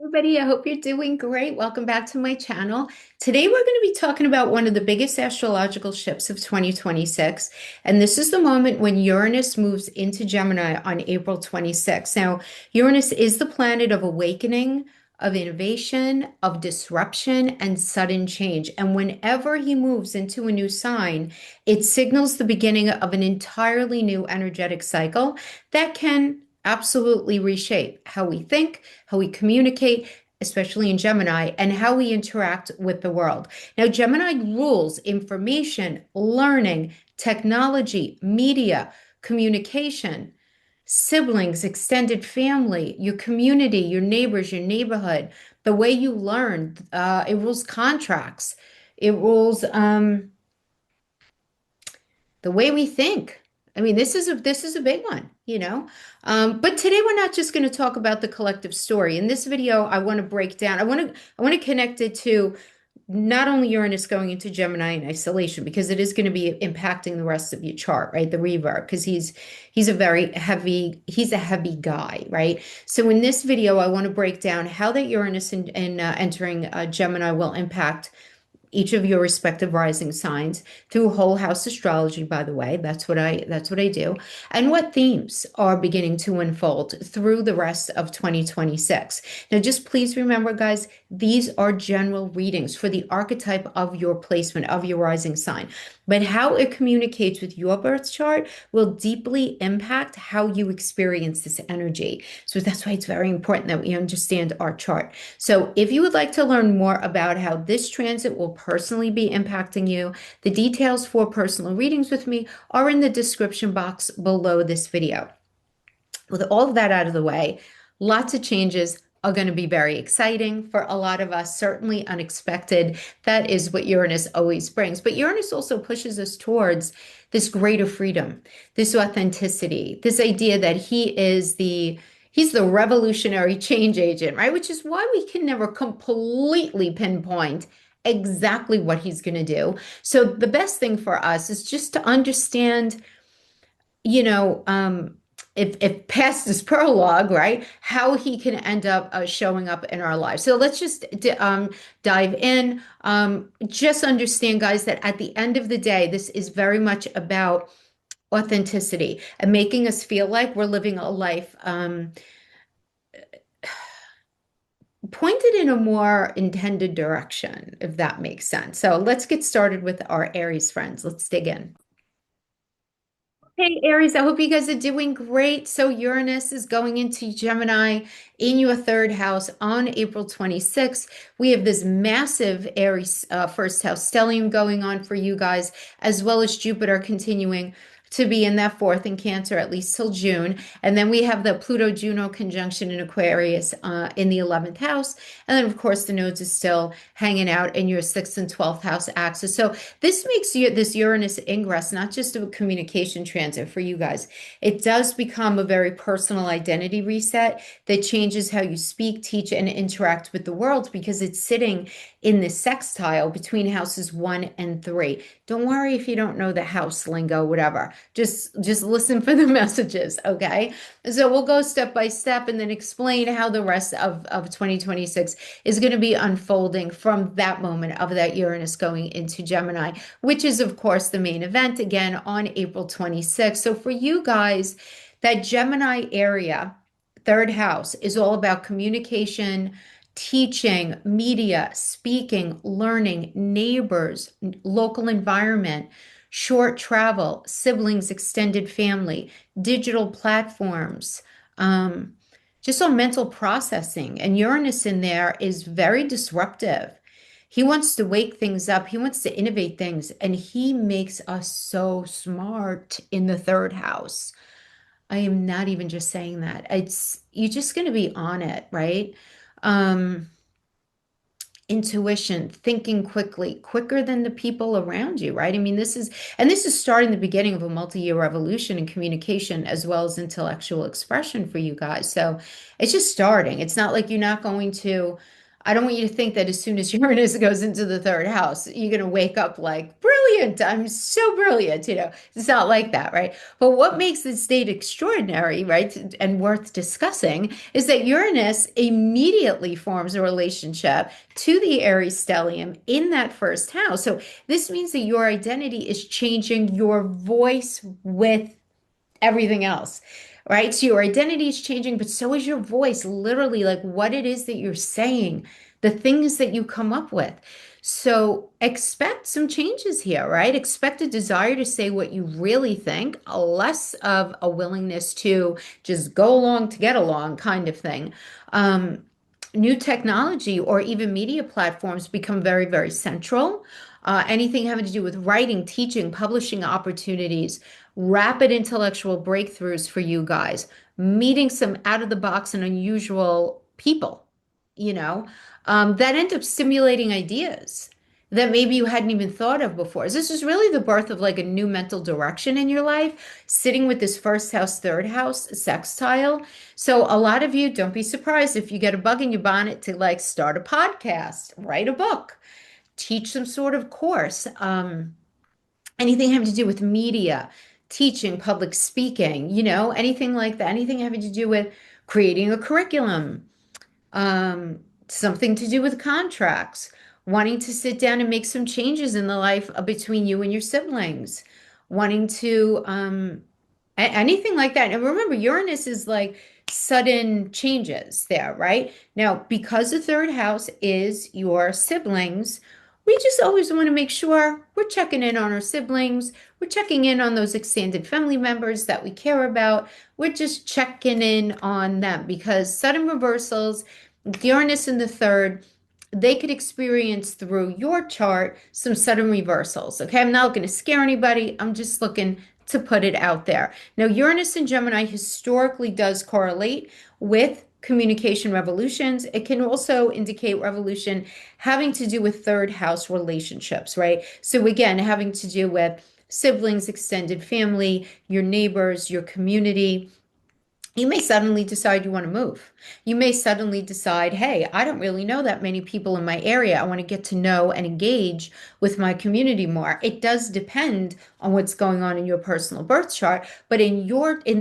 Everybody, I hope you're doing great. Welcome back to my channel. Today, we're going to be talking about one of the biggest astrological shifts of 2026. And this is the moment when Uranus moves into Gemini on April 26th. Now, Uranus is the planet of awakening, of innovation, of disruption, and sudden change. And whenever he moves into a new sign, it signals the beginning of an entirely new energetic cycle that can absolutely reshape how we think, how we communicate, especially in Gemini, and how we interact with the world. Now, Gemini rules information, learning, technology, media, communication, siblings, extended family, your community, your neighbors, your neighborhood, the way you learn. It rules contracts. It rules the way we think. I mean, this is a big one, you know. But today we're not just going to talk about the collective story. In this video, I want to break down. I want to connect it to not only Uranus going into Gemini in isolation, because it is going to be impacting the rest of your chart, right? The reverb, because he's a very heavy, he's a heavy guy, right? So in this video, I want to break down how that Uranus in entering Gemini will impact each of your respective rising signs through whole house astrology, by the way. That's what I do. And what themes are beginning to unfold through the rest of 2026. Now, just please remember, guys, these are general readings for the archetype of your placement of your rising sign. But how it communicates with your birth chart will deeply impact how you experience this energy. So that's why it's very important that we understand our chart. So if you would like to learn more about how this transit will personally be impacting you, the details for personal readings with me are in the description box below this video. With all of that out of the way, lots of changes are going to be very exciting for a lot of us, certainly unexpected. That is what Uranus always brings. But Uranus also pushes us towards this greater freedom, this authenticity, this idea that he's the revolutionary change agent, right? Which is why we can never completely pinpoint exactly what he's going to do. So the best thing for us is just to understand, you know, if past is prologue, right, how he can end up showing up in our lives. So let's just dive in. Just understand, guys, that at the end of the day, this is very much about authenticity and making us feel like we're living a life pointed in a more intended direction, if that makes sense. So let's get started with our Aries friends. Let's dig in. Hey, Aries, I hope you guys are doing great. So Uranus is going into Gemini in your third house on April 26th. We have this massive Aries first house stellium going on for you guys, as well as Jupiter continuing to be in that fourth in Cancer at least till June. And then we have the Pluto-Juno conjunction in Aquarius in the 11th house. And then, of course, the nodes is still hanging out in your 6th and 12th house axis. So this makes you this Uranus ingress not just a communication transit for you guys. It does become a very personal identity reset that changes how you speak, teach, and interact with the world because it's sitting in the sextile between houses 1 and 3. Don't worry if you don't know the house lingo, whatever. Just listen for the messages, okay? So we'll go step by step and then explain how the rest of 2026 is going to be unfolding from that moment of that Uranus going into Gemini, which is, of course, the main event again on April 26th. So for you guys, that Gemini area, third house, is all about communication, teaching, media, speaking, learning, neighbors, local environment, short travel, siblings, extended family, digital platforms, just on mental processing. And Uranus in there is very disruptive. He wants to wake things up. He wants to innovate things. And he makes us so smart in the third house. I am not even just saying that. You're just going to be on it, right? Um, Intuition, thinking quickly, quicker than the people around you, right? I mean, this is starting the beginning of a multi-year revolution in communication as well as intellectual expression for you guys. So it's just starting. It's not like you're not going to I don't want you to think that as soon as Uranus goes into the third house, you're going to wake up like, brilliant, I'm so brilliant. It's not like that, right? But what makes this date extraordinary, right, and worth discussing is that Uranus immediately forms a relationship to the Aries stellium in that first house. So this means that your identity is changing your voice with everything else, right? So your identity is changing, but so is your voice, literally, like what it is that you're saying, the things that you come up with. So expect some changes here, right? Expect a desire to say what you really think, less of a willingness to just go along to get along kind of thing. Um, New technology or even media platforms become very, very central. Anything having to do with writing, teaching, publishing opportunities, rapid intellectual breakthroughs for you guys, meeting some out of the box and unusual people, that end up stimulating ideas that maybe you hadn't even thought of before. This is really the birth of like a new mental direction in your life, sitting with this first house, third house sextile. So a lot of you, don't be surprised if you get a bug in your bonnet to like start a podcast, write a book, teach some sort of course. Anything having to do with media, teaching, public speaking, anything like that, anything having to do with creating a curriculum, something to do with contracts, wanting to sit down and make some changes in the life between you and your siblings, wanting to anything like that. And remember, Uranus is like sudden changes there, right? Now, because the third house is your siblings, we just always want to make sure we're checking in on our siblings. We're checking in on those extended family members that we care about. We're just checking in on them because sudden reversals, Uranus in the third, they could experience through your chart some sudden reversals. Okay, I'm not looking to scare anybody. I'm just looking to put it out there. Now, Uranus in Gemini historically does correlate with communication revolutions. It can also indicate revolution having to do with third house relationships, right? So again, having to do with siblings, extended family, your neighbors, your community. You may suddenly decide you want to move. You may suddenly decide, hey, I don't really know that many people in my area. I want to get to know and engage with my community more. It does depend on what's going on in your personal birth chart, but in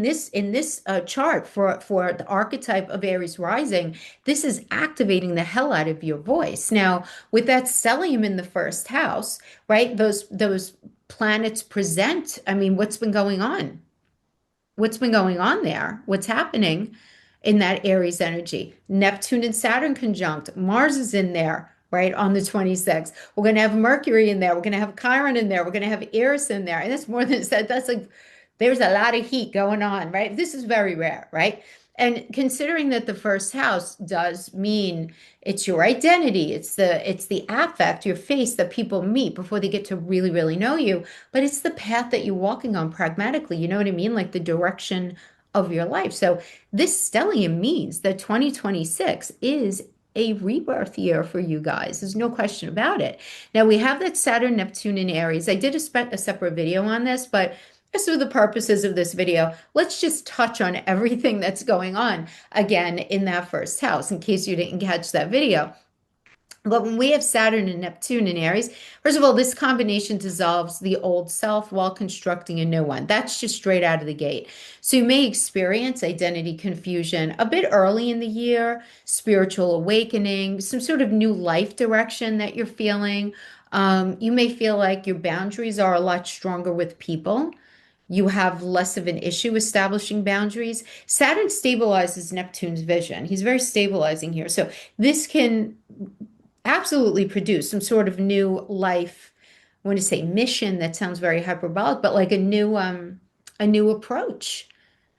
this chart for the archetype of Aries rising, this is activating the hell out of your voice. Now, with that stellium in the first house, right? Those planets present, I mean, what's been going on? What's been going on there? What's happening in that Aries energy? Neptune and Saturn conjunct. Mars is in there, right, on the 26th. We're going to have Mercury in there. We're going to have Chiron in there. We're going to have Eris in there. And that's more than said. That's like, there's a lot of heat going on, right? This is very rare, right? And considering that the first house does mean it's your identity, it's the affect, your face that people meet before they get to really, really know you, but it's the path that you're walking on pragmatically, you know what I mean? Like the direction of your life. So this stellium means that 2026 is a rebirth year for you guys. There's no question about it. Now we have that Saturn, Neptune in Aries. I did a separate video on this, but just for the purposes of this video, let's just touch on everything that's going on again in that first house in case you didn't catch that video. But when we have Saturn and Neptune in Aries, first of all, this combination dissolves the old self while constructing a new one. That's just straight out of the gate. So you may experience identity confusion a bit early in the year, spiritual awakening, some sort of new life direction that you're feeling. You may feel like your boundaries are a lot stronger with people. You have less of an issue establishing boundaries. Saturn stabilizes Neptune's vision. He's very stabilizing here. So this can absolutely produce some sort of new life. I want to say mission. That sounds very hyperbolic, but like a new approach.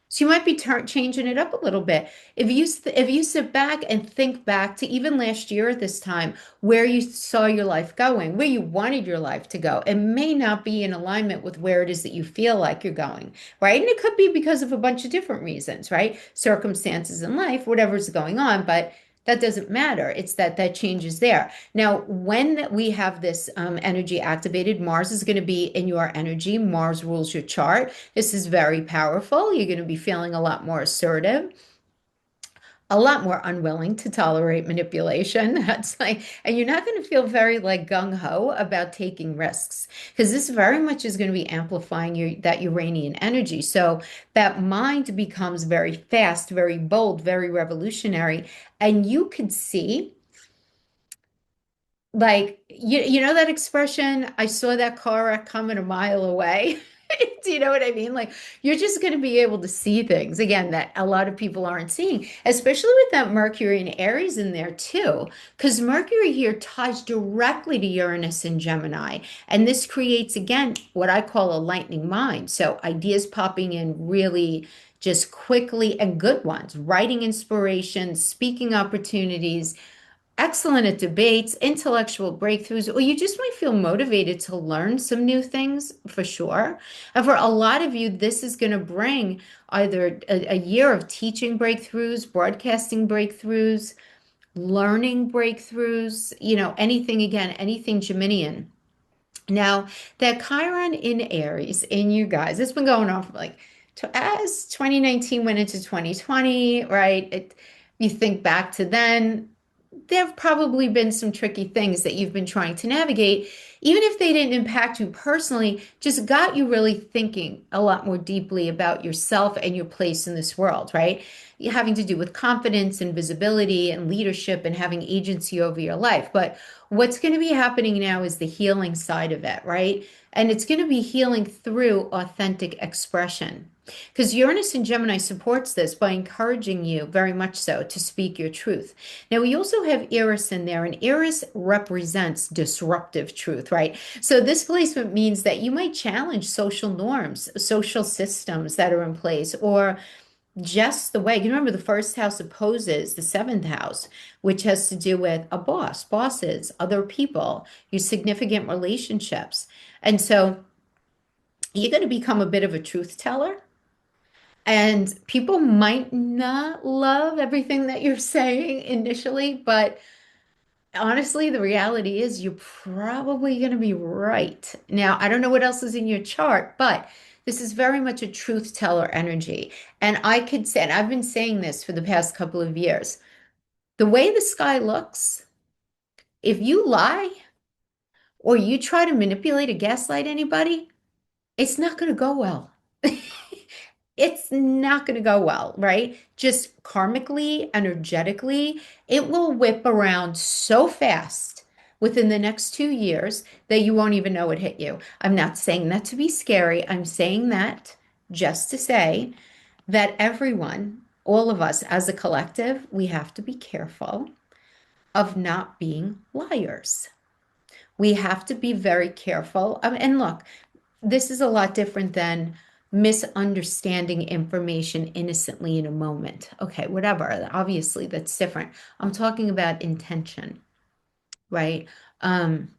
So you might be changing it up a little bit. If you sit back and think back to even last year at this time, where you saw your life going, where you wanted your life to go, it may not be in alignment with where it is that you feel like you're going, right? And it could be because of a bunch of different reasons, right? Circumstances in life, whatever's going on, but that doesn't matter. It's that changes there. Now, when we have this energy activated, Mars is going to be in your energy. Mars rules your chart. This is very powerful. You're going to be feeling a lot more assertive, a lot more unwilling to tolerate manipulation. That's like, and you're not going to feel very like gung ho about taking risks because this very much is going to be amplifying that Uranian energy. So that mind becomes very fast, very bold, very revolutionary, and you could see. Like you know that expression, I saw that car wreck coming a mile away. Do you know what I mean? Like you're just going to be able to see things again that a lot of people aren't seeing, especially with that Mercury and Aries in there too, because Mercury here ties directly to Uranus and Gemini, and this creates again what I call a lightning mind. So ideas popping in really just quickly and good ones, writing inspiration, speaking opportunities, excellent at debates, intellectual breakthroughs, or you just might feel motivated to learn some new things for sure. And for a lot of you, this is going to bring either a year of teaching breakthroughs, broadcasting breakthroughs, learning breakthroughs, anything again, anything Geminian. Now, that Chiron in Aries in you guys, it's been going on for like as 2019 went into 2020, right? You think back to then, there have probably been some tricky things that you've been trying to navigate, even if they didn't impact you personally, just got you really thinking a lot more deeply about yourself and your place in this world, right? Having to do with confidence and visibility and leadership and having agency over your life. But what's going to be happening now is the healing side of it, right? And it's going to be healing through authentic expression. Because Uranus and Gemini supports this by encouraging you very much so to speak your truth. Now, we also have Eris in there, and Eris represents disruptive truth, right? So this placement means that you might challenge social norms, social systems that are in place, or just the way, you remember the first house opposes the seventh house, which has to do with a boss, bosses, other people, your significant relationships. And so you're going to become a bit of a truth teller. And people might not love everything that you're saying initially, but honestly, the reality is you're probably going to be right. Now, I don't know what else is in your chart, but this is very much a truth teller energy. And I could say, and I've been saying this for the past couple of years, the way the sky looks, if you lie or you try to manipulate or gaslight anybody, it's not going to go well. It's not going to go well, right? Just karmically, energetically, it will whip around so fast within the next 2 years that you won't even know it hit you. I'm not saying that to be scary. I'm saying that just to say that everyone, all of us as a collective, we have to be careful of not being liars. We have to be very careful. And look, this is a lot different than misunderstanding information innocently in a moment. Okay, whatever. Obviously, that's different. I'm talking about intention, right? Um,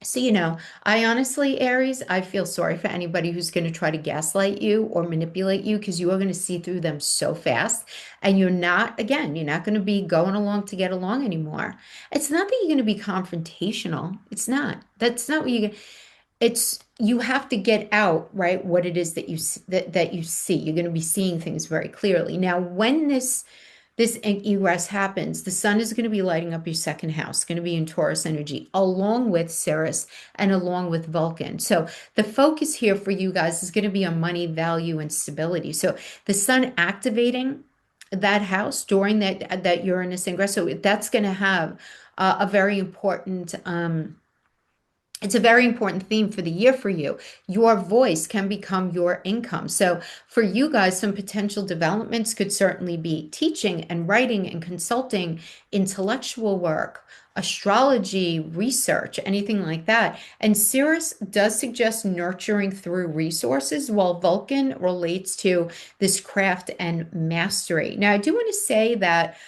so, I honestly, Aries, I feel sorry for anybody who's going to try to gaslight you or manipulate you because you are going to see through them so fast. And you're not going to be going along to get along anymore. It's not that you're going to be confrontational. It's not. That's not what you're going it's you have to get out, right, what it is that that you see. You're going to be seeing things very clearly. Now, when this egress happens, the sun is going to be lighting up your second house, going to be in Taurus energy, along with Ceres and along with Vulcan. So the focus here for you guys is going to be on money, value, and stability. So the sun activating that house during that Uranus ingress, so that's going to have a very important it's a very important theme for the year for you. Your voice can become your income. So, for you guys, some potential developments could certainly be teaching and writing and consulting, intellectual work, astrology, research, anything like that. And Sirius does suggest nurturing through resources, while Vulcan relates to this craft and mastery. Now, I do want to say that.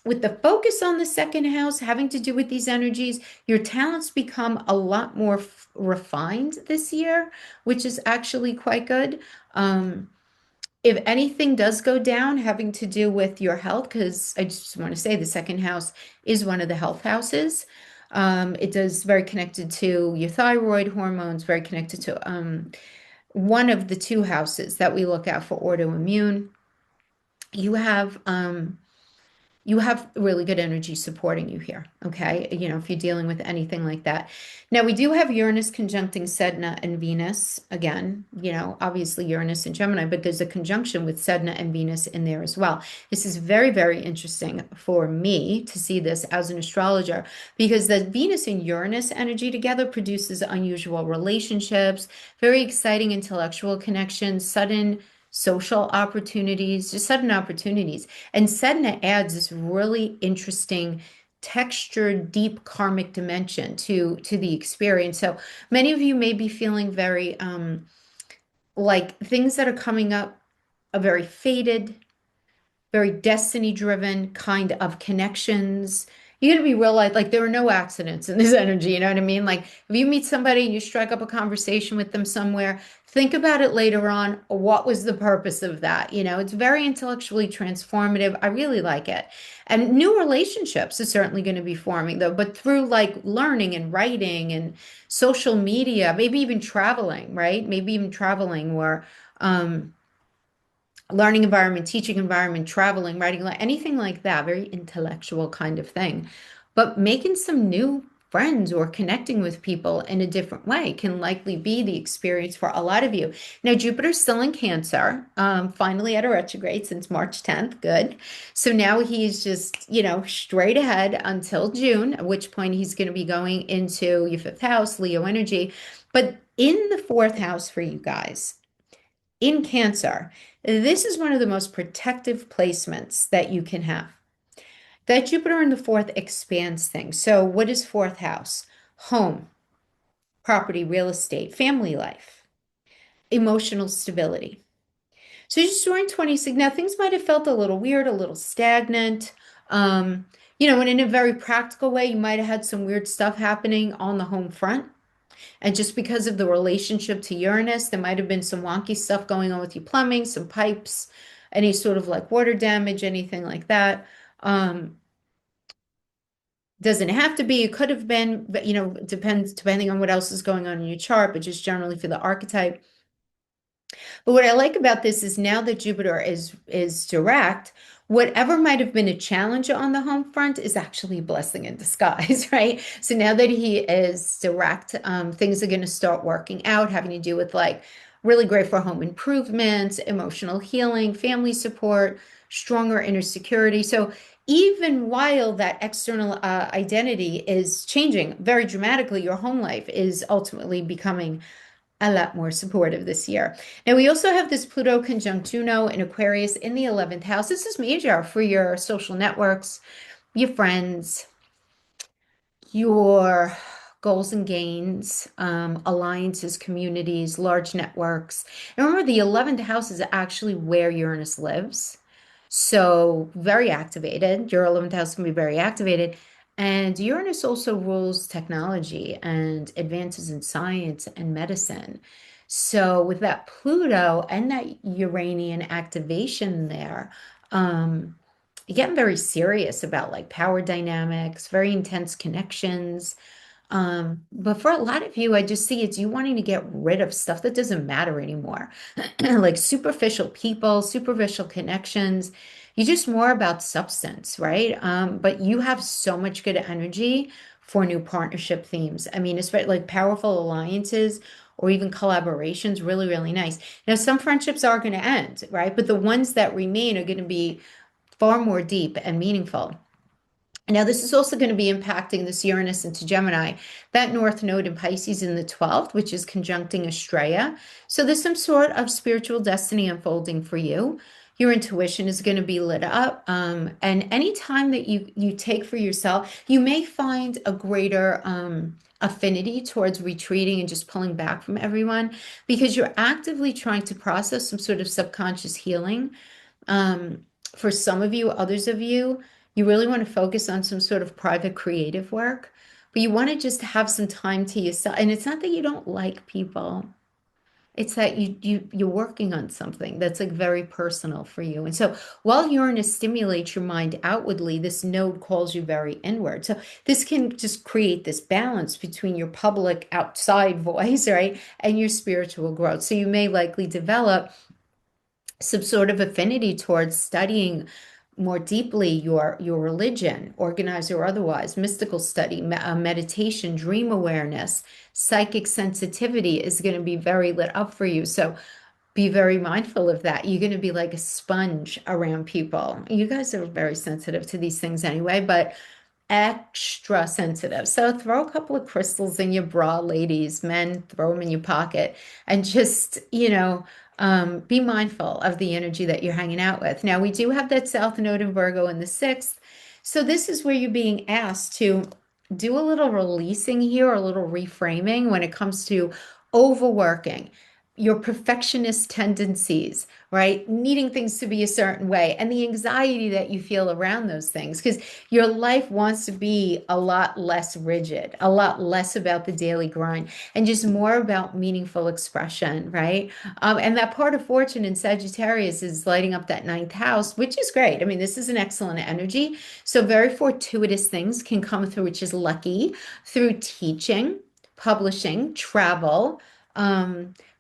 With the focus on the second house having to do with these energies, your talents become a lot more refined this year, which is actually quite good. If anything does go down having to do with your health, because I just want to say the second house is one of the health houses. It does very connected to your thyroid hormones, very connected to one of the two houses that we look at for autoimmune. you have you have really good energy supporting you here, okay? You know, if you're dealing with anything like that. Now, we do have Uranus conjuncting Sedna and Venus again, you know, obviously Uranus and Gemini, but there's a conjunction with Sedna and Venus in there as well. This is very, very interesting for me to see this as an astrologer because the Venus and Uranus energy together produces unusual relationships, very exciting intellectual connections, sudden social opportunities, just sudden opportunities. And Sedna adds this really interesting textured, deep karmic dimension to the experience. So many of you may be feeling very like things that are coming up are very faded, very destiny driven kind of connections. You got to be real like there are no accidents in this energy, you know what I mean? Like if you meet somebody and you strike up a conversation with them somewhere, think about it later on. What was the purpose of that? You know, it's very intellectually transformative. I really like it. And new relationships is certainly going to be forming though, but through like learning and writing and social media, maybe even traveling, right? Maybe even traveling or um learning environment, teaching environment, traveling, writing, anything like that, very intellectual kind of thing. But making some new friends or connecting with people in a different way can likely be the experience for a lot of you. Now, Jupiter's still in Cancer, finally at a retrograde since March 10th. Good. So now he's just, you know, straight ahead until June, at which point he's going to be going into your fifth house, Leo energy. But in the fourth house for you guys, in Cancer, this is one of the most protective placements that you can have. That Jupiter in the fourth expands things. So, what is fourth house? Home, property, real estate, family life, emotional stability. So, just during 26, now things might have felt a little weird, a little stagnant. You know, and in a very practical way, you might have had some weird stuff happening on the home front. And just because of the relationship to Uranus, there might have been some wonky stuff going on with your plumbing, some pipes, any sort of like water damage, anything like that. Um, doesn't have to be, it could have been, but you know, depends depending on what else is going on in your chart, but just generally for the archetype. But what I like about this is now that Jupiter is direct, whatever might have been a challenge on the home front is actually a blessing in disguise, right? So now that he is direct, things are going to start working out, having to do with like really great for home improvements, emotional healing, family support, stronger inner security. So even while that external identity is changing very dramatically, your home life is ultimately becoming a lot more supportive this year. Now, we also have this Pluto conjunct Juno in Aquarius in the 11th house. This is major for your social networks, your friends, your goals and gains, alliances, communities, large networks. And remember, the 11th house is actually where Uranus lives. So, very activated. Your 11th house can be very activated. And Uranus also rules technology and advances in science and medicine. So, with that Pluto and that Uranian activation there, getting very serious about like power dynamics, very intense connections. But for a lot of you, I just see it's you wanting to get rid of stuff that doesn't matter anymore, like superficial people, superficial connections. You're just more about substance, right? But you have so much good energy for new partnership themes. I mean, especially like powerful alliances or even collaborations, really, really nice. Now, some friendships are going to end, right? But the ones that remain are going to be far more deep and meaningful. Now, this is also going to be impacting this Uranus into Gemini, that North Node in Pisces in the 12th, which is conjuncting Estrella. So there's some sort of spiritual destiny unfolding for you. Your intuition is going to be lit up. And any time that you take for yourself, you may find a greater affinity towards retreating and just pulling back from everyone because you're actively trying to process some sort of subconscious healing. Um, for some of you, others of you, you really want to focus on some sort of private creative work, but you want to just have some time to yourself. And it's not that you don't like people. It's that you're working on something that's like very personal for you. And so while Uranus stimulates your mind outwardly, this node calls you very inward. So this can just create this balance between your public outside voice, right, and your spiritual growth. So you may likely develop some sort of affinity towards studying more deeply your religion, organized or otherwise, mystical study, meditation, dream awareness, psychic sensitivity is going to be very lit up for you. So be very mindful of that. You're going to be like a sponge around people. You guys are very sensitive to these things anyway, but extra sensitive. So throw a couple of crystals in your bra, ladies. Men, throw them in your pocket and just, be mindful of the energy that you're hanging out with. Now, we do have that South Node in Virgo in the sixth. So this is where you're being asked to do a little releasing here, a little reframing when it comes to overworking your perfectionist tendencies, right? Needing things to be a certain way and the anxiety that you feel around those things. Because your life wants to be a lot less rigid, a lot less about the daily grind, and just more about meaningful expression, right? And that part of fortune in Sagittarius is lighting up that ninth house, which is great. I mean, this is an excellent energy. So very fortuitous things can come through, which is lucky, through teaching, publishing, travel,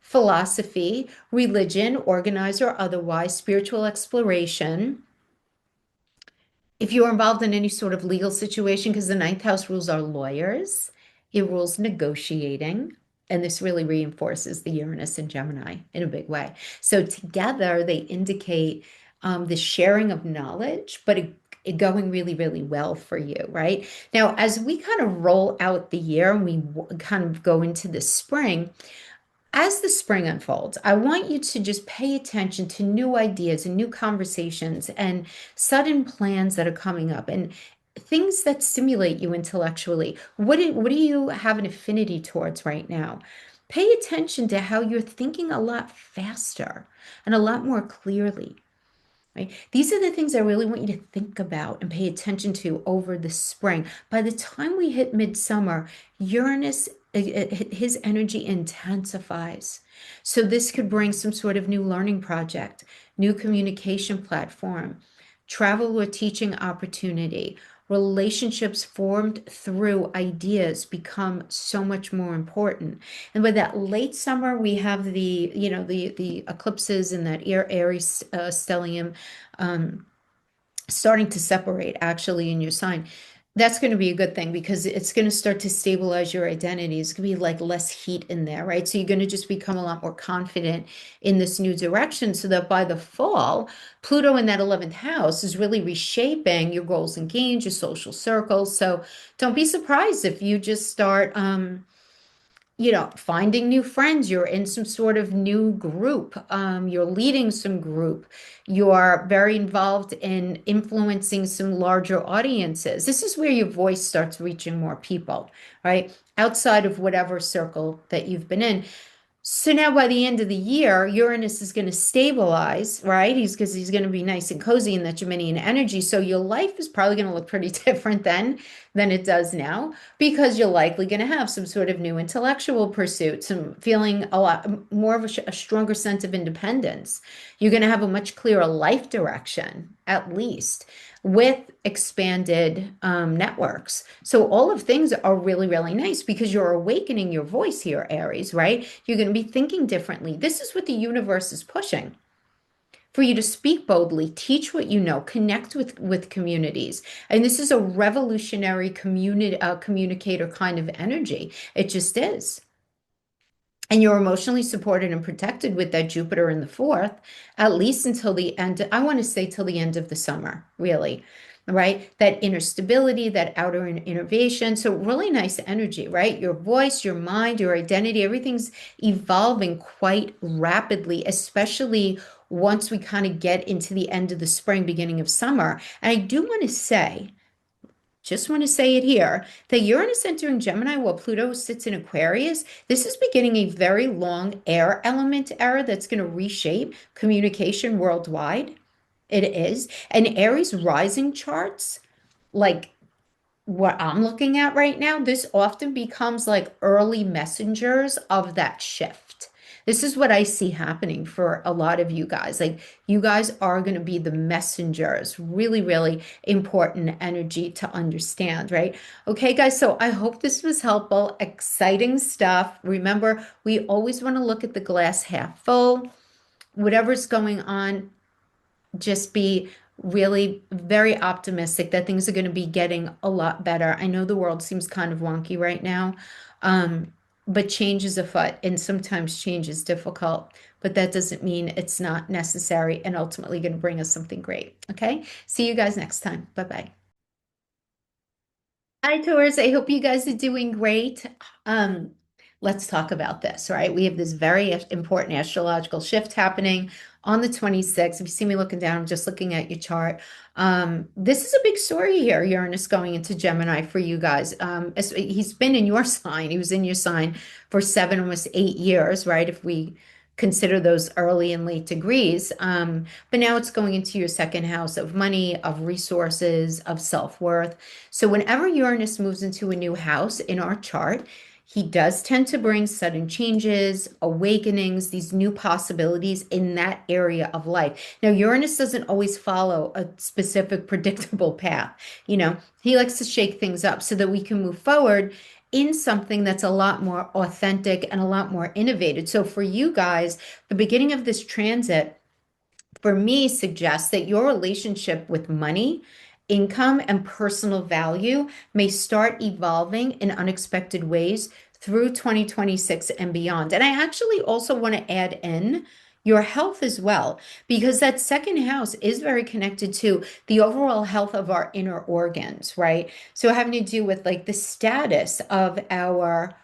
philosophy, religion, organized or otherwise, spiritual exploration. If you're involved in any sort of legal situation, because the ninth house rules are lawyers, it rules negotiating. And this really reinforces the Uranus and Gemini in a big way. So together they indicate the sharing of knowledge, but it going really, really well for you, right? Now, as we kind of roll out the year and we kind of go into the spring, as the spring unfolds, I want you to just pay attention to new ideas and new conversations and sudden plans that are coming up and things that stimulate you intellectually. What do you have an affinity towards right now? Pay attention to how you're thinking a lot faster and a lot more clearly. Right? These are the things I really want you to think about and pay attention to over the spring. By the time we hit midsummer, Uranus, his energy intensifies. So this could bring some sort of new learning project, new communication platform, travel or teaching opportunity. Relationships formed through ideas become so much more important. And by that late summer, we have the eclipses and that Aries stellium starting to separate actually in your sign. That's going to be a good thing because it's going to start to stabilize your identity. It's going to be like less heat in there, right? So you're going to just become a lot more confident in this new direction so that by the fall, Pluto in that 11th house is really reshaping your goals and gains, your social circles. So don't be surprised if you just start finding new friends. You're in some sort of new group. You're leading some group. You are very involved in influencing some larger audiences. This is where your voice starts reaching more people, right? Outside of whatever circle that you've been in. So now by the end of the year, Uranus is going to stabilize, right? Because he's going to be nice and cozy in that Geminian energy. So your life is probably going to look pretty different then than it does now, because you're likely going to have some sort of new intellectual pursuit, some feeling a lot more of a stronger sense of independence. You're going to have a much clearer life direction, at least, with expanded networks. So all of things are really, really nice because you're awakening your voice here, Aries, right? You're going to be thinking differently. This is what the universe is pushing for you to speak boldly, teach what you know, connect with communities. And this is a revolutionary communicator kind of energy. It just is. And you're emotionally supported and protected with that Jupiter in the fourth, at least until the end. I want to say till the end of the summer, really, right? That inner stability, that outer innovation. So really nice energy, right? Your voice, your mind, your identity, everything's evolving quite rapidly, especially once we kind of get into the end of the spring, beginning of summer. And I do want to say, just want to say it here, that Uranus entering Gemini while Pluto sits in Aquarius, this is beginning a very long air element era that's going to reshape communication worldwide. It is. And Aries rising charts, like what I'm looking at right now, this often becomes like early messengers of that shift. This is what I see happening for a lot of you guys. Like you guys are going to be the messengers. Really, really important energy to understand, right? Okay, guys, so I hope this was helpful. Exciting stuff. Remember, we always want to look at the glass half full. whatever's going on, just be really very optimistic that things are going to be getting a lot better. I know the world seems kind of wonky right now, but change is afoot, and sometimes change is difficult, but that doesn't mean it's not necessary and ultimately going to bring us something great. Okay, see you guys next time. Bye bye. Hi, Taurus. I hope you guys are doing great. Um, let's talk about this, right? We have this very important astrological shift happening on the 26th. If you see me looking down, I'm just looking at your chart. This is a big story here. Uranus going into Gemini for you guys. He's been in your sign. He was in your sign for 7, almost 8 years, right? If we consider those early and late degrees. But now it's going into your second house of money, of resources, of self-worth. So whenever Uranus moves into a new house in our chart, he does tend to bring sudden changes, awakenings, these new possibilities in that area of life. Now, Uranus doesn't always follow a specific predictable path. He likes to shake things up so that we can move forward in something that's a lot more authentic and a lot more innovative. So for you guys, the beginning of this transit for me suggests that your relationship with money, income, and personal value may start evolving in unexpected ways through 2026 and beyond. And I actually also want to add in your health as well, because that second house is very connected to the overall health of our inner organs, right? So having to do with like the status of our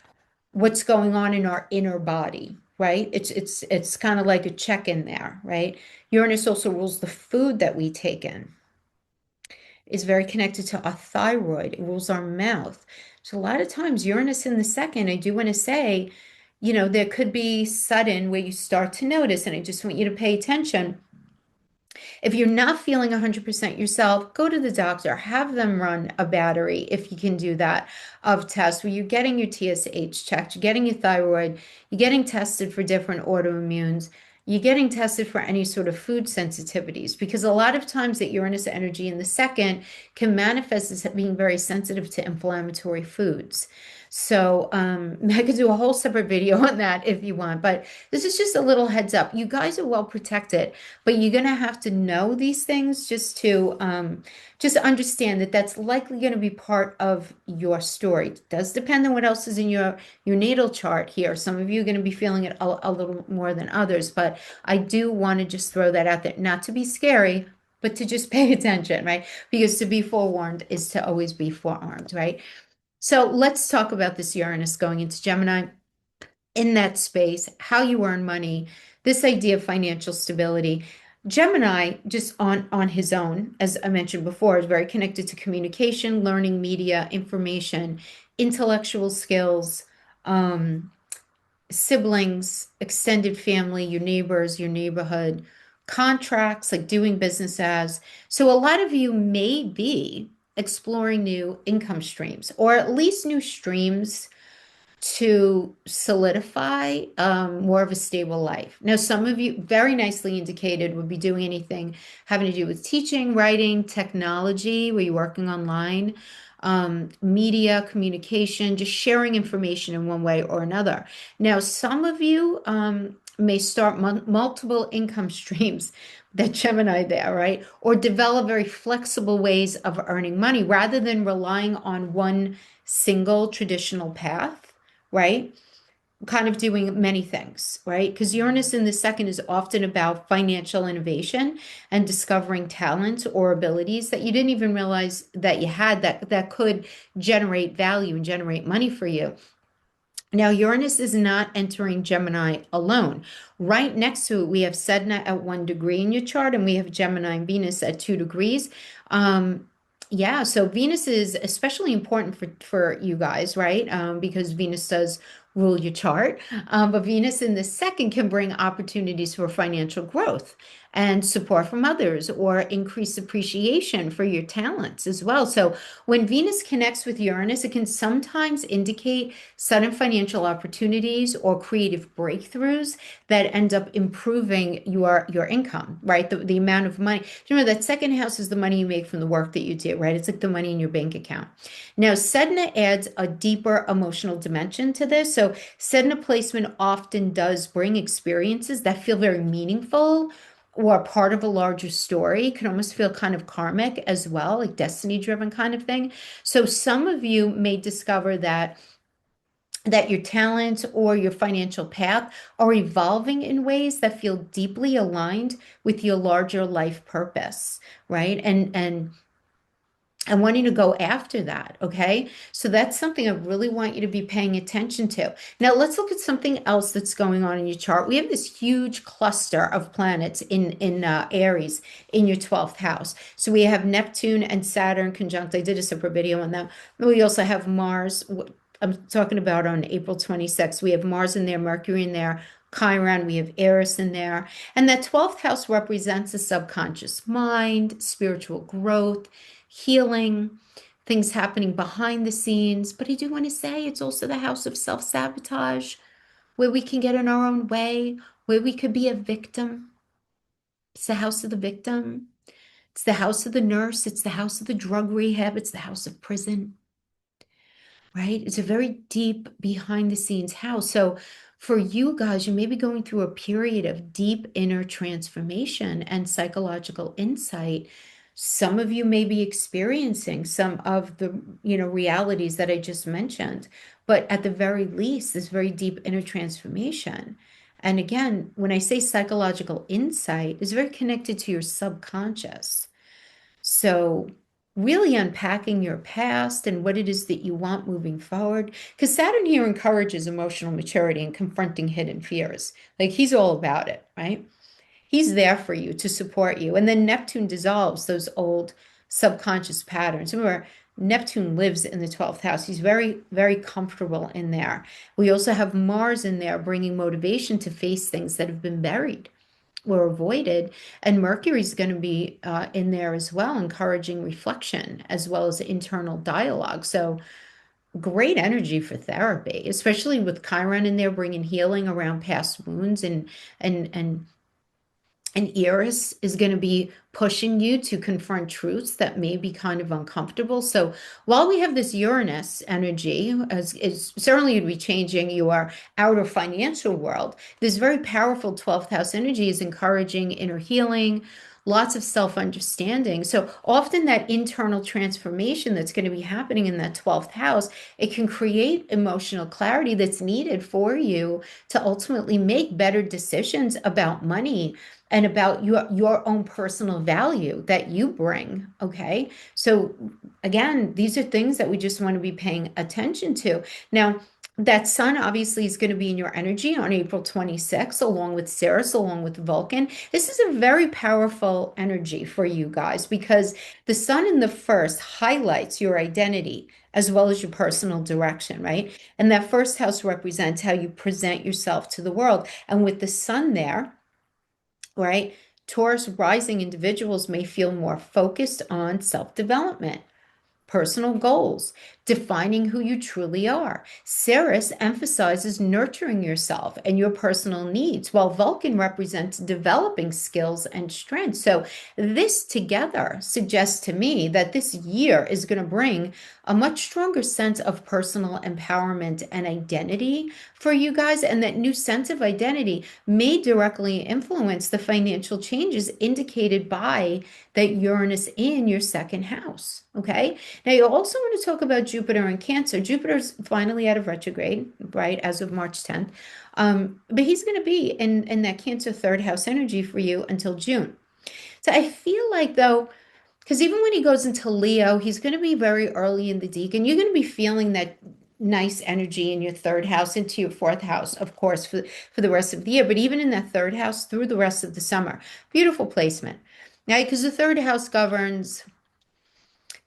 what's going on in our inner body, right? It's kind of like a check in there, right? Uranus also rules the food that we take in. Is very connected to our thyroid. It rules our mouth. So a lot of times Uranus in the second, I do want to say, there could be sudden where you start to notice, and I just want you to pay attention. If you're not feeling 100% yourself, go to the doctor. Have them run a battery, if you can do that, of tests where you're getting your TSH checked, you're getting your thyroid, you're getting tested for different autoimmunes, you're getting tested for any sort of food sensitivities, because a lot of times that Uranus energy in the second can manifest as being very sensitive to inflammatory foods. So I could do a whole separate video on that if you want, but this is just a little heads up. You guys are well protected, but you're going to have to know these things just understand that that's likely going to be part of your story. It does depend on what else is in your natal chart here. Some of you are going to be feeling it a little more than others, but I do want to just throw that out there, not to be scary, but to just pay attention, right? Because to be forewarned is to always be forearmed, right? So let's talk about this Uranus going into Gemini in that space, how you earn money, this idea of financial stability. Gemini, just on his own, as I mentioned before, is very connected to communication, learning, media, information, intellectual skills, siblings, extended family, your neighbors, your neighborhood, contracts, like doing business as. So a lot of you may be exploring new income streams, or at least new streams to solidify more of a stable life. Now, some of you very nicely indicated would be doing anything having to do with teaching, writing, technology, where you're working online, media, communication, just sharing information in one way or another. Now, some of you may start multiple income streams, that Gemini there, right? Or develop very flexible ways of earning money rather than relying on one single traditional path, right? Kind of doing many things, right? Because Uranus in the second is often about financial innovation and discovering talents or abilities that you didn't even realize that you had that could generate value and generate money for you. Now, Uranus is not entering Gemini alone. Right next to it, we have Sedna at 1 degree in your chart, and we have Gemini and Venus at 2 degrees. Yeah, so Venus is especially important for you guys, right? Because Venus does rule your chart. But Venus in the second can bring opportunities for financial growth and support from others, or increased appreciation for your talents as well. So when Venus connects with Uranus, it can sometimes indicate sudden financial opportunities or creative breakthroughs that end up improving your income, right? The amount of money. Remember, that second house is the money you make from the work that you do, right? It's like the money in your bank account. Now, Sedna adds a deeper emotional dimension to this. So setting a placement often does bring experiences that feel very meaningful or part of a larger story. It can almost feel kind of karmic as well, like destiny driven kind of thing. So some of you may discover that your talents or your financial path are evolving in ways that feel deeply aligned with your larger life purpose, right? And wanting to go after that, okay? So that's something I really want you to be paying attention to. Now let's look at something else that's going on in your chart. We have this huge cluster of planets in Aries in your 12th house. So we have Neptune and Saturn conjunct. I did a separate video on them. We also have Mars. I'm talking about on April 26th. We have Mars in there, Mercury in there, Chiron, we have Eris in there. And that 12th house represents the subconscious mind, spiritual growth, healing, things happening behind the scenes. But I do want to say it's also the house of self-sabotage, where we can get in our own way, where we could be a victim. It's the house of the victim. It's the house of the nurse. It's the house of the drug rehab. It's the house of prison, right? It's a very deep behind the scenes house. So for you guys, you may be going through a period of deep inner transformation and psychological insight. Some of you may be experiencing some of the, realities that I just mentioned, but at the very least, this very deep inner transformation. And again, when I say psychological insight, it's very connected to your subconscious. So really unpacking your past and what it is that you want moving forward. Because Saturn here encourages emotional maturity and confronting hidden fears. Like he's all about it, right? He's there for you to support you. And then Neptune dissolves those old subconscious patterns. Remember, Neptune lives in the 12th house. He's very, very comfortable in there. We also have Mars in there bringing motivation to face things that have been buried or avoided. And Mercury is going to be in there as well, encouraging reflection as well as internal dialogue. So great energy for therapy, especially with Chiron in there bringing healing around past wounds and and Eris is going to be pushing you to confront truths that may be kind of uncomfortable. So while we have this Uranus energy, as is certainly would be changing your outer financial world, this very powerful 12th house energy is encouraging inner healing, lots of self-understanding. So often that internal transformation that's going to be happening in that 12th house, it can create emotional clarity that's needed for you to ultimately make better decisions about money and about your own personal value that you bring, okay? So again, these are things that we just want to be paying attention to. Now, that sun obviously is going to be in your energy on April 26th, along with Ceres, along with Vulcan. This is a very powerful energy for you guys because the sun in the first highlights your identity as well as your personal direction, right? And that first house represents how you present yourself to the world. And with the sun there, right? Taurus rising individuals may feel more focused on self-development, personal goals, defining who you truly are. Ceres emphasizes nurturing yourself and your personal needs, while Vulcan represents developing skills and strengths. So this together suggests to me that this year is going to bring a much stronger sense of personal empowerment and identity for you guys, and that new sense of identity may directly influence the financial changes indicated by that Uranus in your second house, okay? Now, you also want to talk about Jupiter and Cancer. Jupiter's finally out of retrograde, right, as of March 10th. But he's going to be in that Cancer third house energy for you until June. So I feel like, though, because even when he goes into Leo, he's going to be very early in the decan. You're going to be feeling that nice energy in your third house into your fourth house, of course, for the rest of the year. But even in that third house through the rest of the summer, beautiful placement. Now, because the third house governs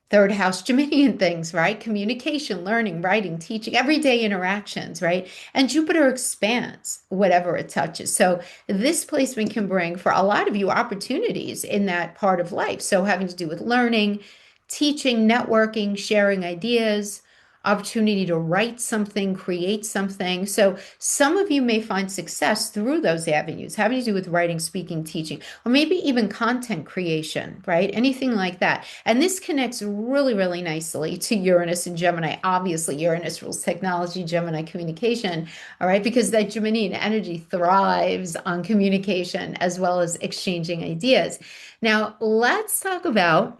third house Geminian things, right? Communication, learning, writing, teaching, everyday interactions, right? And Jupiter expands whatever it touches. So this placement can bring for a lot of you opportunities in that part of life. So having to do with learning, teaching, networking, sharing ideas, opportunity to write something, create something. So some of you may find success through those avenues, having to do with writing, speaking, teaching, or maybe even content creation, right? Anything like that. And this connects really, really nicely to Uranus and Gemini. Obviously, Uranus rules technology, Gemini communication, all right? Because that Geminian energy thrives on communication as well as exchanging ideas. Now, let's talk about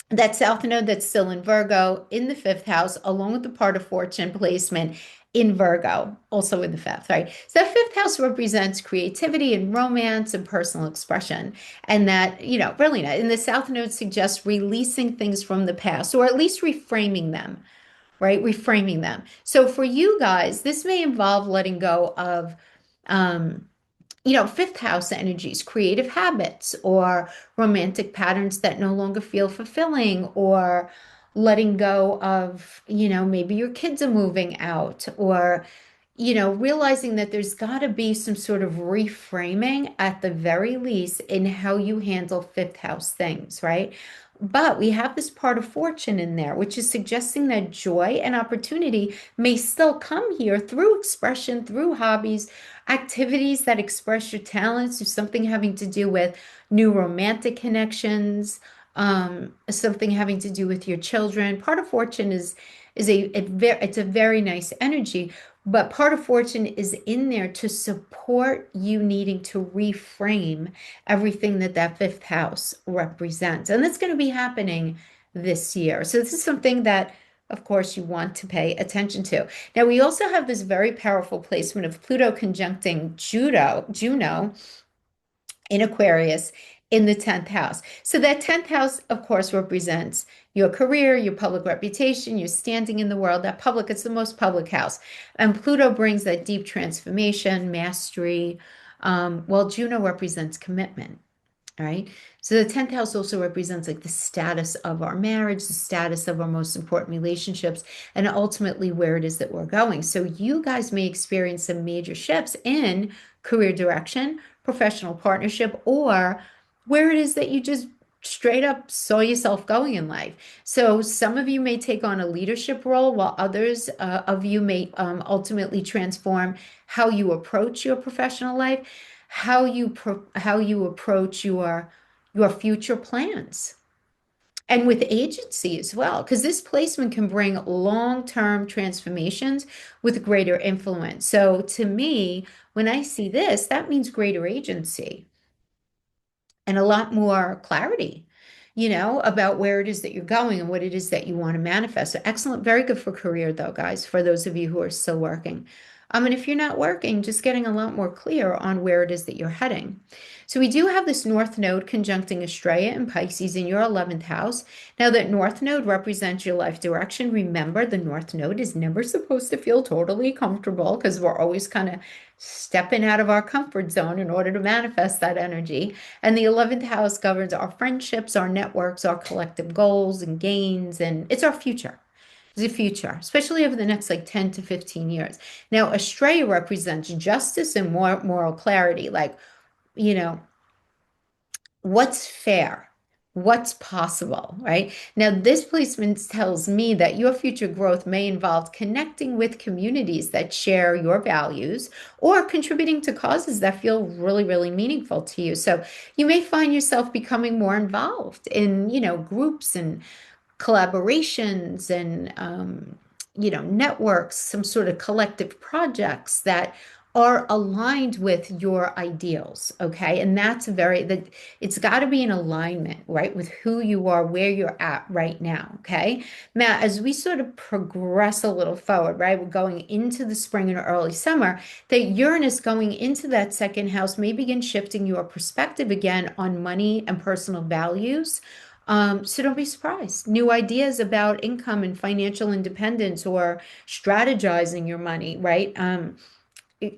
that South Node that's still in Virgo in the fifth house, along with the part of fortune placement in Virgo, also in the fifth, right? So that fifth house represents creativity and romance and personal expression. And that, really nice. And the South Node suggests releasing things from the past, or at least reframing them, right? Reframing them. So for you guys, this may involve letting go of, um, fifth house energies, creative habits, or romantic patterns that no longer feel fulfilling, or letting go of, maybe your kids are moving out, or, realizing that there's got to be some sort of reframing at the very least in how you handle fifth house things, right? But we have this part of fortune in there, which is suggesting that joy and opportunity may still come here through expression, through hobbies, activities that express your talents, or something having to do with new romantic connections, something having to do with your children. Part of fortune it's a very nice energy, but part of fortune is in there to support you needing to reframe everything that fifth house represents. And that's going to be happening this year. So this is something that, of course, you want to pay attention to. Now, we also have this very powerful placement of Pluto conjuncting Juno in Aquarius in the 10th house. So that 10th house, of course, represents your career, your public reputation, your standing in the world. That public, it's the most public house. And Pluto brings that deep transformation, mastery, while Juno represents commitment. All right. So the 10th house also represents like the status of our marriage, the status of our most important relationships, and ultimately where it is that we're going. So you guys may experience some major shifts in career direction, professional partnership, or where it is that you just straight up saw yourself going in life. So some of you may take on a leadership role, while others of you may ultimately transform how you approach your professional life, how you approach your future plans, and with agency as well, because this placement can bring long-term transformations with greater influence. So to me, when I see this, that means greater agency and a lot more clarity, about where it is that you're going and what it is that you want to manifest. So excellent, very good for career though, guys, for those of you who are still working. And if you're not working, just getting a lot more clear on where it is that you're heading. So we do have this North Node conjuncting Estrella and Pisces in your 11th house. Now that North Node represents your life direction. Remember, the North Node is never supposed to feel totally comfortable because we're always kind of stepping out of our comfort zone in order to manifest that energy. And the 11th house governs our friendships, our networks, our collective goals and gains, and it's our future. It's the future, especially over the next like 10 to 15 years. Now, Estrella represents justice and more moral clarity, like, you know, what's fair, what's possible, right? Now, this placement tells me that your future growth may involve connecting with communities that share your values or contributing to causes that feel really, really meaningful to you. So you may find yourself becoming more involved in, groups and collaborations and networks, some sort of collective projects that are aligned with your ideals. Okay, and that it's got to be in alignment, right, with who you are, where you're at right now. Okay, now as we sort of progress a little forward, right, we're going into the spring and early summer, that Uranus going into that second house may begin shifting your perspective again on money and personal values. So don't be surprised. New ideas about income and financial independence, or strategizing your money, right?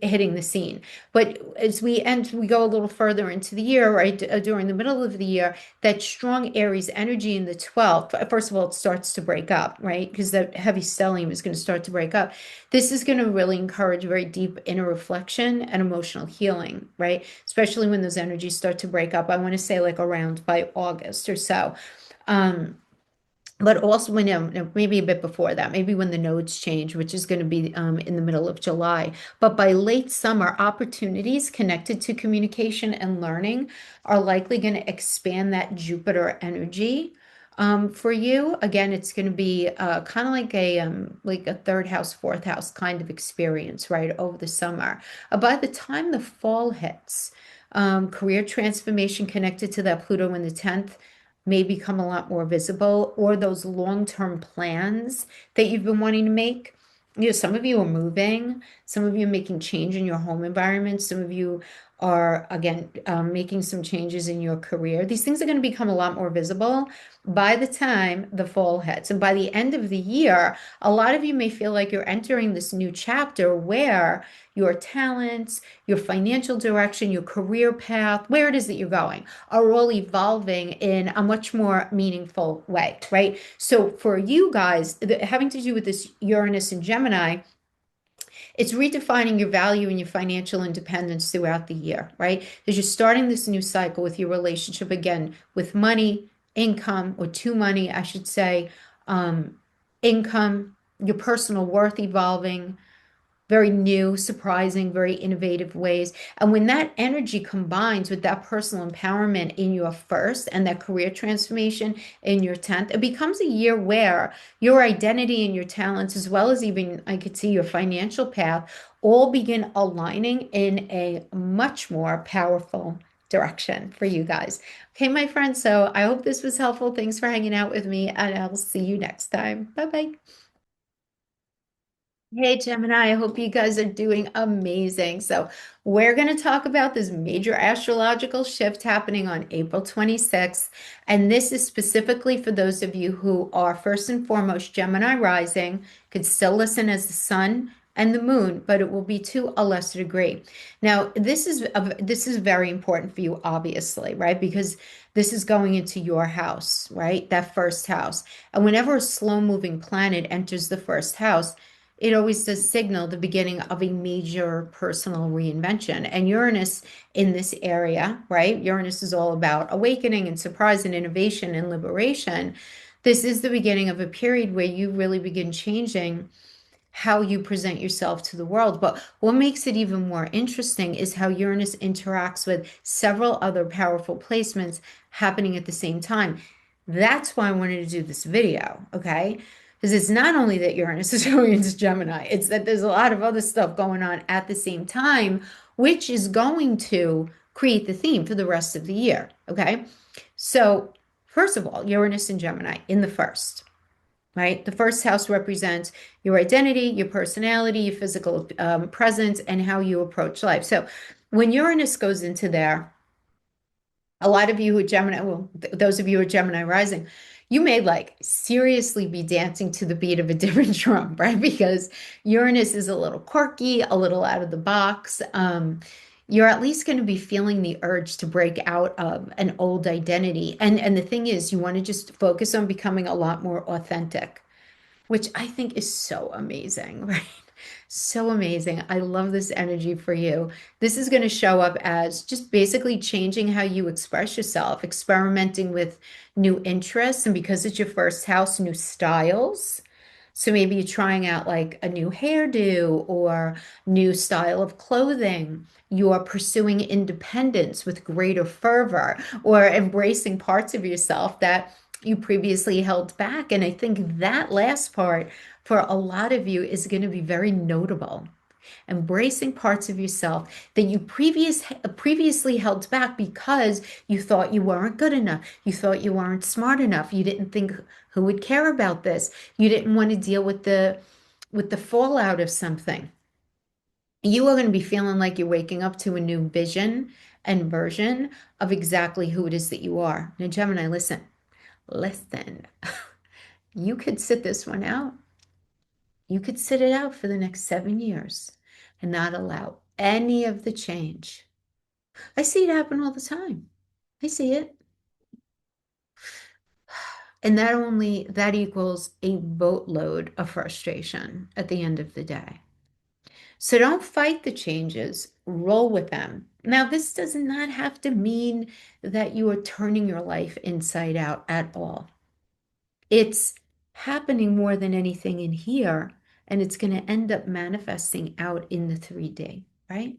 Hitting the scene. But as we go a little further into the year, right, during the middle of the year, that strong Aries energy in the 12th, first of all, it starts to break up, right? Because the heavy stellium is going to start to break up. This is going to really encourage very deep inner reflection and emotional healing, right? Especially when those energies start to break up. I want to say like around by August or so. but also when maybe a bit before that, maybe when the nodes change, which is going to be in the middle of July. But by late summer, opportunities connected to communication and learning are likely going to expand that Jupiter energy. For you, again, it's going to be kind of like a third house, fourth house kind of experience, right, over the summer. By the time the fall hits, career transformation connected to that Pluto in the 10th may become a lot more visible, or those long-term plans that you've been wanting to make. Some of you are moving, some of you are making change in your home environment, some of you are, again, making some changes in your career. These things are going to become a lot more visible by the time the fall hits. And by the end of the year, a lot of you may feel like you're entering this new chapter where your talents, your financial direction, your career path, where it is that you're going, are all evolving in a much more meaningful way, right? So for you guys, having to do with this Uranus and Gemini, it's redefining your value and your financial independence throughout the year, right? As you're starting this new cycle with your relationship again with money, income, or to money, I should say, um, income, your personal worth evolving, very new, surprising, very innovative ways. And when that energy combines with that personal empowerment in your first and that career transformation in your 10th, it becomes a year where your identity and your talents, as well as even I could see your financial path, all begin aligning in a much more powerful direction for you guys. Okay, my friends. So I hope this was helpful. Thanks for hanging out with me, and I'll see you next time. Bye bye. Hey Gemini, I hope you guys are doing amazing. So, we're going to talk about this major astrological shift happening on April 26th. And this is specifically for those of you who are first and foremost Gemini rising, could still listen as the sun and the moon, but it will be to a lesser degree. Now, this is very important for you, obviously, right? Because this is going into your house, right? That first house. And whenever a slow-moving planet enters the first house, it always does signal the beginning of a major personal reinvention. And Uranus in this area, right? Uranus is all about awakening and surprise and innovation and liberation. This is the beginning of a period where you really begin changing how you present yourself to the world. But what makes it even more interesting is how Uranus interacts with several other powerful placements happening at the same time. That's why I wanted to do this video, okay? Because it's not only that Uranus is going into Gemini, it's that there's a lot of other stuff going on at the same time, which is going to create the theme for the rest of the year, okay? So, first of all, Uranus and Gemini in the first, right? The first house represents your identity, your personality, your physical presence, and how you approach life. So, when Uranus goes into there, a lot of you who are Gemini, well, those of you who are Gemini rising, you may like seriously be dancing to the beat of a different drum, right? Because Uranus is a little quirky, a little out of the box. You're at least going to be feeling the urge to break out of an old identity. And the thing is, you want to just focus on becoming a lot more authentic, which I think is so amazing, right? So amazing. I love this energy for you. This is going to show up as just basically changing how you express yourself, experimenting with new interests, and because it's your first house, new styles. So maybe you're trying out like a new hairdo or new style of clothing. You are pursuing independence with greater fervor or embracing parts of yourself that you previously held back. And I think that last part for a lot of you is going to be very notable. Embracing parts of yourself that you previously held back because you thought you weren't good enough. You thought you weren't smart enough. You didn't think who would care about this. You didn't want to deal with the fallout of something. You are going to be feeling like you're waking up to a new vision and version of exactly who it is that you are. Now, Gemini, listen. You could sit this one out. You could sit it out for the next 7 years and not allow any of the change. I see it happen all the time. I see it. And that equals a boatload of frustration at the end of the day. So don't fight the changes, roll with them. Now, this does not have to mean that you are turning your life inside out at all. it's happening more than anything in here, and it's going to end up manifesting out in the 3D, right?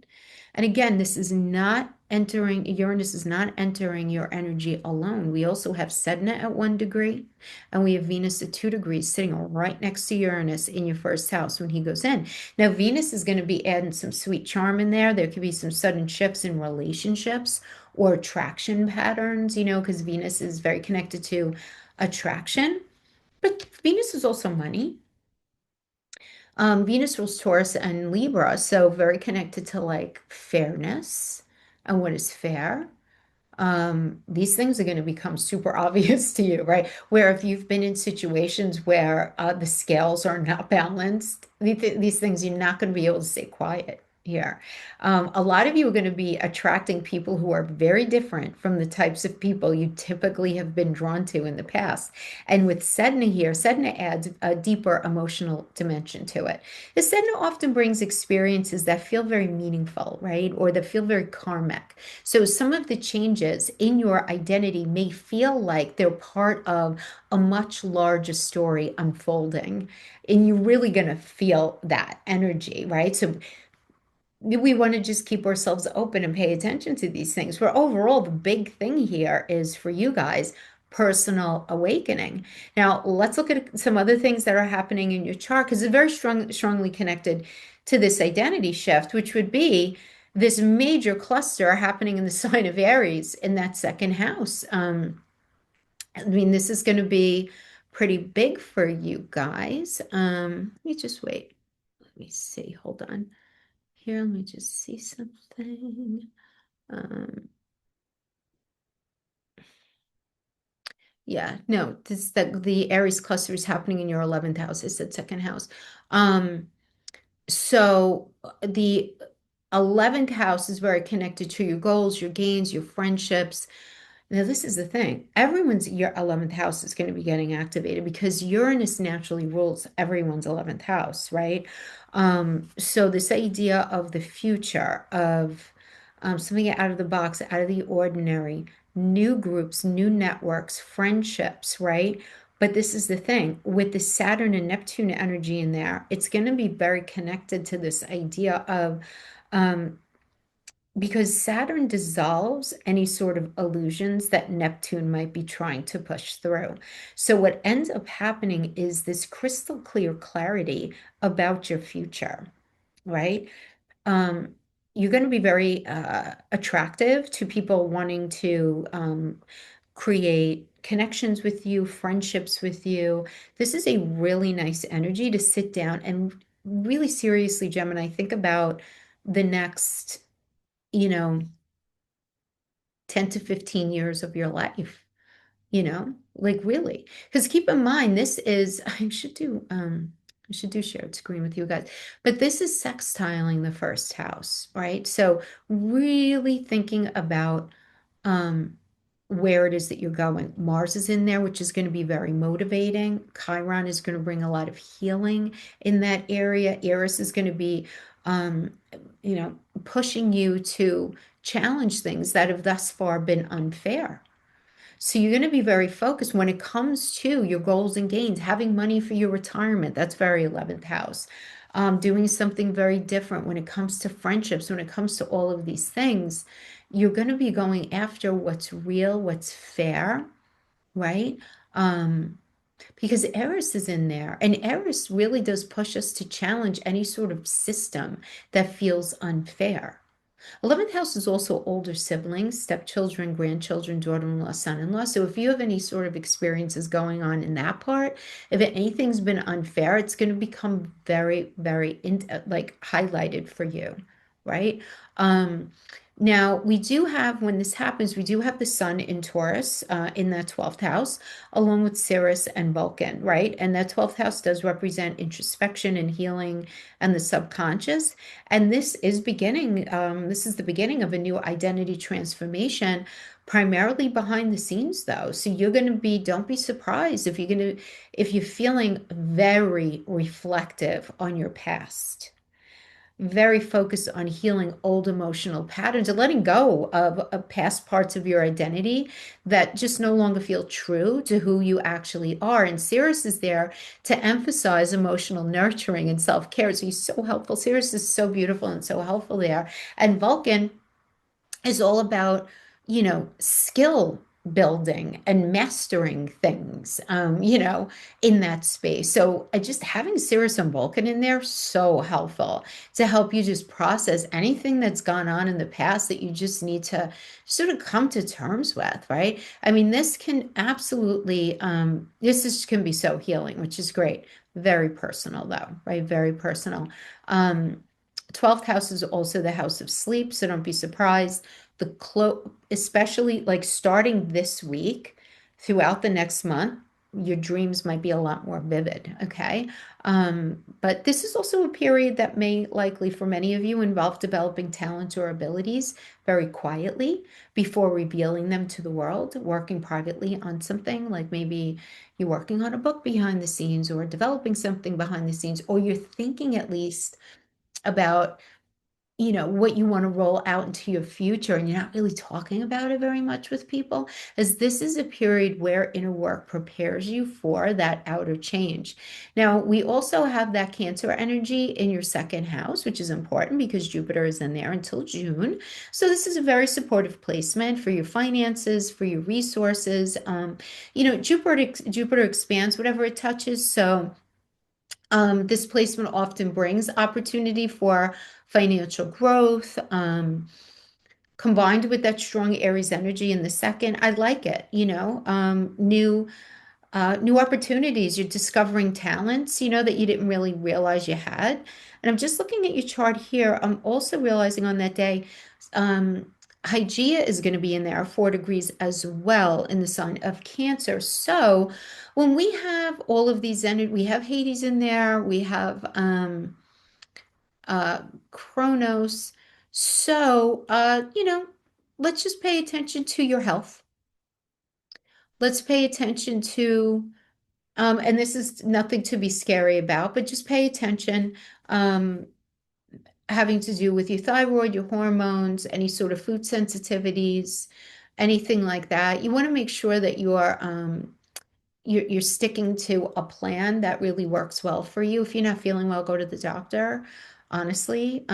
And again, this is not entering, Uranus is not entering your energy alone. We also have Sedna at 1 degree, and we have Venus at 2 degrees sitting right next to Uranus in your first house when he goes in. Now, Venus is going to be adding some sweet charm in there. There could be some sudden shifts in relationships or attraction patterns, because Venus is very connected to attraction. But Venus is also money. Venus rules Taurus and Libra, so very connected to like fairness and what is fair. These things are going to become super obvious to you, right? Where if you've been in situations where the scales are not balanced, these things you're not going to be able to stay quiet here. A lot of you are going to be attracting people who are very different from the types of people you typically have been drawn to in the past. And with Sedna here, Sedna adds a deeper emotional dimension to it. The Sedna often brings experiences that feel very meaningful, right? Or that feel very karmic. So some of the changes in your identity may feel like they're part of a much larger story unfolding, and you're really going to feel that energy, right? So we want to just keep ourselves open and pay attention to these things. Where overall, the big thing here is for you guys, personal awakening. Now, let's look at some other things that are happening in your chart because it's very strongly connected to this identity shift, which would be this major cluster happening in the sign of Aries in that second house. I mean, this is going to be pretty big for you guys. Let me just wait. Let me see. Hold on. Here, let me just see something. Um, yeah, no, this the Aries cluster is happening in your 11th house. I said second house. So the 11th house is very connected to your goals, your gains, your friendships. Now, this is the thing. Everyone's your 11th house is going to be getting activated because Uranus naturally rules everyone's 11th house, right? So this idea of the future, of something out of the box, out of the ordinary, new groups, new networks, friendships, right? But this is the thing with the Saturn and Neptune energy in there, it's going to be very connected to this idea of um, because Saturn dissolves any sort of illusions that Neptune might be trying to push through. So, what ends up happening is this crystal clear clarity about your future, right? Um, you're going to be very attractive to people wanting to create connections with you, friendships with you. This is a really nice energy to sit down and really seriously, Gemini, think about the next, you know, 10 to 15 years of your life, like really. Because keep in mind, this is, I should do shared screen with you guys, but this is sextiling the first house, right? So really thinking about um where it is that you're going. Mars is in there, which is going to be very motivating. Chiron is going to bring a lot of healing in that area. Eris is going to be, um, pushing you to challenge things that have thus far been unfair. So you're going to be very focused when it comes to your goals and gains, having money for your retirement. That's very 11th house. Doing something very different when it comes to friendships, when it comes to all of these things, you're going to be going after what's real, what's fair, right? Um, because Eris is in there, and Eris really does push us to challenge any sort of system that feels unfair. 11th house is also older siblings, stepchildren, grandchildren, daughter-in-law, son-in-law. So if you have any sort of experiences going on in that part, if anything's been unfair, it's going to become very, very like highlighted for you, right? Um, Now, we do have, when this happens, we do have the sun in Taurus in that 12th house, along with Ceres and Vulcan, right? And that 12th house does represent introspection and healing and the subconscious. And this is this is the beginning of a new identity transformation, primarily behind the scenes, though. So you're going to be, don't be surprised if you're feeling very reflective on your past. very focused on healing old emotional patterns and letting go of past parts of your identity that just no longer feel true to who you actually are. And Sirius is there to emphasize emotional nurturing and self-care. So he's so helpful. Sirius is so beautiful and so helpful there. And Vulcan is all about, skill building and mastering things, in that space. So I just having Sirius and Vulcan in there, so helpful to help you just process anything that's gone on in the past that you just need to sort of come to terms with, right? I mean, this can absolutely, can be so healing, which is great. Very personal though, right? Very personal. Um, 12th house is also the house of sleep, so don't be surprised. Especially like starting this week throughout the next month, your dreams might be a lot more vivid, okay? But this is also a period that may likely, for many of you, involve developing talents or abilities very quietly before revealing them to the world, working privately on something, like maybe you're working on a book behind the scenes or developing something behind the scenes, or you're thinking at least about what you want to roll out into your future, and you're not really talking about it very much with people, as this is a period where inner work prepares you for that outer change. Now, we also have that Cancer energy in your second house, which is important because Jupiter is in there until June. So this is a very supportive placement for your finances, for your resources. Jupiter expands whatever it touches. So this placement often brings opportunity for financial growth. Combined with that strong Aries energy in the second, I like it, new opportunities. You're discovering talents, that you didn't really realize you had. And I'm just looking at your chart here. I'm also realizing on that day, um, Hygeia is going to be in there, 4 degrees as well in the sign of Cancer. So when we have all of these energy, we have Hades in there, we have uh, Kronos. So, let's just pay attention to your health. Let's pay attention to and this is nothing to be scary about, but just pay attention, um, having to do with your thyroid, your hormones, any sort of food sensitivities, anything like that. You want to make sure that you're sticking to a plan that really works well for you. If you're not feeling well, go to the doctor. Honestly,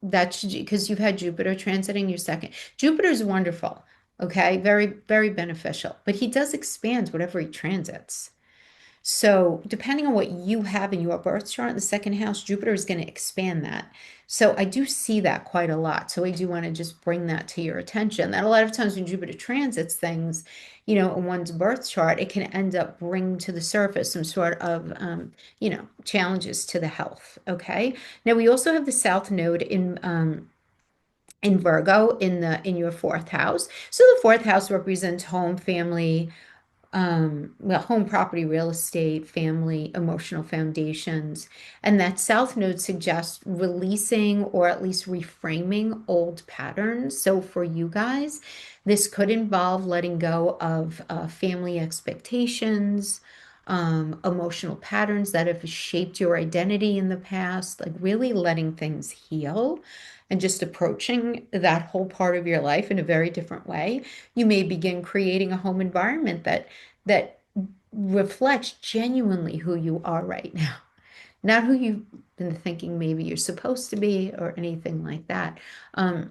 that should, because you've had Jupiter transiting your second. Jupiter is wonderful, okay, very, very beneficial, but he does expand whatever he transits. So, depending on what you have in your birth chart in the second house, Jupiter is going to expand that. So, I do see that quite a lot. So, I do want to just bring that to your attention. That a lot of times when Jupiter transits things, in one's birth chart, it can end up bringing to the surface some sort of, challenges to the health. Okay. Now, we also have the South Node in Virgo in your fourth house. So, the fourth house represents home, family, home property, real estate, family, emotional foundations. And that South Node suggests releasing or at least reframing old patterns. So for you guys, this could involve letting go of family expectations, emotional patterns that have shaped your identity in the past, like really letting things heal and just approaching that whole part of your life in a very different way. You may begin creating a home environment that reflects genuinely who you are right now, not who you've been thinking maybe you're supposed to be or anything like that. Um,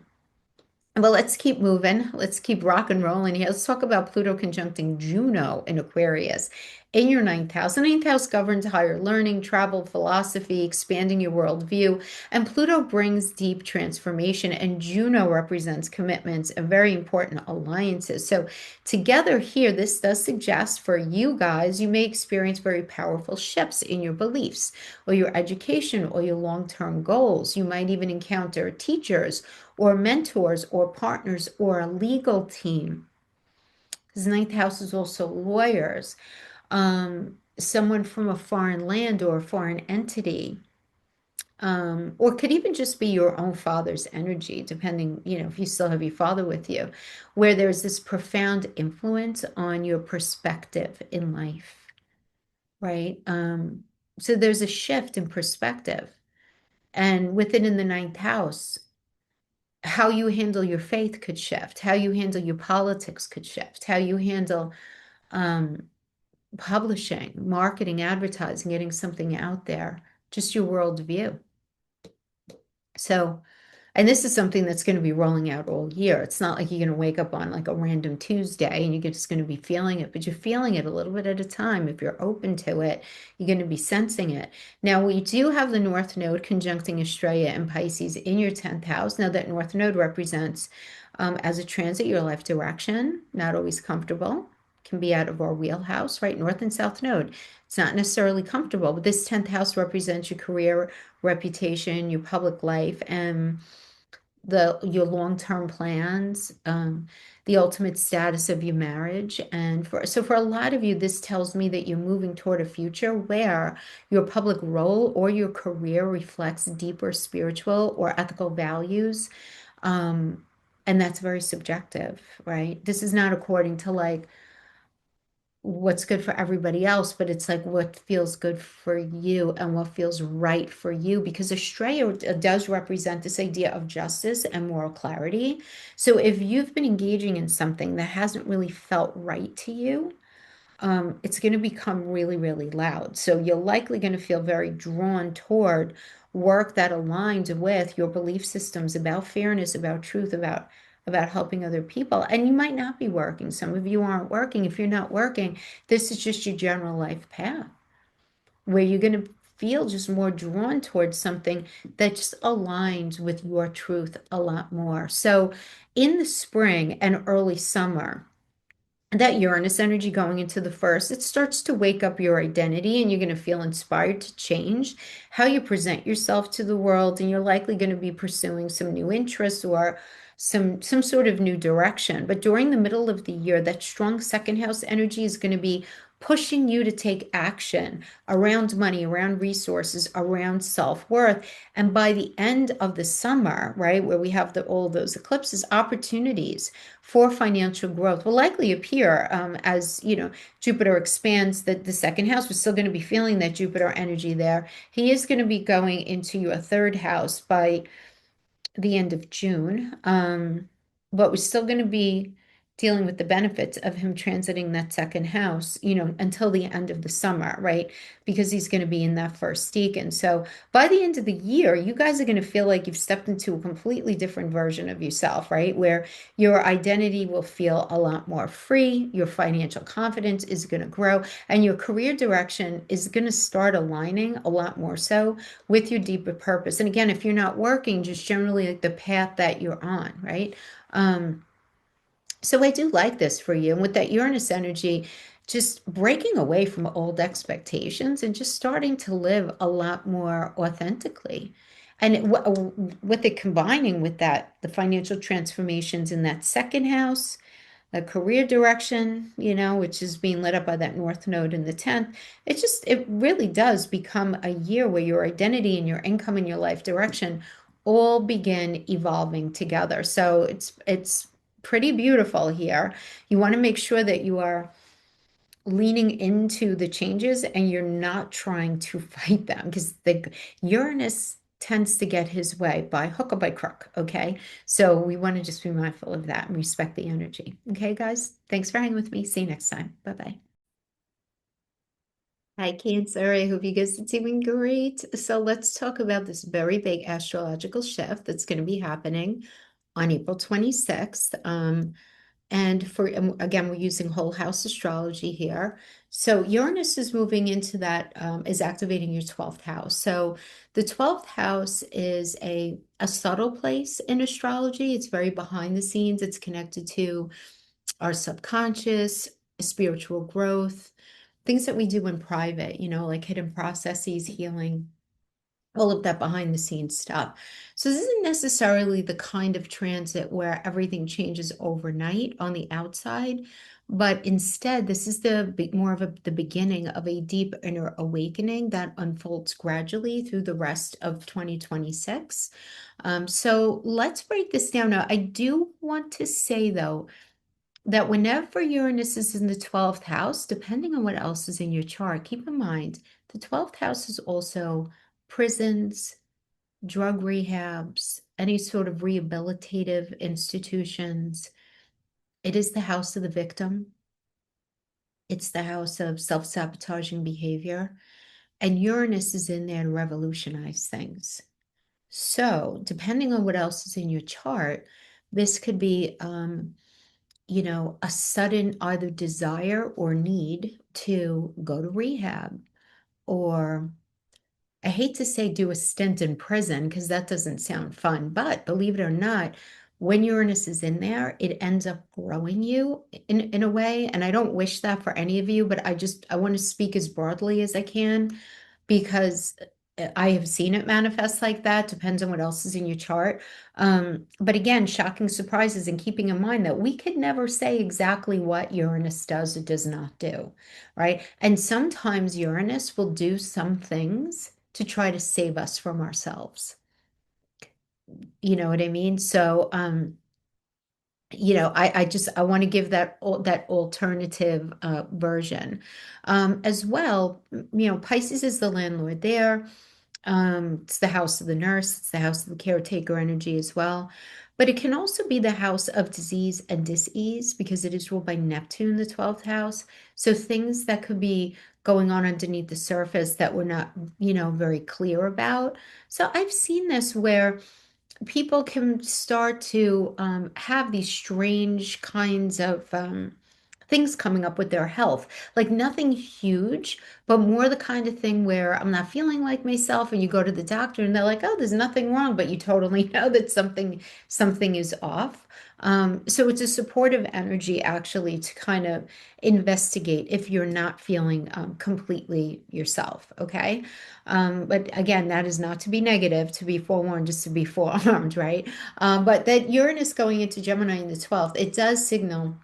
but let's keep moving. Let's keep rock and rolling here. Let's talk about Pluto conjuncting Juno in Aquarius in your ninth house. The ninth house governs higher learning, travel, philosophy, expanding your worldview. And Pluto brings deep transformation, and Juno represents commitments and very important alliances. So, together here, this does suggest for you guys, you may experience very powerful shifts in your beliefs or your education or your long-term goals. You might even encounter teachers or mentors or partners or a legal team. Because ninth house is also lawyers, someone from a foreign land or a foreign entity, or could even just be your own father's energy, depending, if you still have your father with you, where there's this profound influence on your perspective in life, right? So there's a shift in perspective. And with it in the ninth house, how you handle your faith could shift, how you handle your politics could shift, how you handle um, publishing, marketing, advertising, getting something out there, just your worldview. So, and this is something that's going to be rolling out all year. It's not like you're going to wake up on like a random Tuesday and you're just going to be feeling it, but you're feeling it a little bit at a time. If you're open to it, you're going to be sensing it. Now, we do have the North Node conjuncting Estrella and Pisces in your 10th house. Now, that North Node represents as a transit your life direction, not always comfortable, can be out of our wheelhouse, right? North and South Node. It's not necessarily comfortable, but this 10th house represents your career, reputation, your public life, and your long-term plans, the ultimate status of your marriage. And for a lot of you, this tells me that you're moving toward a future where your public role or your career reflects deeper spiritual or ethical values. Um, and that's very subjective, right? This is not according to like what's good for everybody else, but it's like what feels good for you and what feels right for you, because Estrella does represent this idea of justice and moral clarity. So if you've been engaging in something that hasn't really felt right to you, it's going to become really, really loud. So you're likely going to feel very drawn toward work that aligns with your belief systems about fairness, about truth, about helping other people. And you might not be working. Some of you aren't working. If you're not working, this is just your general life path where you're going to feel just more drawn towards something that just aligns with your truth a lot more. So in the spring and early summer, that Uranus energy going into the first, it starts to wake up your identity and you're going to feel inspired to change how you present yourself to the world. And you're likely going to be pursuing some new interests or some sort of new direction. But during the middle of the year, that strong second house energy is going to be pushing you to take action around money, around resources, around self-worth. And by the end of the summer, right, where we have all those eclipses, opportunities for financial growth will likely appear as Jupiter expands the second house. We're still going to be feeling that Jupiter energy there. He is going to be going into your third house by the end of June. But we're still going to be dealing with the benefits of him transiting that second house, until the end of the summer, right? Because he's going to be in that first decan. So by the end of the year, you guys are going to feel like you've stepped into a completely different version of yourself, right? Where your identity will feel a lot more free, your financial confidence is going to grow, and your career direction is going to start aligning a lot more so with your deeper purpose. And again, if you're not working, just generally like the path that you're on, right? Um, so I do like this for you. And with that Uranus energy, just breaking away from old expectations and just starting to live a lot more authentically. And with it combining with that, the financial transformations in that second house, a career direction, which is being lit up by that North Node in the 10th. It really does become a year where your identity and your income and your life direction all begin evolving together. So it's pretty beautiful here. You want to make sure that you are leaning into the changes and you're not trying to fight them, because the Uranus tends to get his way by hook or by crook. Okay. So we want to just be mindful of that and respect the energy. Okay, guys. Thanks for hanging with me. See you next time. Bye-bye. Hi, Cancer. I hope you guys are doing great. So let's talk about this very big astrological shift that's going to be happening on April 26th. And again, we're using Whole House Astrology here. So Uranus is moving into that, is activating your 12th house. So the 12th house is a subtle place in astrology. It's very behind the scenes. It's connected to our subconscious, spiritual growth, things that we do in private, like hidden processes, healing, all of that behind the scenes stuff. So this isn't necessarily the kind of transit where everything changes overnight on the outside, but instead this is more of the beginning of a deep inner awakening that unfolds gradually through the rest of 2026. So let's break this down. Now, I do want to say though, that whenever Uranus is in the 12th house, depending on what else is in your chart, keep in mind the 12th house is also prisons, drug rehabs, any sort of rehabilitative institutions. It is the house of the victim. It's the house of self-sabotaging behavior. And Uranus is in there to revolutionize things. So, depending on what else is in your chart, this could be, a sudden either desire or need to go to rehab, or I hate to say do a stint in prison because that doesn't sound fun, but believe it or not, when Uranus is in there, it ends up growing you in a way. And I don't wish that for any of you, but I want to speak as broadly as I can because I have seen it manifest like that. Depends on what else is in your chart. But again, shocking surprises, and keeping in mind that we could never say exactly what Uranus does or does not do, right? And sometimes Uranus will do some things to try to save us from ourselves. You know what I mean? So, I want to give that alternative version. As well, Pisces is the landlord there. It's the house of the nurse, it's the house of the caretaker energy as well. But it can also be the house of disease and dis-ease because it is ruled by Neptune, the 12th house. So things that could be going on underneath the surface that we're not, very clear about. So I've seen this where people can start to have these strange kinds of things coming up with their health. Like nothing huge, but more the kind of thing where I'm not feeling like myself, and you go to the doctor and they're like, "Oh, there's nothing wrong," but you totally know that something is off. So it's a supportive energy actually to kind of investigate if you're not feeling completely yourself. Okay. But again, that is not to be negative, to be forewarned, just to be forearmed, right? But that Uranus going into Gemini in the 12th, it does signal,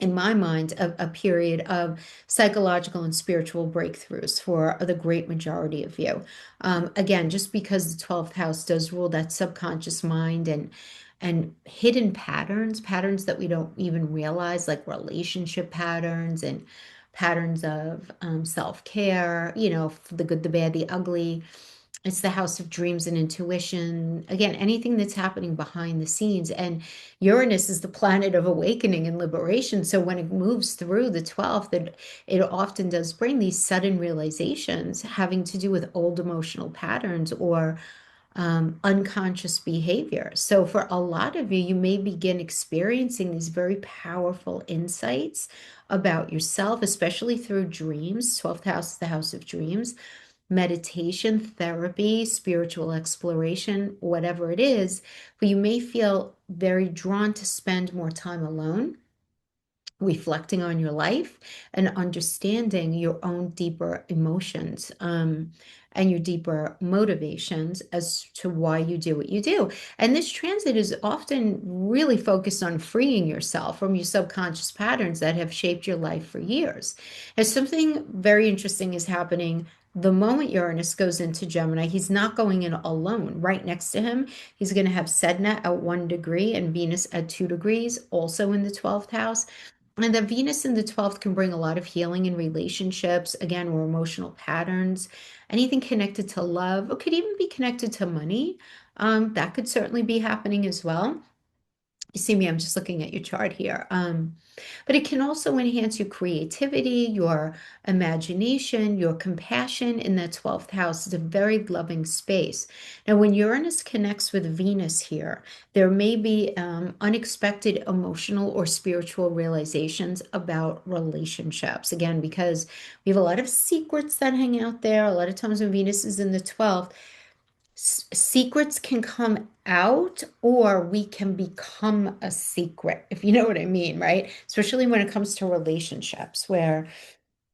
in my mind, a period of psychological and spiritual breakthroughs for the great majority of you. Again, just because the 12th house does rule that subconscious mind and hidden patterns that we don't even realize, like relationship patterns and patterns of self-care, the good, the bad, the ugly. It's the house of dreams and intuition. Again, anything that's happening behind the scenes. And Uranus is the planet of awakening and liberation. So when it moves through the 12th, it often does bring these sudden realizations having to do with old emotional patterns or unconscious behavior. So for a lot of you, you may begin experiencing these very powerful insights about yourself, especially through dreams. 12th house is the house of dreams, meditation, therapy, spiritual exploration, whatever it is. But you may feel very drawn to spend more time alone, reflecting on your life and understanding your own deeper emotions, and your deeper motivations as to why you do what you do. And this transit is often really focused on freeing yourself from your subconscious patterns that have shaped your life for years. And something very interesting is happening. The moment Uranus goes into Gemini, he's not going in alone. Right next to him, he's going to have Sedna at 1 degree and Venus at 2 degrees, also in the 12th house. And the Venus in the 12th can bring a lot of healing in relationships, again, or emotional patterns, anything connected to love. It could even be connected to money. That could certainly be happening as well. You see me, I'm just looking at your chart here. But it can also enhance your creativity, your imagination, your compassion in that 12th house. It's a very loving space. Now, when Uranus connects with Venus here, there may be unexpected emotional or spiritual realizations about relationships. Again, because we have a lot of secrets that hang out there. A lot of times when Venus is in the 12th, secrets can come out or we can become a secret, if you know what I mean, right? Especially when it comes to relationships where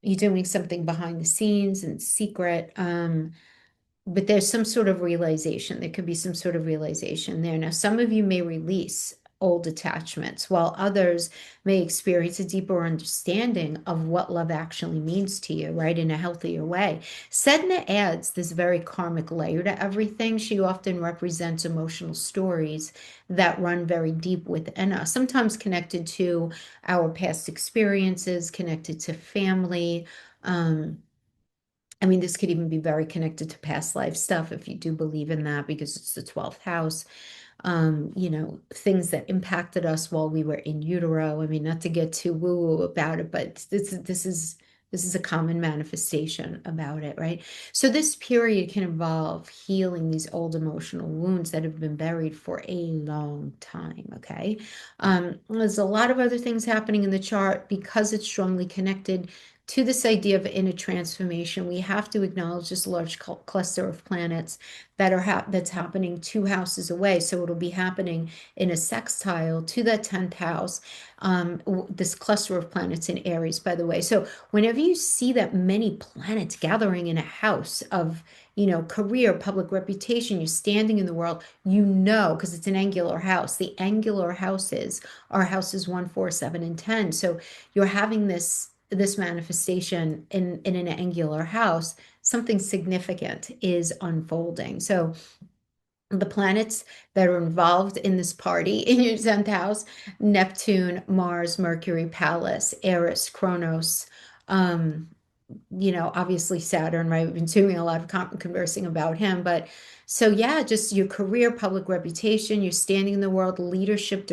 you're doing something behind the scenes and secret. But there's some sort of realization. There could be some sort of realization there. Now, some of you may release old attachments, while others may experience a deeper understanding of what love actually means to you, right, in a healthier way. Sedna adds this very karmic layer to everything. She often represents emotional stories that run very deep within us, sometimes connected to our past experiences, connected to family. I mean, this could even be very connected to past life stuff if you do believe in that, because it's the 12th house. Things that impacted us while we were in utero. I mean, not to get too woo-woo about it, but this is a common manifestation about it, right? So this period can involve healing these old emotional wounds that have been buried for a long time, okay? There's a lot of other things happening in the chart because it's strongly connected to this idea of inner transformation. We have to acknowledge this large cluster of planets that's happening 2 houses away. So it'll be happening in a sextile to that 10th house. This cluster of planets in Aries, by the way. So whenever you see that many planets gathering in a house of, career, public reputation, you're standing in the world, because it's an angular house. The angular houses are houses 1, 4, 7, and 10. So you're having this manifestation in an angular house, something significant is unfolding. So the planets that are involved in this party in your 10th house: Neptune, Mars, Mercury, Pallas, Eris, Kronos, um, obviously Saturn, right? We've been doing a lot of conversing about him, but so yeah, just your career, public reputation, your standing in the world, leadership,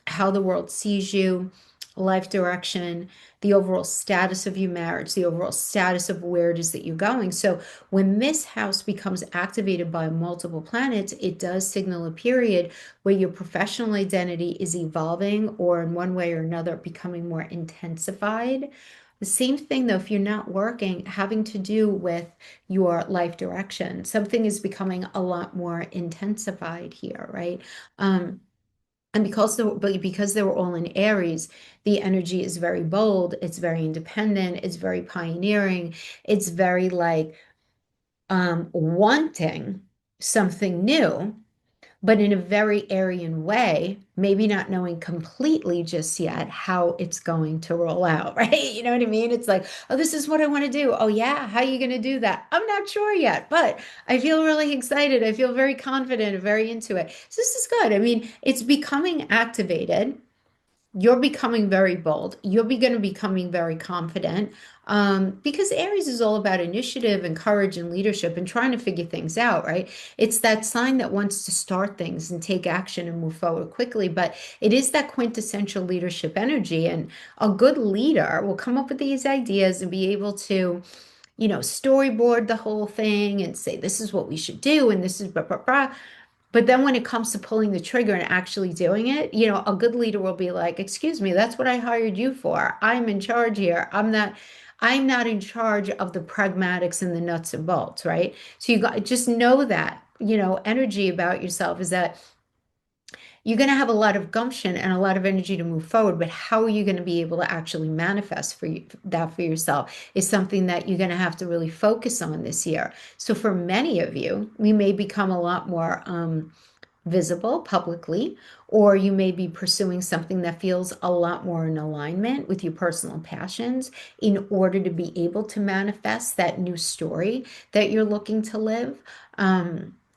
how the world sees you, life direction, the overall status of your marriage, the overall status of where it is that you're going. So when this house becomes activated by multiple planets, it does signal a period where your professional identity is evolving, or in one way or another becoming more intensified. The same thing, though, if you're not working, having to do with your life direction. Something is becoming a lot more intensified here, right? And because they were all in Aries, the energy is very bold, it's very independent, it's very pioneering, it's very like wanting something new, but in a very Aryan way, maybe not knowing completely just yet how it's going to roll out, right? You know what I mean? It's like, oh, this is what I want to do. Oh, yeah, how are you going to do that? I'm not sure yet, but I feel really excited. I feel very confident and very into it. So this is good. I mean, it's becoming activated. You're becoming very bold. You're going to becoming very confident, because Aries is all about initiative and courage and leadership and trying to figure things out, right? It's that sign that wants to start things and take action and move forward quickly, but it is that quintessential leadership energy. And a good leader will come up with these ideas and be able to, storyboard the whole thing and say, this is what we should do, and this is blah, blah, blah. But then when it comes to pulling the trigger and actually doing it, a good leader will be like, excuse me, that's what I hired you for. I'm in charge here. I'm not in charge of the pragmatics and the nuts and bolts, right? So you got just know that, energy about yourself is that you're going to have a lot of gumption and a lot of energy to move forward, but how are you going to be able to actually manifest that for yourself is something that you're going to have to really focus on this year. So for many of you, we may become a lot more visible publicly, or you may be pursuing something that feels a lot more in alignment with your personal passions in order to be able to manifest that new story that you're looking to live.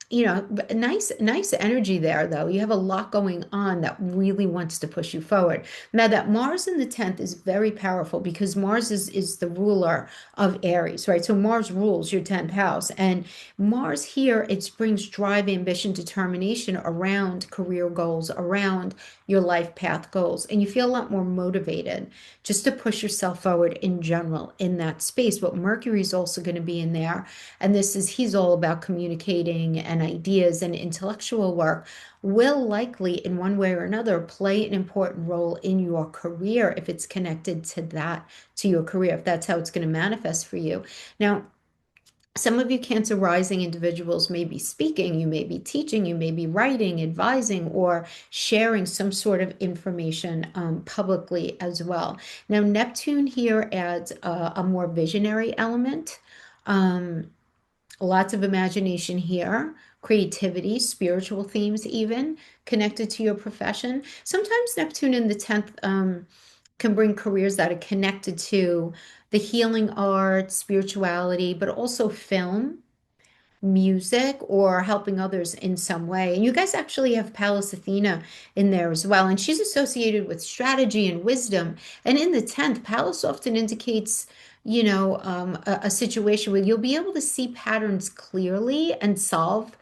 Nice energy there, though. You have a lot going on that really wants to push you forward. Now, that Mars in the 10th is very powerful because Mars is the ruler of Aries, right? So Mars rules your 10th house. And Mars here, it brings drive, ambition, determination around career goals, around your life path goals. And you feel a lot more motivated just to push yourself forward in general in that space. But Mercury is also going to be in there. And he's all about communicating and ideas, and intellectual work will likely in one way or another play an important role in your career if it's connected to your career, if that's how it's going to manifest for you. Now, some of you Cancer rising individuals may be speaking, you may be teaching, you may be writing, advising, or sharing some sort of information publicly as well. Now, Neptune here adds a more visionary element. Lots of imagination here, creativity, spiritual themes even connected to your profession. Sometimes Neptune in the 10th can bring careers that are connected to the healing arts, spirituality, but also film, music, or helping others in some way. And you guys actually have Pallas Athena in there as well. And she's associated with strategy and wisdom. And in the 10th, Pallas often indicates, a situation where you'll be able to see patterns clearly and solve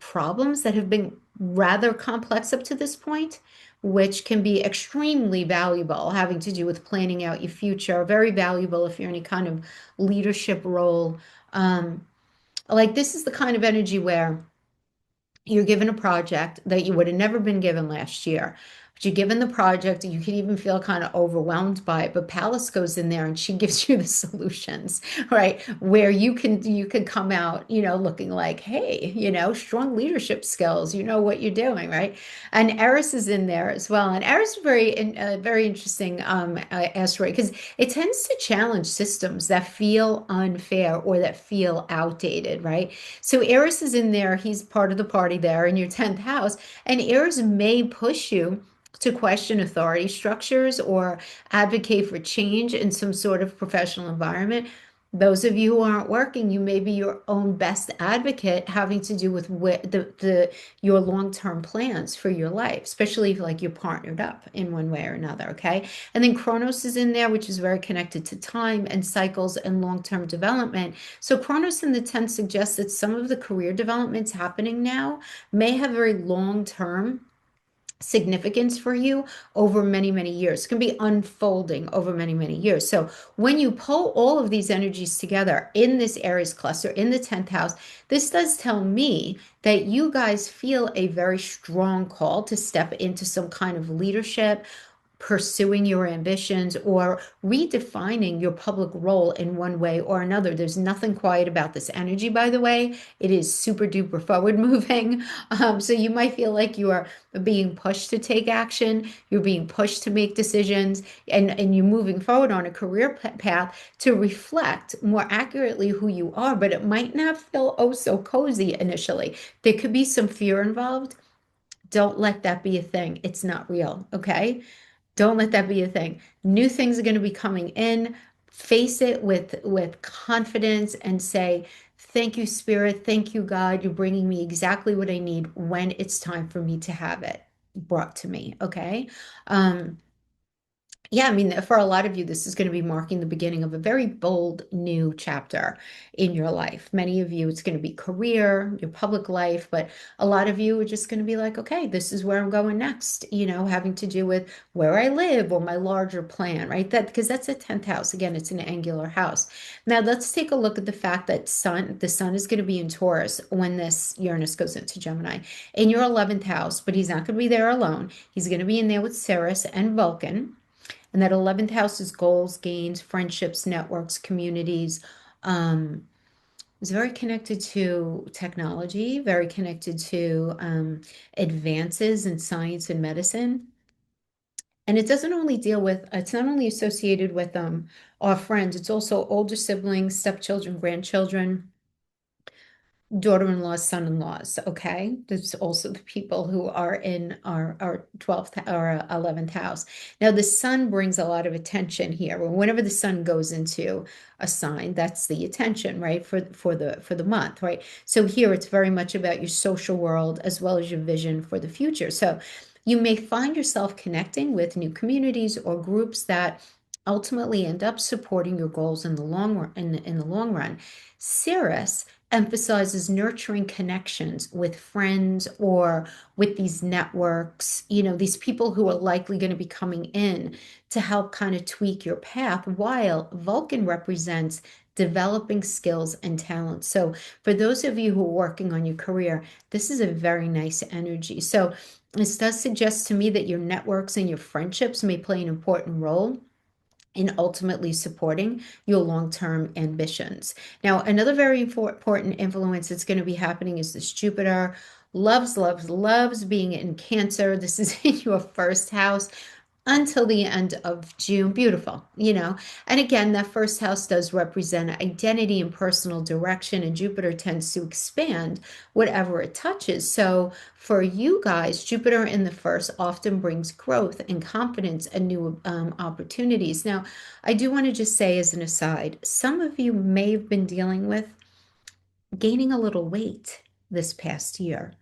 problems that have been rather complex up to this point, which can be extremely valuable, having to do with planning out your future. Very valuable if you're in any kind of leadership role. Um, like this is the kind of energy where you're given a project that you would have never been given last year. But you're given the project, and you can even feel kind of overwhelmed by it. But Palace goes in there and she gives you the solutions, right? Where you can come out, looking like, hey, strong leadership skills, you know what you're doing, right? And Eris is in there as well. And Eris is very interesting asteroid because it tends to challenge systems that feel unfair or that feel outdated, right? So Eris is in there. He's part of the party there in your 10th house. And Eris may push you to question authority structures or advocate for change in some sort of professional environment. Those of you who aren't working, you may be your own best advocate, having to do with your long-term plans for your life, especially if like you're partnered up in one way or another, okay? And then Kronos is in there, which is very connected to time and cycles and long-term development. So Kronos in the 10th suggests that some of the career developments happening now may have very long-term significance for you over many, many years. It can be unfolding over many, many years. So when you pull all of these energies together in this Aries cluster, in the 10th house, this does tell me that you guys feel a very strong call to step into some kind of leadership, pursuing your ambitions, or redefining your public role in one way or another. There's nothing quiet about this energy, by the way. It is super duper forward moving. So you might feel like you are being pushed to take action, you're being pushed to make decisions, and you're moving forward on a career path to reflect more accurately who you are, but it might not feel oh so cozy initially. There could be some fear involved. Don't let that be a thing. It's not real, okay? Don't let that be a thing. New things are going to be coming in. Face it with confidence and say, "Thank you, Spirit. Thank you, God. You're bringing me exactly what I need when it's time for me to have it brought to me." Okay. Um, yeah, I mean, for a lot of you, this is going to be marking the beginning of a very bold new chapter in your life. Many of you, it's going to be career, your public life, but a lot of you are just going to be like, okay, this is where I'm going next, having to do with where I live or my larger plan, right? That because that's a 10th house. Again, it's an angular house. Now, let's take a look at the fact that the sun is going to be in Taurus when this Uranus goes into Gemini in your 11th house, but he's not going to be there alone. He's going to be in there with Ceres and Vulcan. And that 11th house is goals, gains, friendships, networks, communities. Um, it's very connected to technology, very connected to advances in science and medicine. And it doesn't only deal with, it's not only associated with our friends, it's also older siblings, stepchildren, grandchildren, daughter-in-laws, son-in-laws, okay? There's also the people who are in our 12th or 11th house. Now, the sun brings a lot of attention here. Whenever the sun goes into a sign, that's the attention, right? For the month, right? So here it's very much about your social world as well as your vision for the future. So you may find yourself connecting with new communities or groups that ultimately end up supporting your goals in the long run, in the long run. Cirrus emphasizes nurturing connections with friends or with these networks, these people who are likely going to be coming in to help kind of tweak your path, while Vulcan represents developing skills and talents. So for those of you who are working on your career, this is a very nice energy. So this does suggest to me that your networks and your friendships may play an important role in ultimately supporting your long-term ambitions. Now, another very important influence that's going to be happening is this Jupiter. Loves, loves, loves being in Cancer. This is in your first house until the end of June. Beautiful. And again, that first house does represent identity and personal direction, and Jupiter tends to expand whatever it touches. So for you guys, Jupiter in the first often brings growth and confidence and new opportunities. Now, I do want to just say as an aside, some of you may have been dealing with gaining a little weight this past year.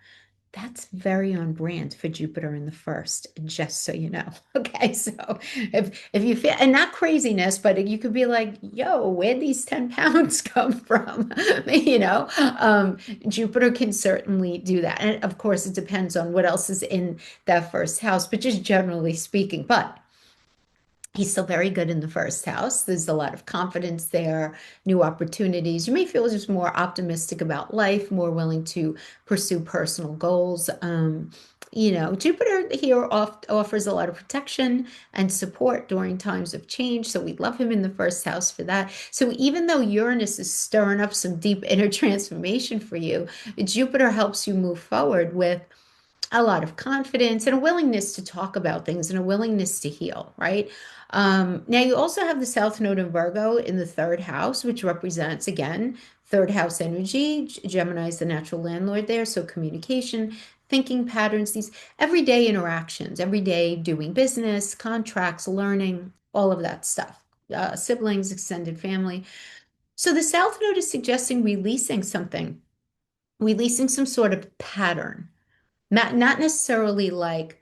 That's very on brand for Jupiter in the first, just so you know. Okay, so if you feel, and not craziness, but you could be like, yo, where'd these 10 pounds come from? You know, Jupiter can certainly do that. And of course, it depends on what else is in that first house, but just generally speaking. But he's still very good in the first house. There's a lot of confidence there, new opportunities. You may feel just more optimistic about life, more willing to pursue personal goals. Jupiter here offers a lot of protection and support during times of change. So we love him in the first house for that. So even though Uranus is stirring up some deep inner transformation for you, Jupiter helps you move forward with a lot of confidence and a willingness to talk about things and a willingness to heal, right? Now, you also have the South Node in Virgo in the third house, which represents, again, third house energy. Gemini is the natural landlord there. So, communication, thinking patterns, these everyday interactions, everyday doing business, contracts, learning, all of that stuff. Siblings, extended family. So, the South Node is suggesting releasing something, releasing some sort of pattern, not necessarily like,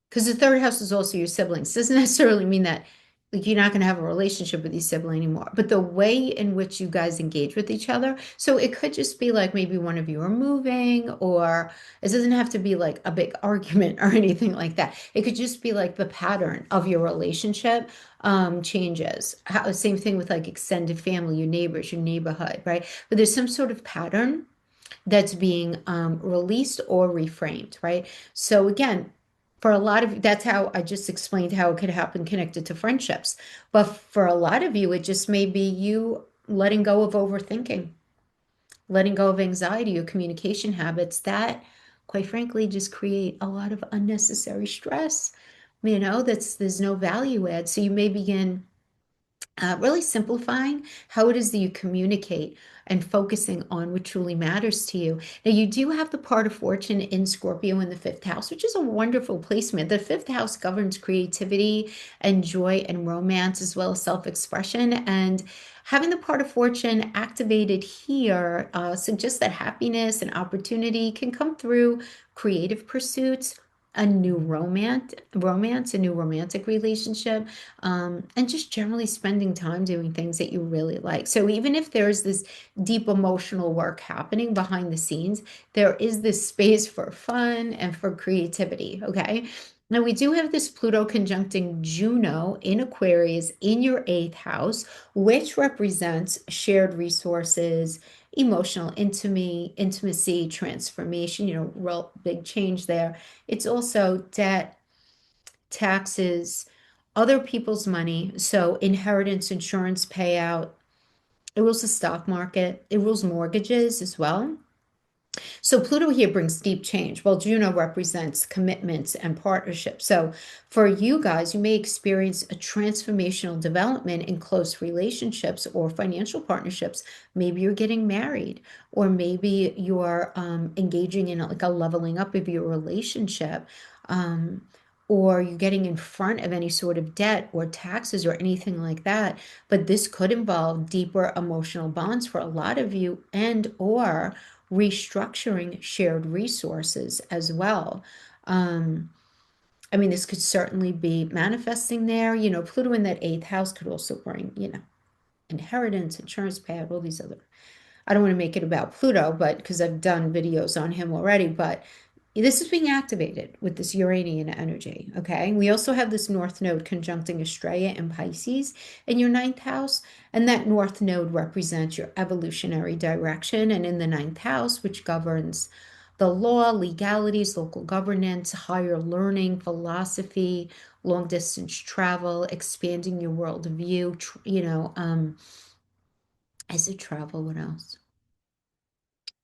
because the third house is also your siblings. Doesn't necessarily mean that like you're not going to have a relationship with your sibling anymore, but the way in which you guys engage with each other. So it could just be like maybe one of you are moving, or it doesn't have to be like a big argument or anything like that. It could just be like the pattern of your relationship changes. Same thing with like extended family, your neighbors, your neighborhood, right? But there's some sort of pattern that's being released or reframed, right? So again, for a lot of, that's how I just explained how it could happen connected to friendships. But for a lot of you, it just may be you letting go of overthinking, letting go of anxiety or communication habits that, quite frankly, just create a lot of unnecessary stress. There's no value add. So you may begin really simplifying how it is that you communicate and focusing on what truly matters to you. Now, you do have the part of fortune in Scorpio in the fifth house, which is a wonderful placement. The fifth house governs creativity and joy and romance, as well as self-expression. And having the part of fortune activated here suggests that happiness and opportunity can come through creative pursuits, a new romance, a new romantic relationship, and just generally spending time doing things that you really like. So even if there's this deep emotional work happening behind the scenes, there is this space for fun and for creativity, okay? Now, we do have this Pluto conjuncting Juno in Aquarius in your eighth house, which represents shared resources, emotional intimacy, transformation, real big change there. It's also debt, taxes, other people's money. So inheritance, insurance payout. It rules the stock market. It rules mortgages as well. So Pluto here brings deep change, while Juno represents commitments and partnerships. So for you guys, you may experience a transformational development in close relationships or financial partnerships. Maybe you're getting married, or maybe you're engaging in like a leveling up of your relationship. Or you're getting in front of any sort of debt or taxes or anything like that. But this could involve deeper emotional bonds for a lot of you, and or restructuring shared resources as well. This could certainly be manifesting there. Pluto in that eighth house could also bring, inheritance, insurance payout, all these other. I don't want to make it about Pluto, but because I've done videos on him already, but this is being activated with this Uranian energy, okay? We also have this North Node conjuncting Estrella and Pisces in your ninth house, and that North Node represents your evolutionary direction, and in the ninth house, which governs the law, legalities, local governance, higher learning, philosophy, long distance travel, expanding your worldview, is it travel? What else?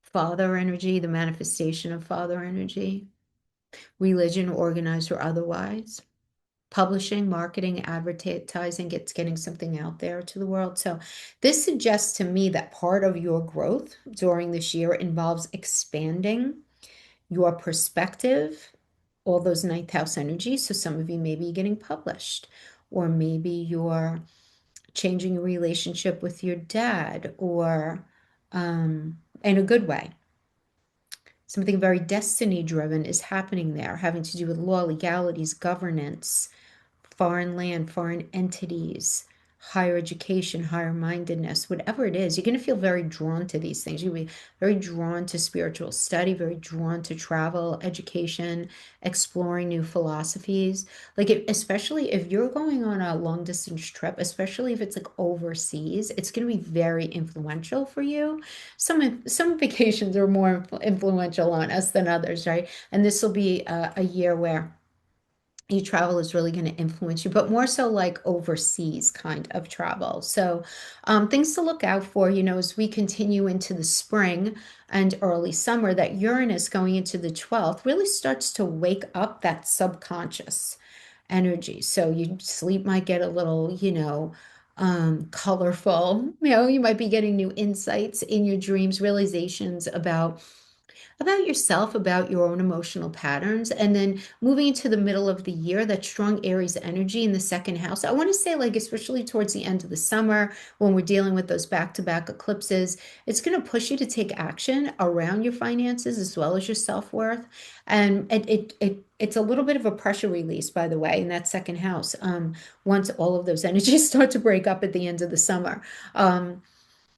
Father energy, the manifestation of father energy, religion, organized or otherwise, publishing, marketing, advertising, it's getting something out there to the world. So this suggests to me that part of your growth during this year involves expanding your perspective, all those ninth house energies. So some of you may be getting published, or maybe you're changing your relationship with your dad, or in a good way. Something very destiny driven is happening there, having to do with law, legalities, governance, foreign land, foreign entities, higher education, higher mindedness, whatever it is, you're going to feel very drawn to these things. You'll be very drawn to spiritual study, very drawn to travel, education, exploring new philosophies. Like, especially if you're going on a long distance trip, especially if it's like overseas, it's going to be very influential for you. Some vacations are more influential on us than others, right? And this will be a year where your travel is really going to influence you, but more so like overseas kind of travel. So, things to look out for, as we continue into the spring and early summer, that Uranus going into the 12th really starts to wake up that subconscious energy. So, your sleep might get a little, colorful. You might be getting new insights in your dreams, realizations about yourself, about your own emotional patterns. And then moving into the middle of the year, that strong Aries energy in the second house. I want to say, like, especially towards the end of the summer, when we're dealing with those back-to-back eclipses, it's going to push you to take action around your finances as well as your self-worth. And it's a little bit of a pressure release, by the way, in that second house. Once all of those energies start to break up at the end of the summer. And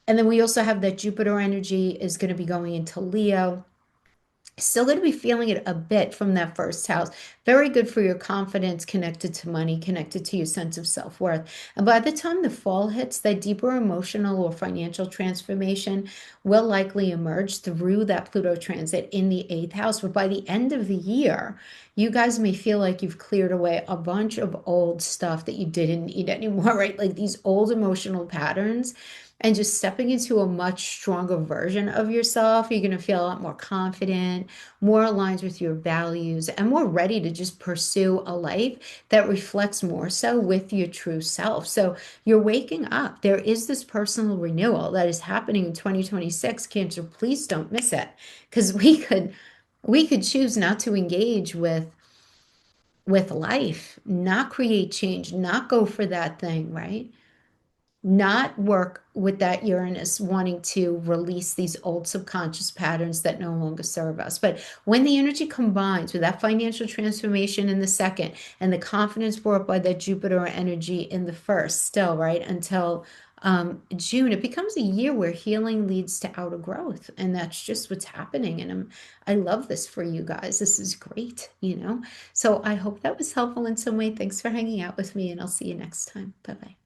then we also have that Jupiter energy is going to be going into Leo. Still going to be feeling it a bit from that first house. Very good for your confidence, connected to money, connected to your sense of self-worth. And by the time the fall hits, that deeper emotional or financial transformation will likely emerge through that Pluto transit in the eighth house. But by the end of the year, you guys may feel like you've cleared away a bunch of old stuff that you didn't need anymore, right? Like these old emotional patterns, and just stepping into a much stronger version of yourself. You're going to feel a lot more confident, more aligned with your values, and more ready to just pursue a life that reflects more so with your true self. So you're waking up. There is this personal renewal that is happening in 2026. Cancer, please don't miss it, because we could choose not to engage with life, not create change, not go for that thing, right? Not work with that Uranus wanting to release these old subconscious patterns that no longer serve us. But when the energy combines with that financial transformation in the second and the confidence brought by that Jupiter energy in the first, still, right, until June, it becomes a year where healing leads to outer growth. And that's just what's happening. And I love this for you guys. This is great. So I hope that was helpful in some way. Thanks for hanging out with me, and I'll see you next time. Bye-bye.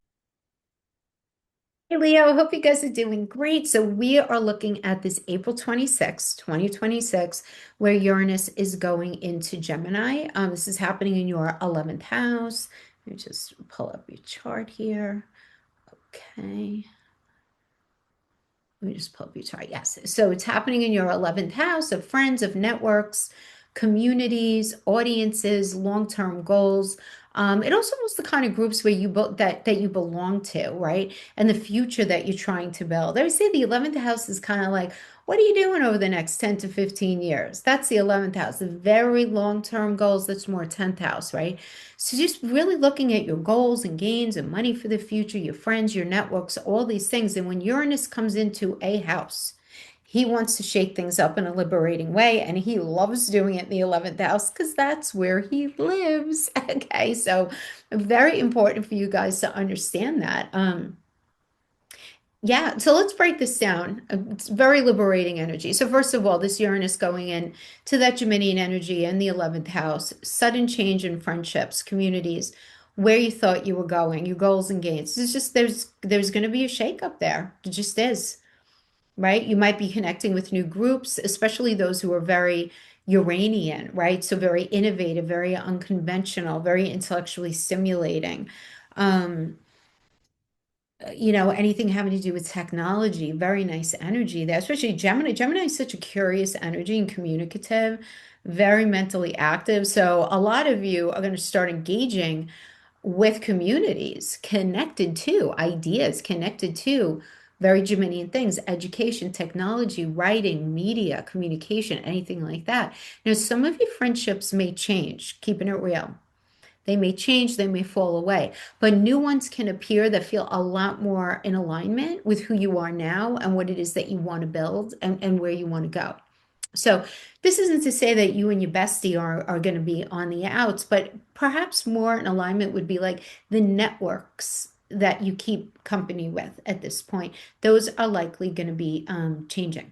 Hey Leo, I hope you guys are doing great. So we are looking at this April 26th, 2026, where Uranus is going into Gemini. This is happening in your 11th house. Let me just pull up your chart here. Okay. Let me just pull up your chart. Yes. So it's happening in your 11th house of friends, of networks, communities, audiences, long-term goals. It also was the kind of groups where that you belong to, right? And the future that you're trying to build. I would say the 11th house is kind of like, what are you doing over the next 10 to 15 years? That's the 11th house. The very long-term goals, that's more 10th house, right? So just really looking at your goals and gains and money for the future, your friends, your networks, all these things. And when Uranus comes into a house, he wants to shake things up in a liberating way, and he loves doing it in the 11th house because that's where he lives. Okay, so very important for you guys to understand that. Yeah, so let's break this down. It's very liberating energy. So first of all, this Uranus going in to that Geminian energy in the 11th house, sudden change in friendships, communities, where you thought you were going, your goals and gains. It's just there's going to be a shakeup there. It just is, right? You might be connecting with new groups, especially those who are very Uranian, right? So very innovative, very unconventional, very intellectually stimulating. Um, anything having to do with technology, very nice energy there, especially Gemini. Gemini is such a curious energy and communicative, very mentally active. So a lot of you are going to start engaging with communities connected to ideas, connected to very Geminian things, education, technology, writing, media, communication, anything like that. Some of your friendships may change, keeping it real. They may change, they may fall away, but new ones can appear that feel a lot more in alignment with who you are now and what it is that you want to build and where you want to go. So this isn't to say that you and your bestie are going to be on the outs, but perhaps more in alignment would be like the networks that you keep company with at this point. Those are likely going to be changing.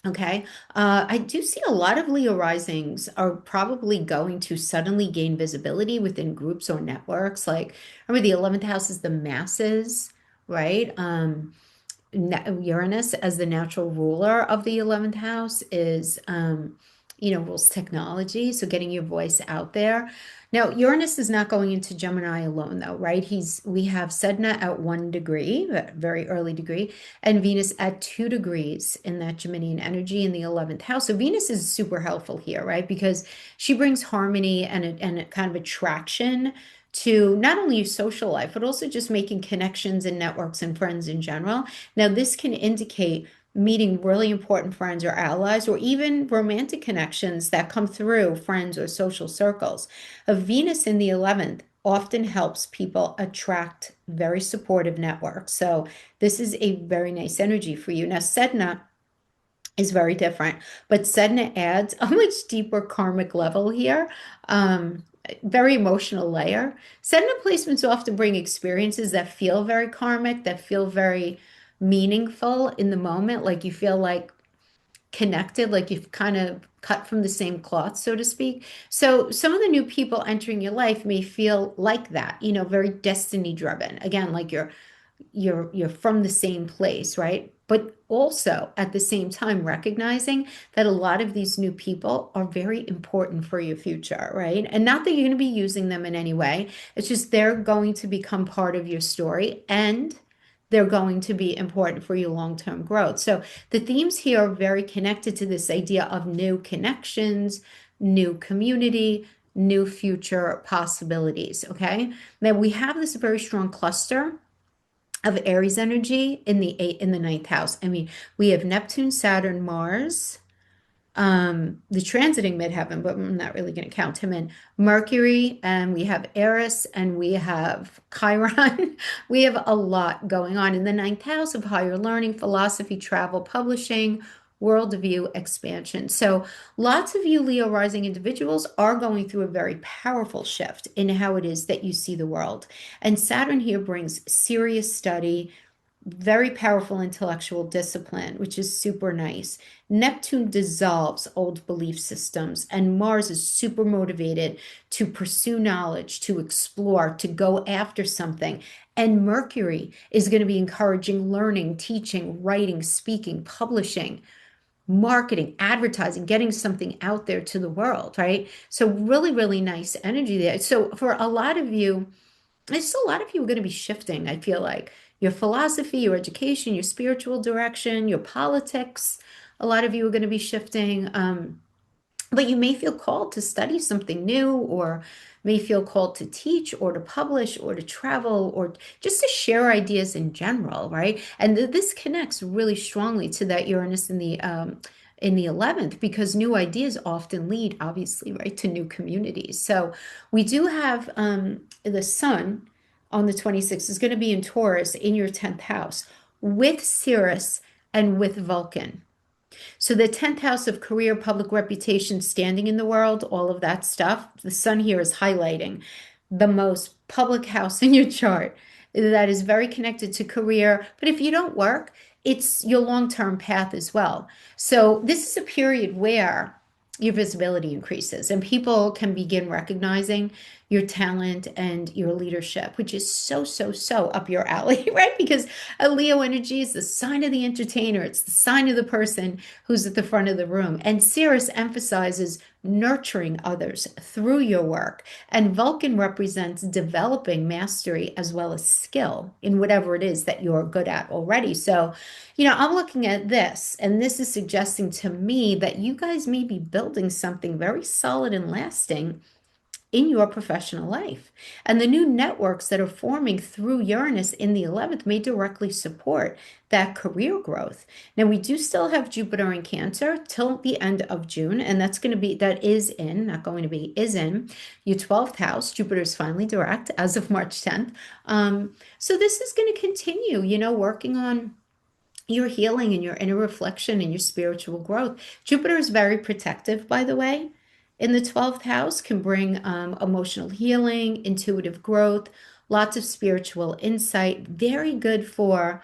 Okay. I do see a lot of Leo risings are probably going to suddenly gain visibility within groups or networks. Like, remember, the 11th house is the masses, right? Uranus as the natural ruler of the 11th house is, rules technology. So getting your voice out there. Now, Uranus is not going into Gemini alone, though, right? We have Sedna at 1 degree, a very early degree, and Venus at 2 degrees in that Geminian energy in the 11th house. So Venus is super helpful here, right? Because she brings harmony and a kind of attraction to not only your social life, but also just making connections and networks and friends in general. Now, this can indicate meeting really important friends or allies, or even romantic connections that come through friends or social circles. A Venus in the 11th often helps people attract very supportive networks. So this is a very nice energy for you. Now, Sedna is very different, but Sedna adds a much deeper karmic level here. Very emotional layer. Sedna placements often bring experiences that feel very karmic, that feel very meaningful in the moment, like you feel like connected, like you've kind of cut from the same cloth, so to speak. So some of the new people entering your life may feel like that, very destiny driven. Again, like you're from the same place, right? But also at the same time recognizing that a lot of these new people are very important for your future, right? And not that you're going to be using them in any way. It's just they're going to become part of your story and they're going to be important for your long-term growth. So the themes here are very connected to this idea of new connections, new community, new future possibilities, okay? Now we have this very strong cluster of Aries energy in the ninth house. I mean, we have Neptune, Saturn, Mars, the transiting midheaven, but I'm not really going to count him in. Mercury, and we have Eris, and we have Chiron. We have a lot going on in the ninth house of higher learning, philosophy, travel, publishing, worldview expansion. So lots of you Leo rising individuals are going through a very powerful shift in how it is that you see the world. And Saturn here brings serious study, very powerful intellectual discipline, which is super nice. Neptune dissolves old belief systems, and Mars is super motivated to pursue knowledge, to explore, to go after something. And Mercury is going to be encouraging learning, teaching, writing, speaking, publishing, marketing, advertising, getting something out there to the world, right? So really, really nice energy there. So for a lot of you, it's a lot of you are going to be shifting, I feel like. Your philosophy, your education, your spiritual direction, your politics. A lot of you are going to be shifting. But you may feel called to study something new, or may feel called to teach or to publish or to travel or just to share ideas in general, right? And this connects really strongly to that Uranus in the 11th, because new ideas often lead, obviously, right, to new communities. So we do have the sun on the 26th is going to be in Taurus in your 10th house with Sirius and with Vulcan. So the 10th house of career, public reputation, standing in the world, all of that stuff, the sun here is highlighting the most public house in your chart that is very connected to career. But if you don't work, it's your long-term path as well. So this is a period where your visibility increases and people can begin recognizing your talent and your leadership, which is so, so, so up your alley, right? Because a Leo energy is the sign of the entertainer. It's the sign of the person who's at the front of the room. And Ceres emphasizes nurturing others through your work. And Vulcan represents developing mastery as well as skill in whatever it is that you're good at already. So, I'm looking at this, and this is suggesting to me that you guys may be building something very solid and lasting in your professional life. And the new networks that are forming through Uranus in the 11th may directly support that career growth. Now, we do still have Jupiter in Cancer till the end of June, and that is in, not going to be, is in your 12th house. Jupiter is finally direct as of March 10th. So this is going to continue, working on your healing and your inner reflection and your spiritual growth. Jupiter is very protective, by the way. In the 12th house, can bring emotional healing, intuitive growth, lots of spiritual insight. Very good for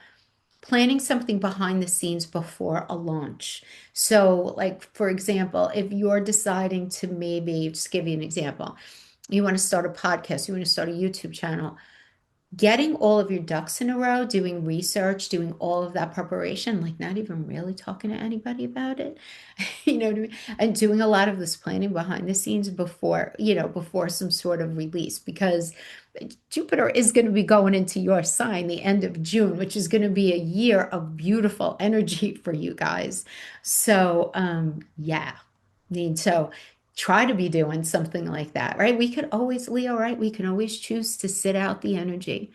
planning something behind the scenes before a launch. So, like, for example, if you're deciding to maybe, just give you an example, you want to start a podcast, you want to start a YouTube channel, getting all of your ducks in a row, doing research, doing all of that preparation, like not even really talking to anybody about it, you know what I mean? And doing a lot of this planning behind the scenes before, before some sort of release, because Jupiter is going to be going into your sign the end of June, which is going to be a year of beautiful energy for you guys. So, yeah. I mean, so try to be doing something like that, right? We could always, Leo, right? We can always choose to sit out the energy.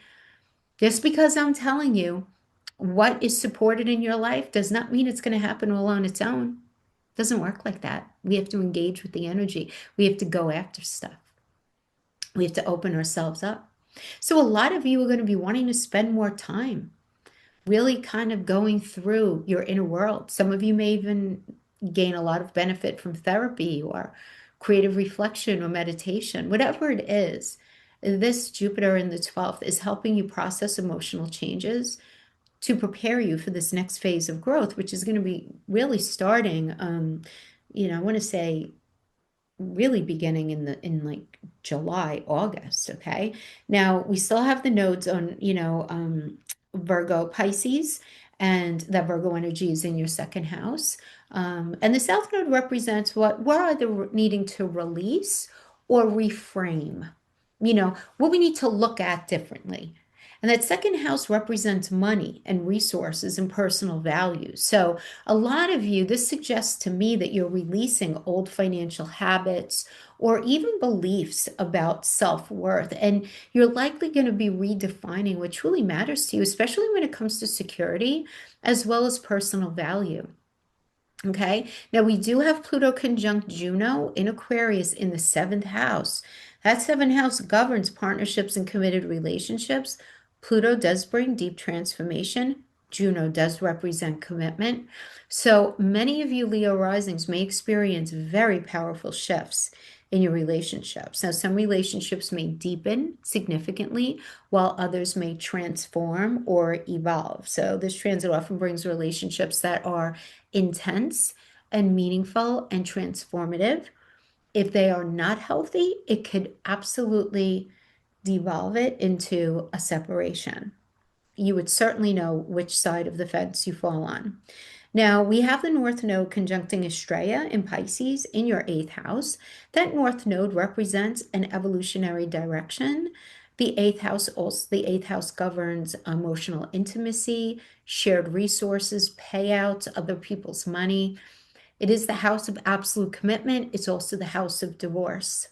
Just because I'm telling you what is supported in your life does not mean it's going to happen all on its own. It doesn't work like that. We have to engage with the energy. We have to go after stuff. We have to open ourselves up. So a lot of you are going to be wanting to spend more time really kind of going through your inner world. Some of you may even gain a lot of benefit from therapy or creative reflection or meditation, whatever it is. This Jupiter in the 12th is helping you process emotional changes to prepare you for this next phase of growth, which is going to be really starting, I want to say really beginning in like July, August, okay? Now, we still have the nodes on, Virgo, Pisces, and that Virgo energy is in your second house. And the South Node represents what we're either needing to release or reframe, what we need to look at differently. And that second house represents money and resources and personal values. So, a lot of you, this suggests to me that you're releasing old financial habits or even beliefs about self-worth. And you're likely going to be redefining what truly matters to you, especially when it comes to security as well as personal value. Okay, now we do have Pluto conjunct Juno in Aquarius in the seventh house. That seventh house governs partnerships and committed relationships. Pluto does bring deep transformation. Juno does represent commitment. So many of you Leo risings may experience very powerful shifts in your relationships. Now, some relationships may deepen significantly, while others may transform or evolve. So this transit often brings relationships that are intense and meaningful and transformative. If they are not healthy, it could absolutely devolve it into a separation. You would certainly know which side of the fence you fall on. Now, we have the North Node conjuncting Estrella in Pisces in your eighth house. That North Node represents an evolutionary direction. The eighth house governs emotional intimacy, shared resources, payouts, other people's money. It is the house of absolute commitment. It's also the house of divorce.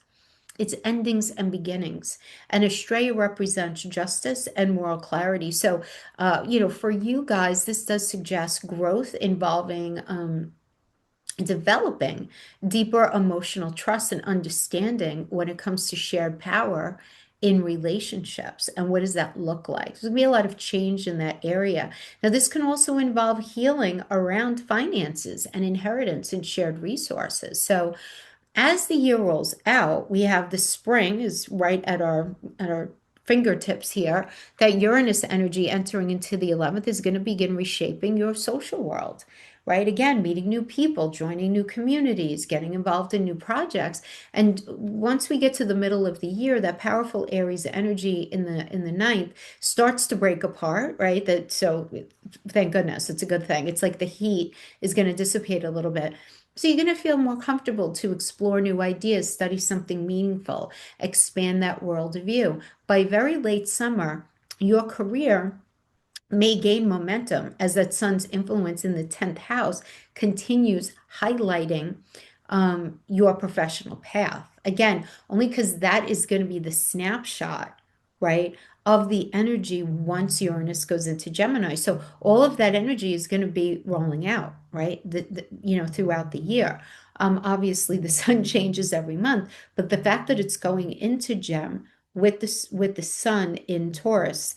It's endings and beginnings. And Estrella represents justice and moral clarity. So, for you guys, this does suggest growth involving developing deeper emotional trust and understanding when it comes to shared power in relationships. And what does that look like? There's going to be a lot of change in that area. Now, this can also involve healing around finances and inheritance and shared resources. So, as the year rolls out, we have the spring is right at our fingertips here. That Uranus energy entering into the 11th is going to begin reshaping your social world, right? Again, meeting new people, joining new communities, getting involved in new projects. And once we get to the middle of the year, that powerful Aries energy in the ninth starts to break apart, right? Thank goodness, it's a good thing. It's like the heat is going to dissipate a little bit. So you're going to feel more comfortable to explore new ideas, study something meaningful, expand that worldview. By very late summer, your career may gain momentum as that sun's influence in the 10th house continues highlighting your professional path. Again, only because that is going to be the snapshot, right, of the energy once Uranus goes into Gemini. So all of that energy is going to be rolling out, right, throughout the year. Obviously, the sun changes every month, but the fact that it's going into Gem with the sun in Taurus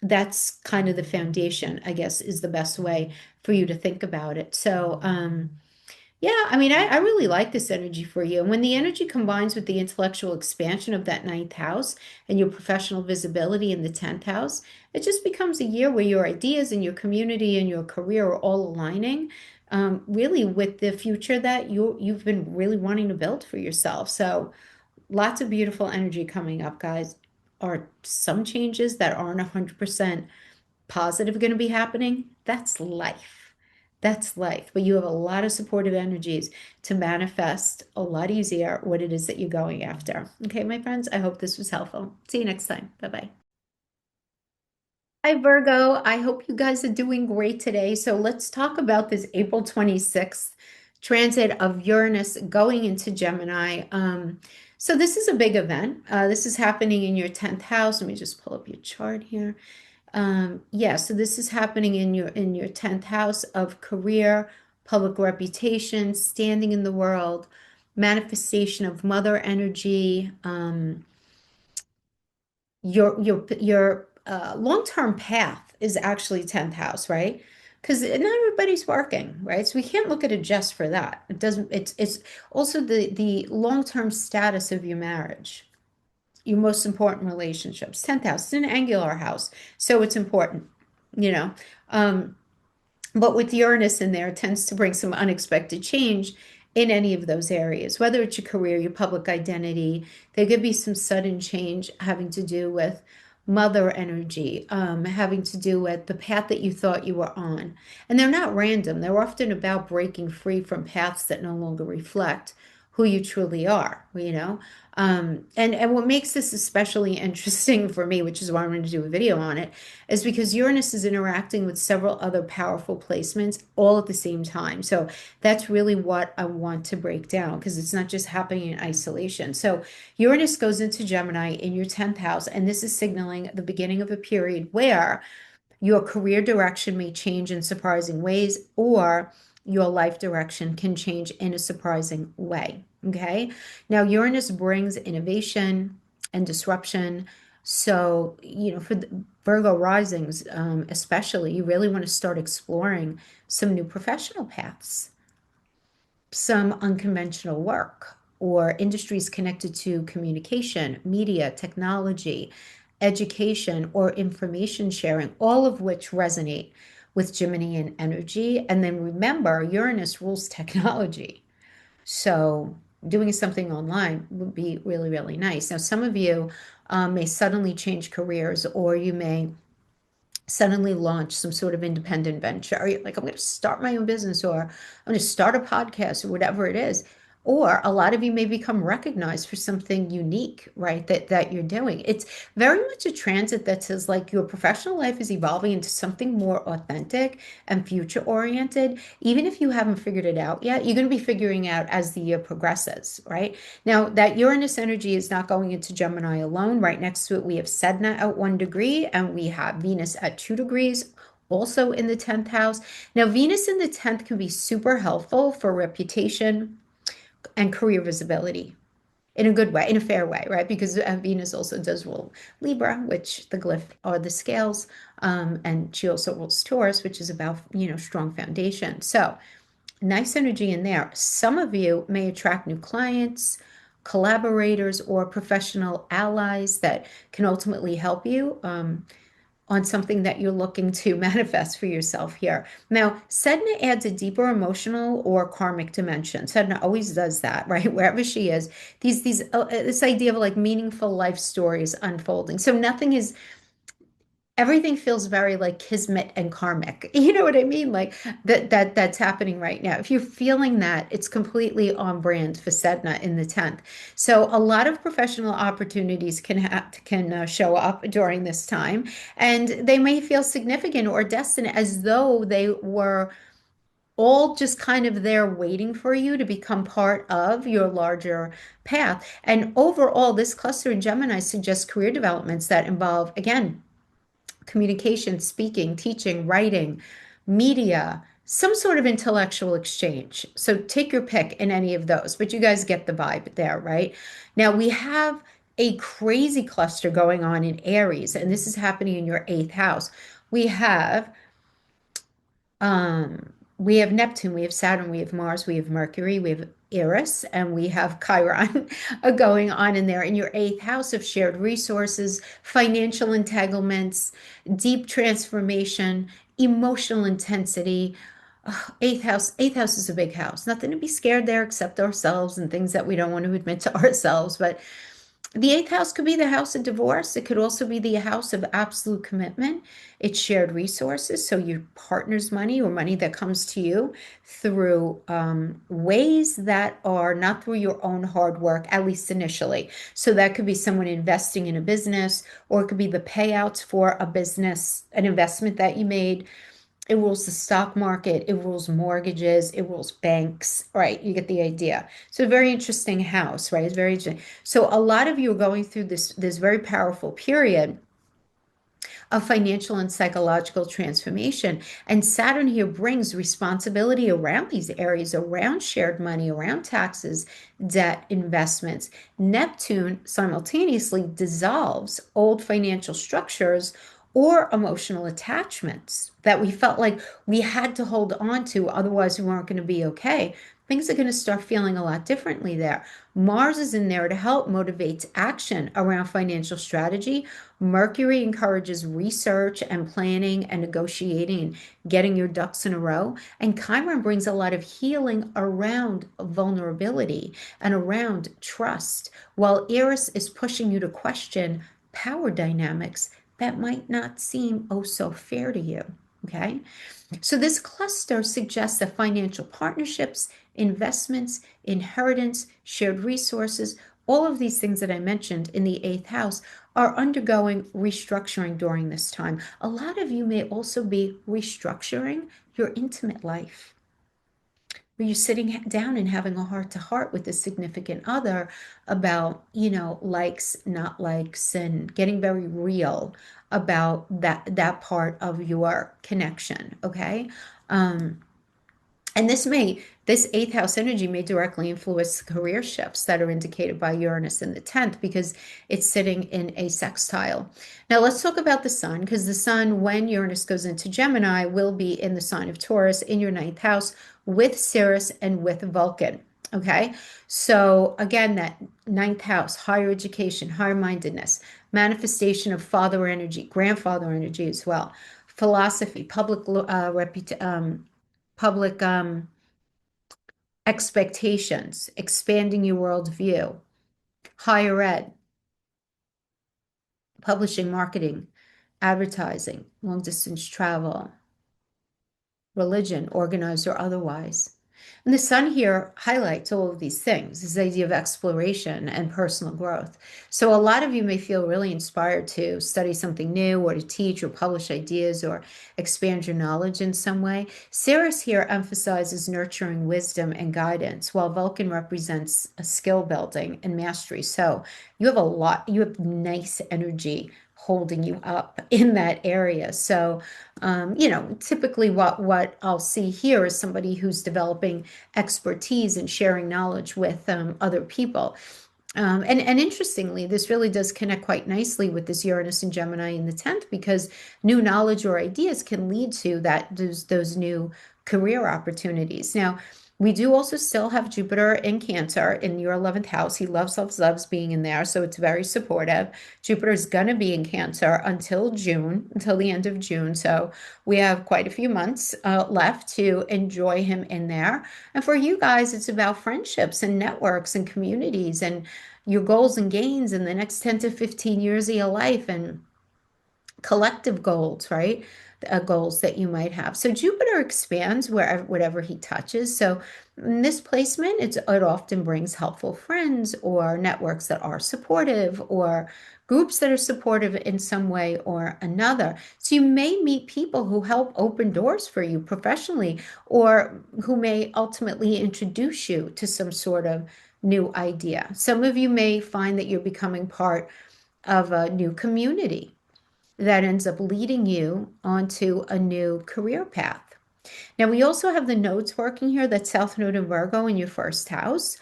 That's kind of the foundation, I guess, is the best way for you to think about it. So, yeah, I mean, I really like this energy for you. And when the energy combines with the intellectual expansion of that ninth house and your professional visibility in the 10th house, it just becomes a year where your ideas and your community and your career are all aligning, really with the future that you've been really wanting to build for yourself. So lots of beautiful energy coming up, guys. Are some changes that aren't 100% positive going to be happening? That's life. That's life. But you have a lot of supportive energies to manifest a lot easier what it is that you're going after. Okay, my friends, I hope this was helpful. See you next time. Bye bye. Hi, Virgo. I hope you guys are doing great today. So let's talk about this April 26th transit of Uranus going into Gemini. So this is a big event. This is happening in your 10th house. Let me just pull up your chart here. Yeah, so this is happening in your 10th house of career, public reputation, standing in the world, manifestation of mother energy, your long-term path is actually 10th house, right? Because not everybody's working, right? So we can't look at it just for that. It doesn't, it's also the long-term status of your marriage, your most important relationships. 10th house is an angular house, so it's important, you know. Um, but with Uranus in there, it tends to bring some unexpected change in any of those areas, whether it's your career, your public identity. There could be some sudden change having to do with mother energy, having to do with the path that you thought you were on. And they're not random. They're often about breaking free from paths that no longer reflect who you truly are, you know? And what makes this especially interesting for me, which is why I'm going to do a video on it, is because Uranus is interacting with several other powerful placements all at the same time. So that's really what I want to break down because it's not just happening in isolation. So Uranus goes into Gemini in your 10th house, and this is signaling the beginning of a period where your career direction may change in surprising ways, or your life direction can change in a surprising way. Okay. Now, Uranus brings innovation and disruption. So, for the Virgo risings, especially, you really want to start exploring some new professional paths, some unconventional work, or industries connected to communication, media, technology, education, or information sharing, all of which resonate with Geminian energy. And then remember, Uranus rules technology. So doing something online would be really, really nice. Now, some of you may suddenly change careers, or you may suddenly launch some sort of independent venture. You're like, I'm going to start my own business, or I'm going to start a podcast, or whatever it is. Or a lot of you may become recognized for something unique, right? That you're doing. It's very much a transit that says like your professional life is evolving into something more authentic and future oriented. Even if you haven't figured it out yet, you're going to be figuring out as the year progresses, right? Now, that Uranus energy is not going into Gemini alone. Right next to it, we have Sedna at 1 degree, and we have Venus at 2 degrees, also in the 10th house. Now, Venus in the 10th can be super helpful for reputation and career visibility in a good way, in a fair way, right? Because Venus also does rule Libra, which the glyph are the scales, and she also rules Taurus, which is about, strong foundation. So nice energy in there. Some of you may attract new clients, collaborators, or professional allies that can ultimately help you on something that you're looking to manifest for yourself here. Now, Sedna adds a deeper emotional or karmic dimension. Sedna always does that, right? Wherever she is, this idea of like meaningful life stories unfolding. So nothing is everything feels very like kismet and karmic. You know what I mean? Like that's happening right now. If you're feeling that, it's completely on brand for Sedna in the 10th. So a lot of professional opportunities can show up during this time, and they may feel significant or destined as though they were all just kind of there waiting for you to become part of your larger path. And overall, this cluster in Gemini suggests career developments that involve, again, communication, speaking, teaching, writing, media, some sort of intellectual exchange. So take your pick in any of those, but you guys get the vibe there, right? Now we have a crazy cluster going on in Aries, and this is happening in your eighth house. We have we have Neptune, we have Saturn, we have Mars, we have Mercury, we have Eris, and we have Chiron going on in there in your eighth house of shared resources, financial entanglements, deep transformation, emotional intensity. Ugh, eighth house is a big house. Nothing to be scared there except ourselves and things that we don't want to admit to ourselves. But the eighth house could be the house of divorce. It could also be the house of absolute commitment. It's shared resources. So your partner's money or money that comes to you through ways that are not through your own hard work, at least initially. So that could be someone investing in a business, or it could be the payouts for a business, an investment that you made. It rules the stock market, it rules mortgages, it rules banks, right? You get the idea. So a very interesting house, right? It's very interesting. So a lot of you are going through this very powerful period of financial and psychological transformation. And Saturn here brings responsibility around these areas, around shared money, around taxes, debt, investments. Neptune simultaneously dissolves old financial structures or emotional attachments that we felt like we had to hold on to, otherwise we weren't going to be okay. Things are going to start feeling a lot differently there. Mars is in there to help motivate action around financial strategy. Mercury encourages research and planning and negotiating and getting your ducks in a row. And Chiron brings a lot of healing around vulnerability and around trust, while Eris is pushing you to question power dynamics that might not seem oh so fair to you. Okay. So this cluster suggests that financial partnerships, investments, inheritance, shared resources, all of these things that I mentioned in the eighth house are undergoing restructuring during this time. A lot of you may also be restructuring your intimate life, where you're sitting down and having a heart to heart with a significant other about, likes, not likes, and getting very real about that part of your connection. Okay. Um, and this eighth house energy may directly influence career shifts that are indicated by Uranus in the 10th because it's sitting in a sextile. Now let's talk about the sun, because the sun, when Uranus goes into Gemini, will be in the sign of Taurus in your ninth house with Ceres and with Vulcan. Okay, so again, that ninth house, higher education, higher mindedness, manifestation of father energy, grandfather energy as well, philosophy, public expectations, expanding your worldview, higher ed, publishing, marketing, advertising, long distance travel, religion, organized or otherwise. And the sun here highlights all of these things, this idea of exploration and personal growth. So a lot of you may feel really inspired to study something new or to teach or publish ideas or expand your knowledge in some way. Ceres here emphasizes nurturing wisdom and guidance, while Vulcan represents a skill building and mastery. So you have nice energy holding you up in that area. So typically what I'll see here is somebody who's developing expertise and sharing knowledge with other people. And interestingly, this really does connect quite nicely with this Uranus and Gemini in the 10th, because new knowledge or ideas can lead to those new career opportunities. Now, we do also still have Jupiter in Cancer in your 11th house. He loves being in there, so it's very supportive. Jupiter is going to be in Cancer until June, until the end of June. So we have quite a few months left to enjoy him in there. And for you guys, it's about friendships and networks and communities and your goals and gains in the next 10 to 15 years of your life, and collective goals, right? Goals that you might have. So Jupiter expands whatever he touches. So in this placement, it often brings helpful friends or networks that are supportive or groups that are supportive in some way or another. So you may meet people who help open doors for you professionally, or who may ultimately introduce you to some sort of new idea. Some of you may find that you're becoming part of a new community that ends up leading you onto a new career path. Now, we also have the nodes working here, that South Node in Virgo in your first house.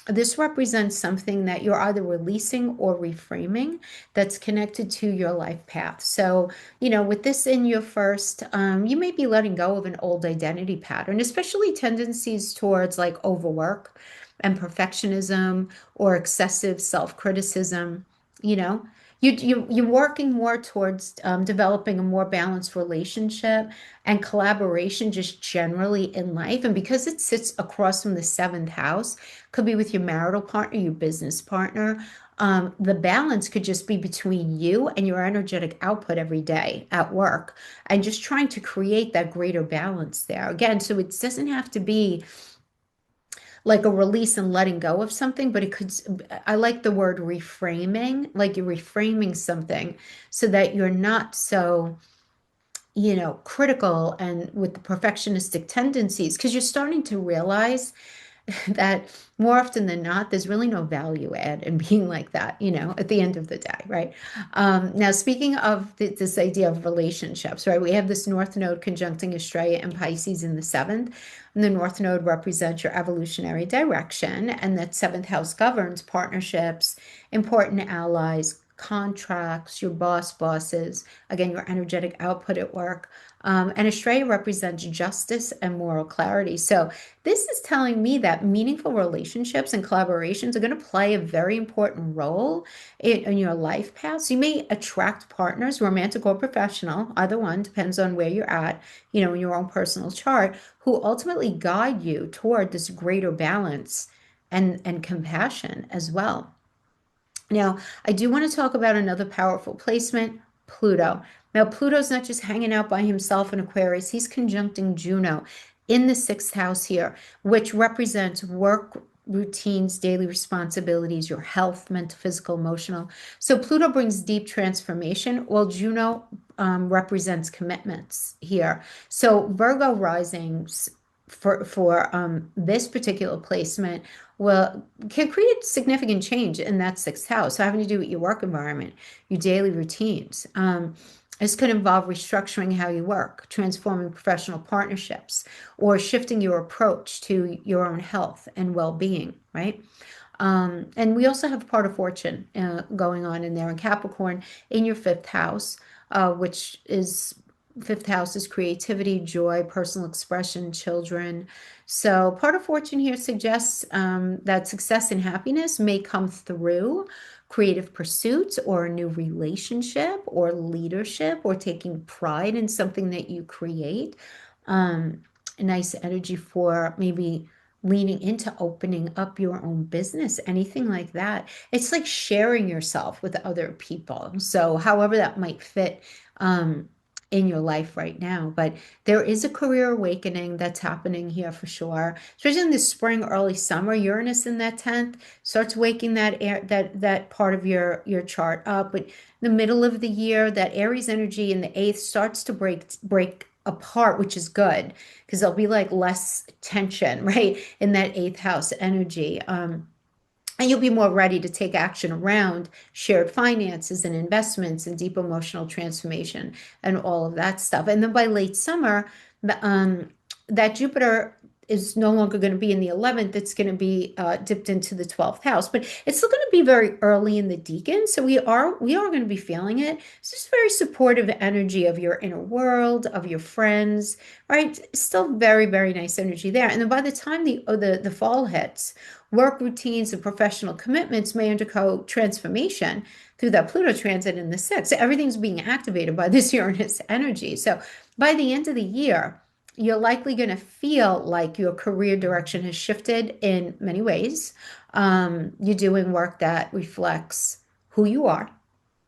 This represents something that you're either releasing or reframing that's connected to your life path. So, with this in your first, you may be letting go of an old identity pattern, especially tendencies towards like overwork and perfectionism or excessive self-criticism, you know. You're working more towards developing a more balanced relationship and collaboration just generally in life. And because it sits across from the seventh house, could be with your marital partner, your business partner. The balance could just be between you and your energetic output every day at work, and just trying to create that greater balance there. Again, so it doesn't have to be like a release and letting go of something, but it could, I like the word reframing, like you're reframing something so that you're not so critical and with the perfectionistic tendencies, because you're starting to realize that more often than not, there's really no value add in being like that, at the end of the day, right? Now, speaking of this idea of relationships, right, we have this North Node conjuncting Estrella and Pisces in the seventh. And the North Node represents your evolutionary direction, and that seventh house governs partnerships, important allies, contracts, your bosses, again, your energetic output at work. And Estrella represents justice and moral clarity. So this is telling me that meaningful relationships and collaborations are going to play a very important role in your life path. So you may attract partners, romantic or professional, either one, depends on where you're at, in your own personal chart, who ultimately guide you toward this greater balance and compassion as well. Now, I do want to talk about another powerful placement, Pluto. Now, Pluto's not just hanging out by himself in Aquarius, he's conjuncting Juno in the sixth house here, which represents work routines, daily responsibilities, your health, mental, physical, emotional. So Pluto brings deep transformation, while Juno represents commitments here. So Virgo risings for this particular placement can create significant change in that sixth house, so having to do with your work environment, your daily routines. This could involve restructuring how you work, transforming professional partnerships, or shifting your approach to your own health and well-being, right? And we also have part of fortune going on in there in Capricorn in your fifth house, which is fifth house is creativity, joy, personal expression, children. So part of fortune here suggests that success and happiness may come through creative pursuits or a new relationship or leadership or taking pride in something that you create. A nice energy for maybe leaning into opening up your own business, anything like that. It's like sharing yourself with other people. So however that might fit in your life right now. But there is a career awakening that's happening here for sure, especially in the spring, early summer. Uranus in that 10th starts waking that part of your chart up. But in the middle of the year, that Aries energy in the 8th starts to break apart, which is good because there'll be like less tension, right, in that 8th house energy. And you'll be more ready to take action around shared finances and investments and deep emotional transformation and all of that stuff. And then by late summer, that Jupiter is no longer going to be in the 11th. It's going to be dipped into the 12th house, but it's still going to be very early in the decan. So we are going to be feeling it. It's just very supportive energy of your inner world, of your friends, right? Still very, very nice energy there. And then by the time the fall hits, work routines and professional commitments may undergo transformation through that Pluto transit in the 6th. So everything's being activated by this Uranus energy. So by the end of the year, you're likely going to feel like your career direction has shifted in many ways. You're doing work that reflects who you are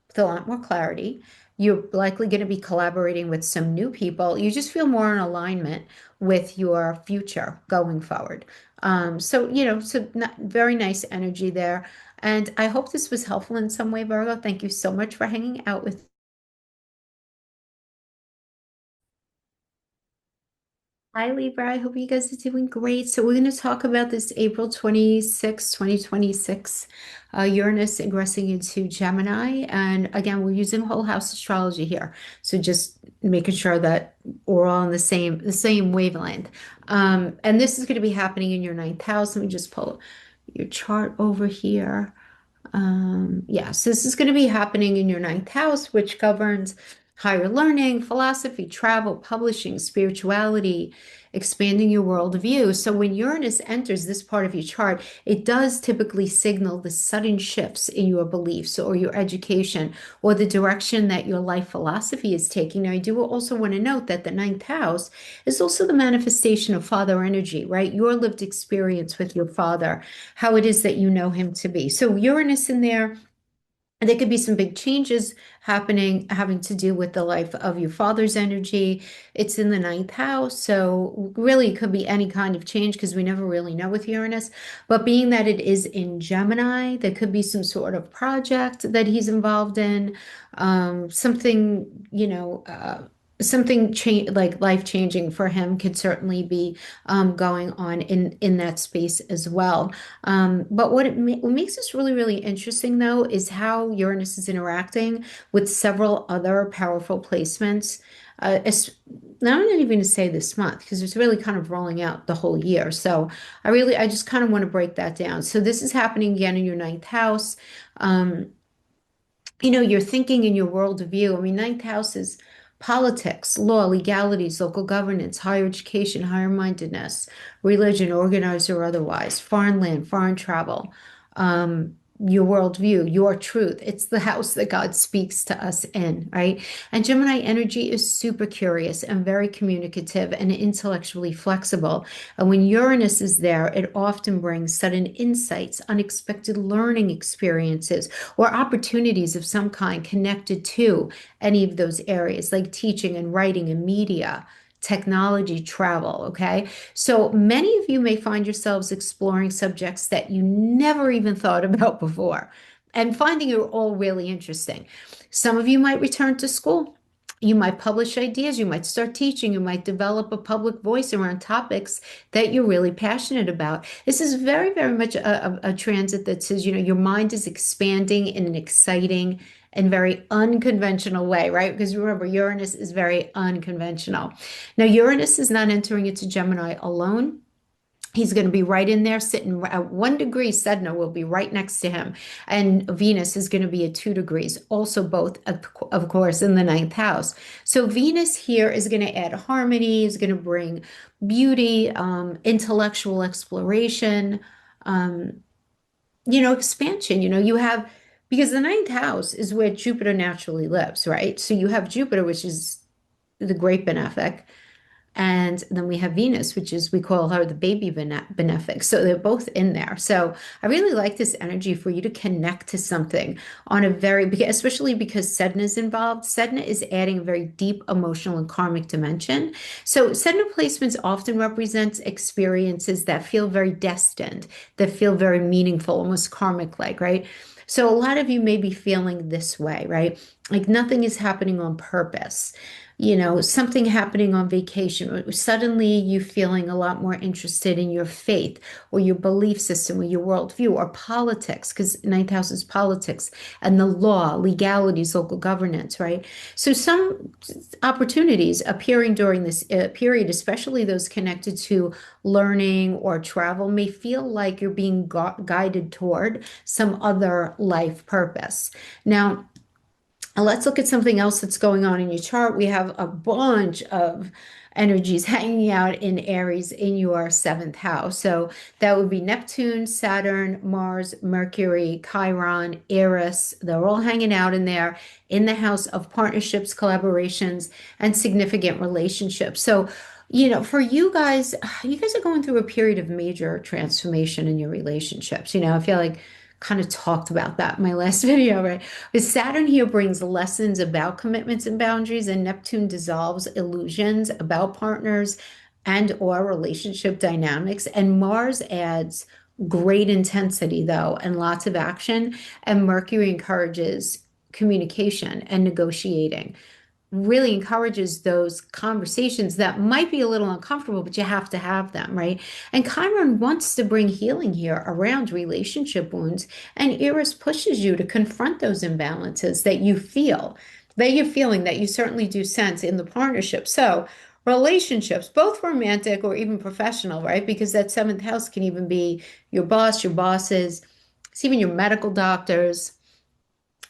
with a lot more clarity. You're likely going to be collaborating with some new people. You just feel more in alignment with your future going forward. So very nice energy there. And I hope this was helpful in some way, Virgo. Thank you so much for hanging out with Hi, Libra. I hope you guys are doing great. So, we're going to talk about this April 26, 2026, Uranus ingressing into Gemini. And again, we're using Whole House Astrology here. So, just making sure that we're all in the same wavelength. And this is going to be happening in your ninth house. Let me just pull your chart over here. Yes, this is going to be happening in your ninth house, which governs higher learning, philosophy, travel, publishing, spirituality, expanding your worldview. So when Uranus enters this part of your chart, it does typically signal the sudden shifts in your beliefs or your education or the direction that your life philosophy is taking. Now, I do also want to note that the ninth house is also the manifestation of father energy, right? Your lived experience with your father, how it is that you know him to be. So Uranus in there, and there could be some big changes happening, having to do with the life of your father's energy. It's in the ninth house, so really it could be any kind of change because we never really know with Uranus. But being that it is in Gemini, there could be some sort of project that he's involved in, something, something change like life changing for him could certainly be going on in that space as well. But what makes this really, really interesting, though, is how Uranus is interacting with several other powerful placements. Now, I'm not even going to say this month because it's really kind of rolling out the whole year. So I just kind of want to break that down. So this is happening again in your ninth house. Um, your thinking and your worldview. I mean, ninth house is politics, law, legalities, local governance, higher education, higher mindedness, religion, organized or otherwise, foreign land, foreign travel, your worldview, your truth. It's the house that God speaks to us in, right? And Gemini energy is super curious and very communicative and intellectually flexible. And when Uranus is there, it often brings sudden insights, unexpected learning experiences, or opportunities of some kind connected to any of those areas, like teaching and writing and media, technology, travel. Okay. So many of you may find yourselves exploring subjects that you never even thought about before and finding it all really interesting. Some of you might return to school. You might publish ideas, you might start teaching, you might develop a public voice around topics that you're really passionate about. This is very, very much a transit that says, your mind is expanding in an exciting and very unconventional way, right? Because remember, Uranus is very unconventional. Now, Uranus is not entering into Gemini alone. He's going to be right in there, sitting at 1 degree. Sedna will be right next to him. And Venus is going to be at 2 degrees, also both, of course, in the ninth house. So Venus here is going to add harmony, is going to bring beauty, intellectual exploration, um, expansion. Because the ninth house is where Jupiter naturally lives, right? So you have Jupiter, which is the great benefic. And then we have Venus, which is, we call her the baby benefic. So they're both in there. So I really like this energy for you to connect to something on a especially because Sedna is involved. Sedna is adding a very deep emotional and karmic dimension. So Sedna placements often represent experiences that feel very destined, that feel very meaningful, almost karmic-like, right? So a lot of you may be feeling this way, right? Like nothing is happening on purpose, something happening on vacation, or suddenly you feeling a lot more interested in your faith or your belief system or your worldview or politics, because ninth house is politics and the law, legalities, local governance, right? So some opportunities appearing during this period, especially those connected to learning or travel, may feel like you're being guided toward some other life purpose. Now, let's look at something else that's going on in your chart. We have a bunch of energies hanging out in Aries in your seventh house. So that would be Neptune, Saturn, Mars, Mercury, Chiron, Eris. They're all hanging out in there in the house of partnerships, collaborations, and significant relationships. So, for you guys are going through a period of major transformation in your relationships. I feel like kind of talked about that in my last video, right? But Saturn here brings lessons about commitments and boundaries, and Neptune dissolves illusions about partners and or relationship dynamics. And Mars adds great intensity, though, and lots of action. And Mercury encourages communication and negotiating. really encourages those conversations that might be a little uncomfortable, but you have to have them, right? And Chiron wants to bring healing here around relationship wounds, and Eris pushes you to confront those imbalances that you feel, that you're feeling, that you certainly do sense in the partnership. So, relationships, both romantic or even professional, right? Because that seventh house can even be your boss, your bosses, it's even your medical doctors.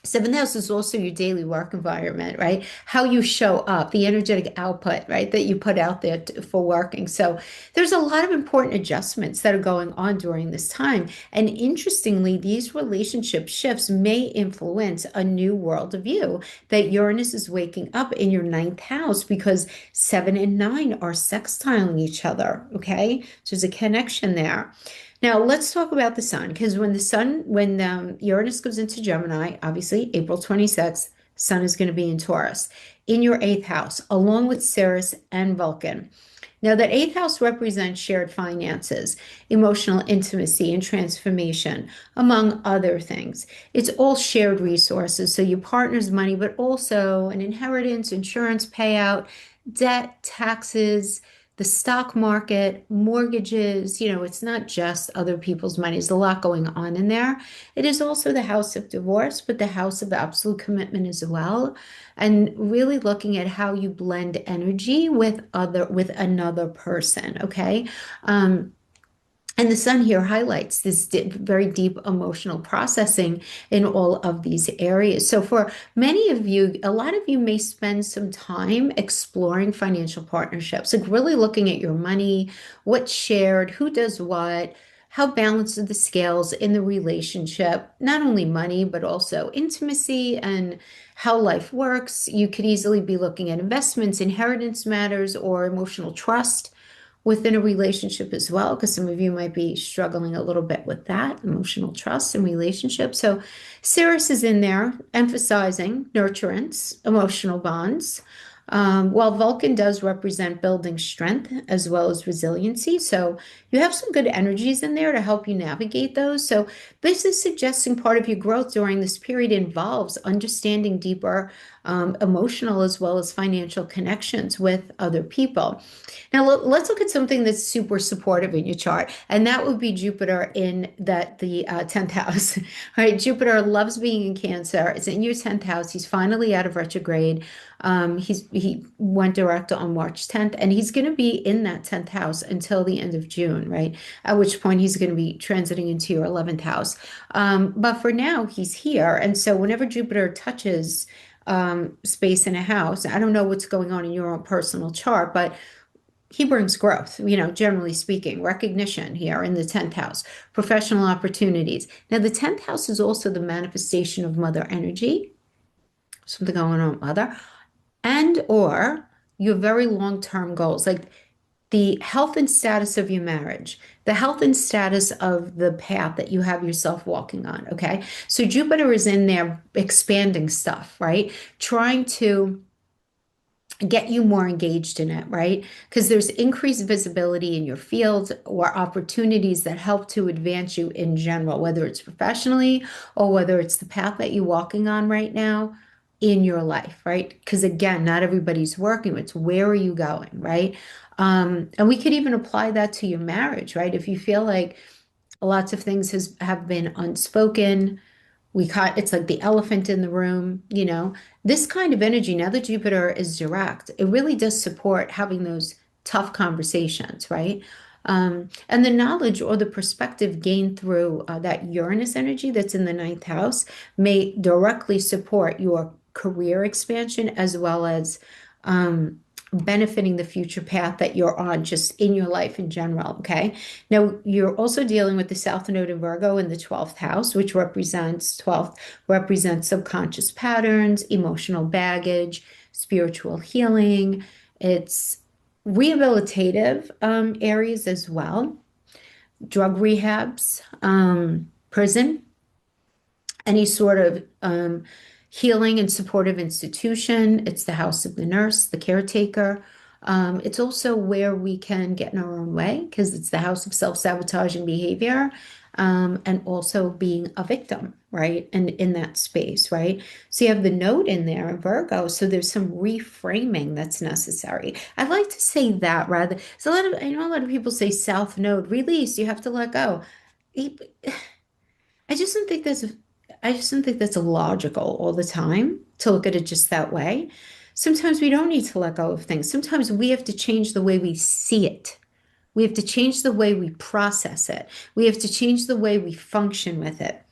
Seventh house is also your daily work environment, right? How you show up, the energetic output, right, that you put out there for working. So there's a lot of important adjustments that are going on during this time. And interestingly, these relationship shifts may influence a new world of you that Uranus is waking up in your ninth house because 7 and 9 are sextiling each other, okay? So there's a connection there. Now, let's talk about the sun, because when Uranus goes into Gemini, obviously April 26th, sun is going to be in Taurus in your eighth house, along with Ceres and Vulcan. Now, that eighth house represents shared finances, emotional intimacy, and transformation, among other things. It's all shared resources, so your partner's money, but also an inheritance, insurance payout, debt, taxes, the stock market, mortgages. It's not just other people's money. There's a lot going on in there. It is also the house of divorce, but the house of absolute commitment as well. And really looking at how you blend energy with another person, okay? And the sun here highlights this very deep emotional processing in all of these areas. So for many of you, a lot of you may spend some time exploring financial partnerships, like really looking at your money, what's shared, who does what, how balanced are the scales in the relationship, not only money, but also intimacy and how life works. You could easily be looking at investments, inheritance matters, or emotional trust within a relationship as well, because some of you might be struggling a little bit with that emotional trust and relationship. So Ceres is in there emphasizing nurturance, emotional bonds, while Vulcan does represent building strength as well as resiliency. So you have some good energies in there to help you navigate those. So this is suggesting part of your growth during this period involves understanding deeper emotional as well as financial connections with other people. Now let's look at something that's super supportive in your chart, and that would be Jupiter in the 10th house. All right, Jupiter loves being in Cancer. It's in your 10th house. He's finally out of retrograde. He went direct on March 10th, and he's going to be in that 10th house until the end of June, right? At which point he's going to be transiting into your 11th house. But for now, he's here. And so whenever Jupiter touches space in a house, I don't know what's going on in your own personal chart, but he brings growth, generally speaking, recognition here in the 10th house, professional opportunities. Now, the 10th house is also the manifestation of mother energy, something going on with mother, and or your very long-term goals, like the health and status of your marriage, the health and status of the path that you have yourself walking on, okay? So Jupiter is in there expanding stuff, right? Trying to get you more engaged in it, right? Because there's increased visibility in your field or opportunities that help to advance you in general, whether it's professionally or whether it's the path that you're walking on right now in your life, right? Because again, not everybody's working. It's where are you going, right? And we could even apply that to your marriage, right? If you feel like lots of things have been unspoken, it's like the elephant in the room. This kind of energy, now that Jupiter is direct, it really does support having those tough conversations, right? And the knowledge or the perspective gained through that Uranus energy that's in the ninth house may directly support your career expansion as well as benefiting the future path that you're on just in your life in general, okay? Now, you're also dealing with the South Node in Virgo in the 12th house, which represents subconscious patterns, emotional baggage, spiritual healing. It's rehabilitative areas as well, drug rehabs, prison, any sort of healing and supportive institution. It's the house of the nurse, the caretaker. It's also where we can get in our own way because it's the house of self-sabotaging behavior and also being a victim, right? And in that space, right? So you have the node in there in Virgo. So there's some reframing that's necessary. I like to say that rather. So I know a lot of people say South Node release, you have to let go. I just don't think that's I just don't think that's logical all the time to look at it just that way. Sometimes we don't need to let go of things. Sometimes we have to change the way we see it. We have to change the way we process it. We have to change the way we function with it.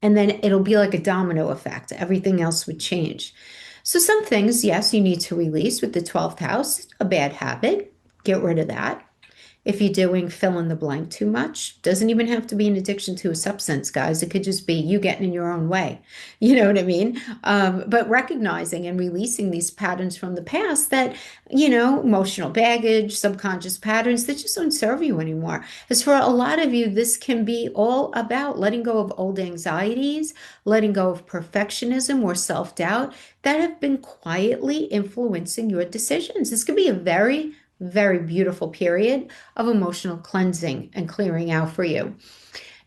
And then it'll be like a domino effect. Everything else would change. So some things, yes, you need to release with the 12th house, a bad habit. Get rid of that. If you're doing fill in the blank too much, doesn't even have to be an addiction to a substance, guys. It could just be you getting in your own way. You know what I mean? But recognizing and releasing these patterns from the past that, emotional baggage, subconscious patterns that just don't serve you anymore. As for a lot of you, this can be all about letting go of old anxieties, letting go of perfectionism or self-doubt that have been quietly influencing your decisions. This could be a very very beautiful period of emotional cleansing and clearing out for you.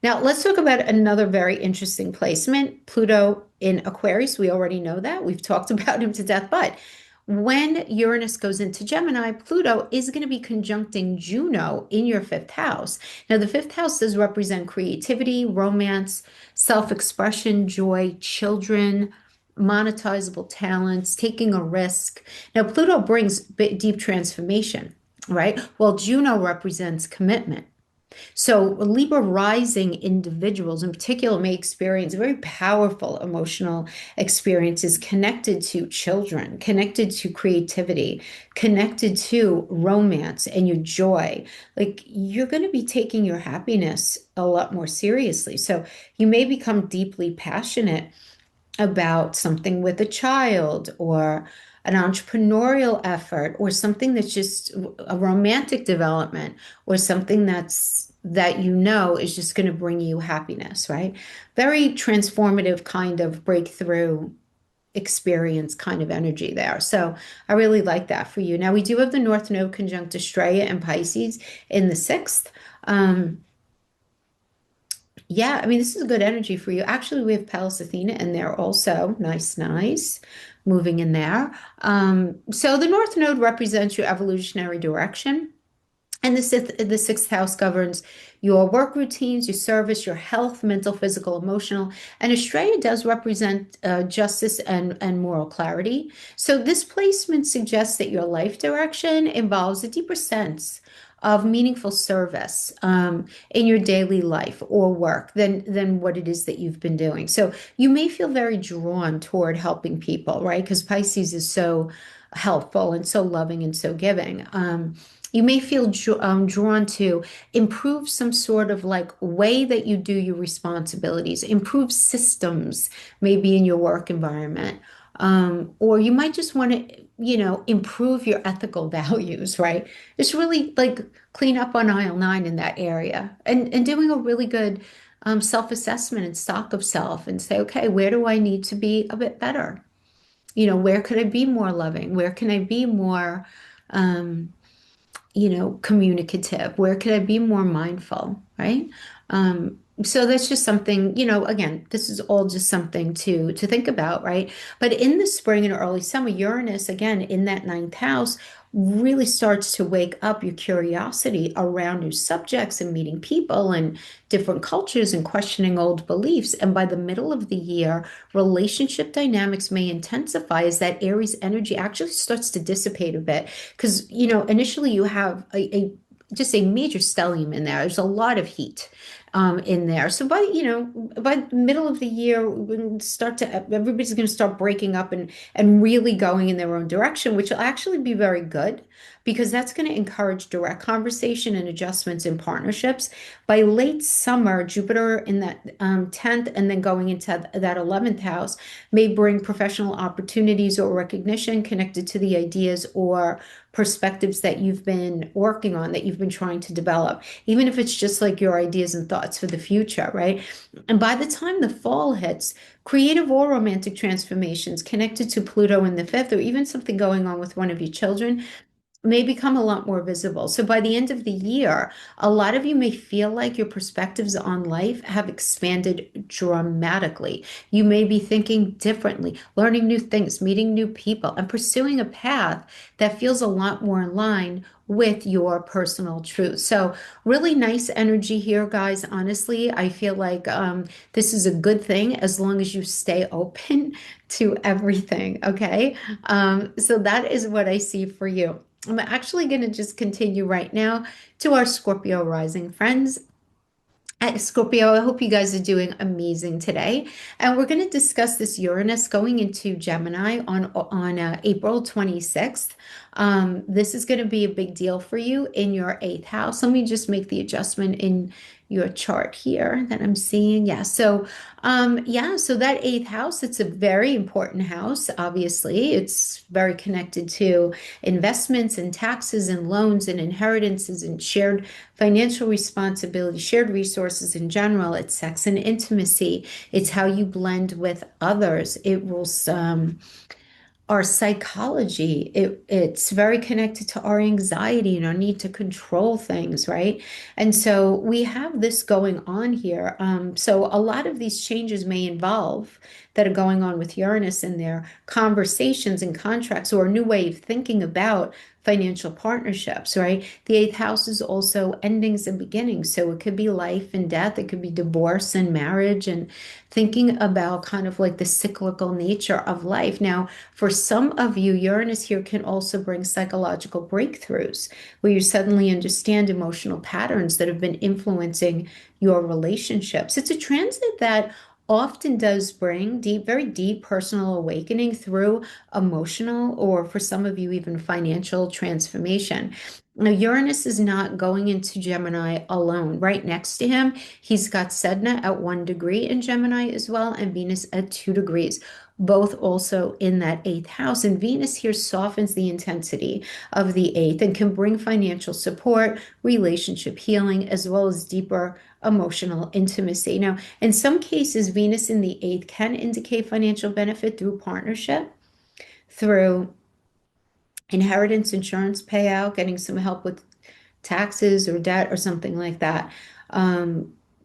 Now, let's talk about another very interesting placement, Pluto in Aquarius. We already know that. We've talked about him to death. But when Uranus goes into Gemini, Pluto is going to be conjuncting Juno in your fifth house. Now, the fifth house does represent creativity, romance, self-expression, joy, children, monetizable talents, taking a risk. Now, Pluto brings deep transformation, right? While Juno represents commitment. So, Libra rising individuals in particular may experience very powerful emotional experiences connected to children, connected to creativity, connected to romance and your joy. Like you're going to be taking your happiness a lot more seriously. So, you may become deeply passionate about something with a child or an entrepreneurial effort or something that's just a romantic development or something that is just going to bring you happiness, right? Very transformative kind of breakthrough experience kind of energy there. So I really like that for you. Now we do have the North Node conjunct Astraea and Pisces in the sixth. Yeah, I mean, this is good energy for you. Actually, we have Pallas Athena in there also. Nice, nice. Moving in there. So the North Node represents your evolutionary direction. And the sixth house governs your work routines, your service, your health, mental, physical, emotional. And Astraea does represent justice and moral clarity. So this placement suggests that your life direction involves a deeper sense of meaningful service in your daily life or work than what it is that you've been doing. So you may feel very drawn toward helping people, right? Because Pisces is so helpful and so loving and so giving. You may feel drawn to improve some sort of like way that you do your responsibilities, improve systems, maybe in your work environment. Or you might just want to, improve your ethical values, right? Just really like clean up on aisle nine in that area and doing a really good self-assessment and stock of self and say, okay, where do I need to be a bit better? Where could I be more loving? Where can I be more, communicative? Where could I be more mindful, right? So that's just something, again, this is all just something to think about, right? But in the spring and early summer, Uranus, again, in that ninth house, really starts to wake up your curiosity around new subjects and meeting people and different cultures and questioning old beliefs. And by the middle of the year, relationship dynamics may intensify as that Aries energy actually starts to dissipate a bit. Because, initially you have just a major stellium in there. There's a lot of heat in there. So by the middle of the year, everybody's going to start breaking up and really going in their own direction, which will actually be very good because that's going to encourage direct conversation and adjustments in partnerships. By late summer, Jupiter in that 10th and then going into that 11th house may bring professional opportunities or recognition connected to the ideas or perspectives that you've been working on, that you've been trying to develop, even if it's just like your ideas and thoughts for the future, right? And by the time the fall hits, creative or romantic transformations connected to Pluto in the fifth, or even something going on with one of your children, may become a lot more visible. So by the end of the year, a lot of you may feel like your perspectives on life have expanded dramatically. You may be thinking differently, learning new things, meeting new people, and pursuing a path that feels a lot more in line with your personal truth. So really nice energy here, guys. Honestly, I feel like this is a good thing as long as you stay open to everything. Okay. So that is what I see for you. I'm actually going to just continue right now to our Scorpio rising friends. Scorpio, I hope you guys are doing amazing today. And we're going to discuss this Uranus going into Gemini on April 26th. This is going to be a big deal for you in your eighth house. Let me just make the adjustment in your chart here that I'm seeing. So that eighth house, it's a very important house. Obviously, it's very connected to investments and taxes and loans and inheritances and shared financial responsibility, shared resources in general. It's sex and intimacy. It's how you blend with others. It will our psychology. It's very connected to our anxiety and our need to control things, right? And so we have this going on here. So a lot of these changes may involve that are going on with Uranus in their conversations and contracts or a new way of thinking about financial partnerships, right? The eighth house is also endings and beginnings. So it could be life and death, it could be divorce and marriage, and thinking about kind of like the cyclical nature of life. Now, for some of you, Uranus here can also bring psychological breakthroughs where you suddenly understand emotional patterns that have been influencing your relationships. It's a transit that often does bring very deep personal awakening through emotional, or for some of you, even financial transformation. Now, Uranus is not going into Gemini alone. Right next to him, he's got Sedna at 1 degree in Gemini as well, and Venus at 2 degrees, both also in that eighth house. And Venus here softens the intensity of the eighth and can bring financial support, relationship healing, as well as deeper emotional intimacy. Now, in some cases, Venus in the eighth can indicate financial benefit through partnership, through inheritance, insurance payout, getting some help with taxes or debt or something like that.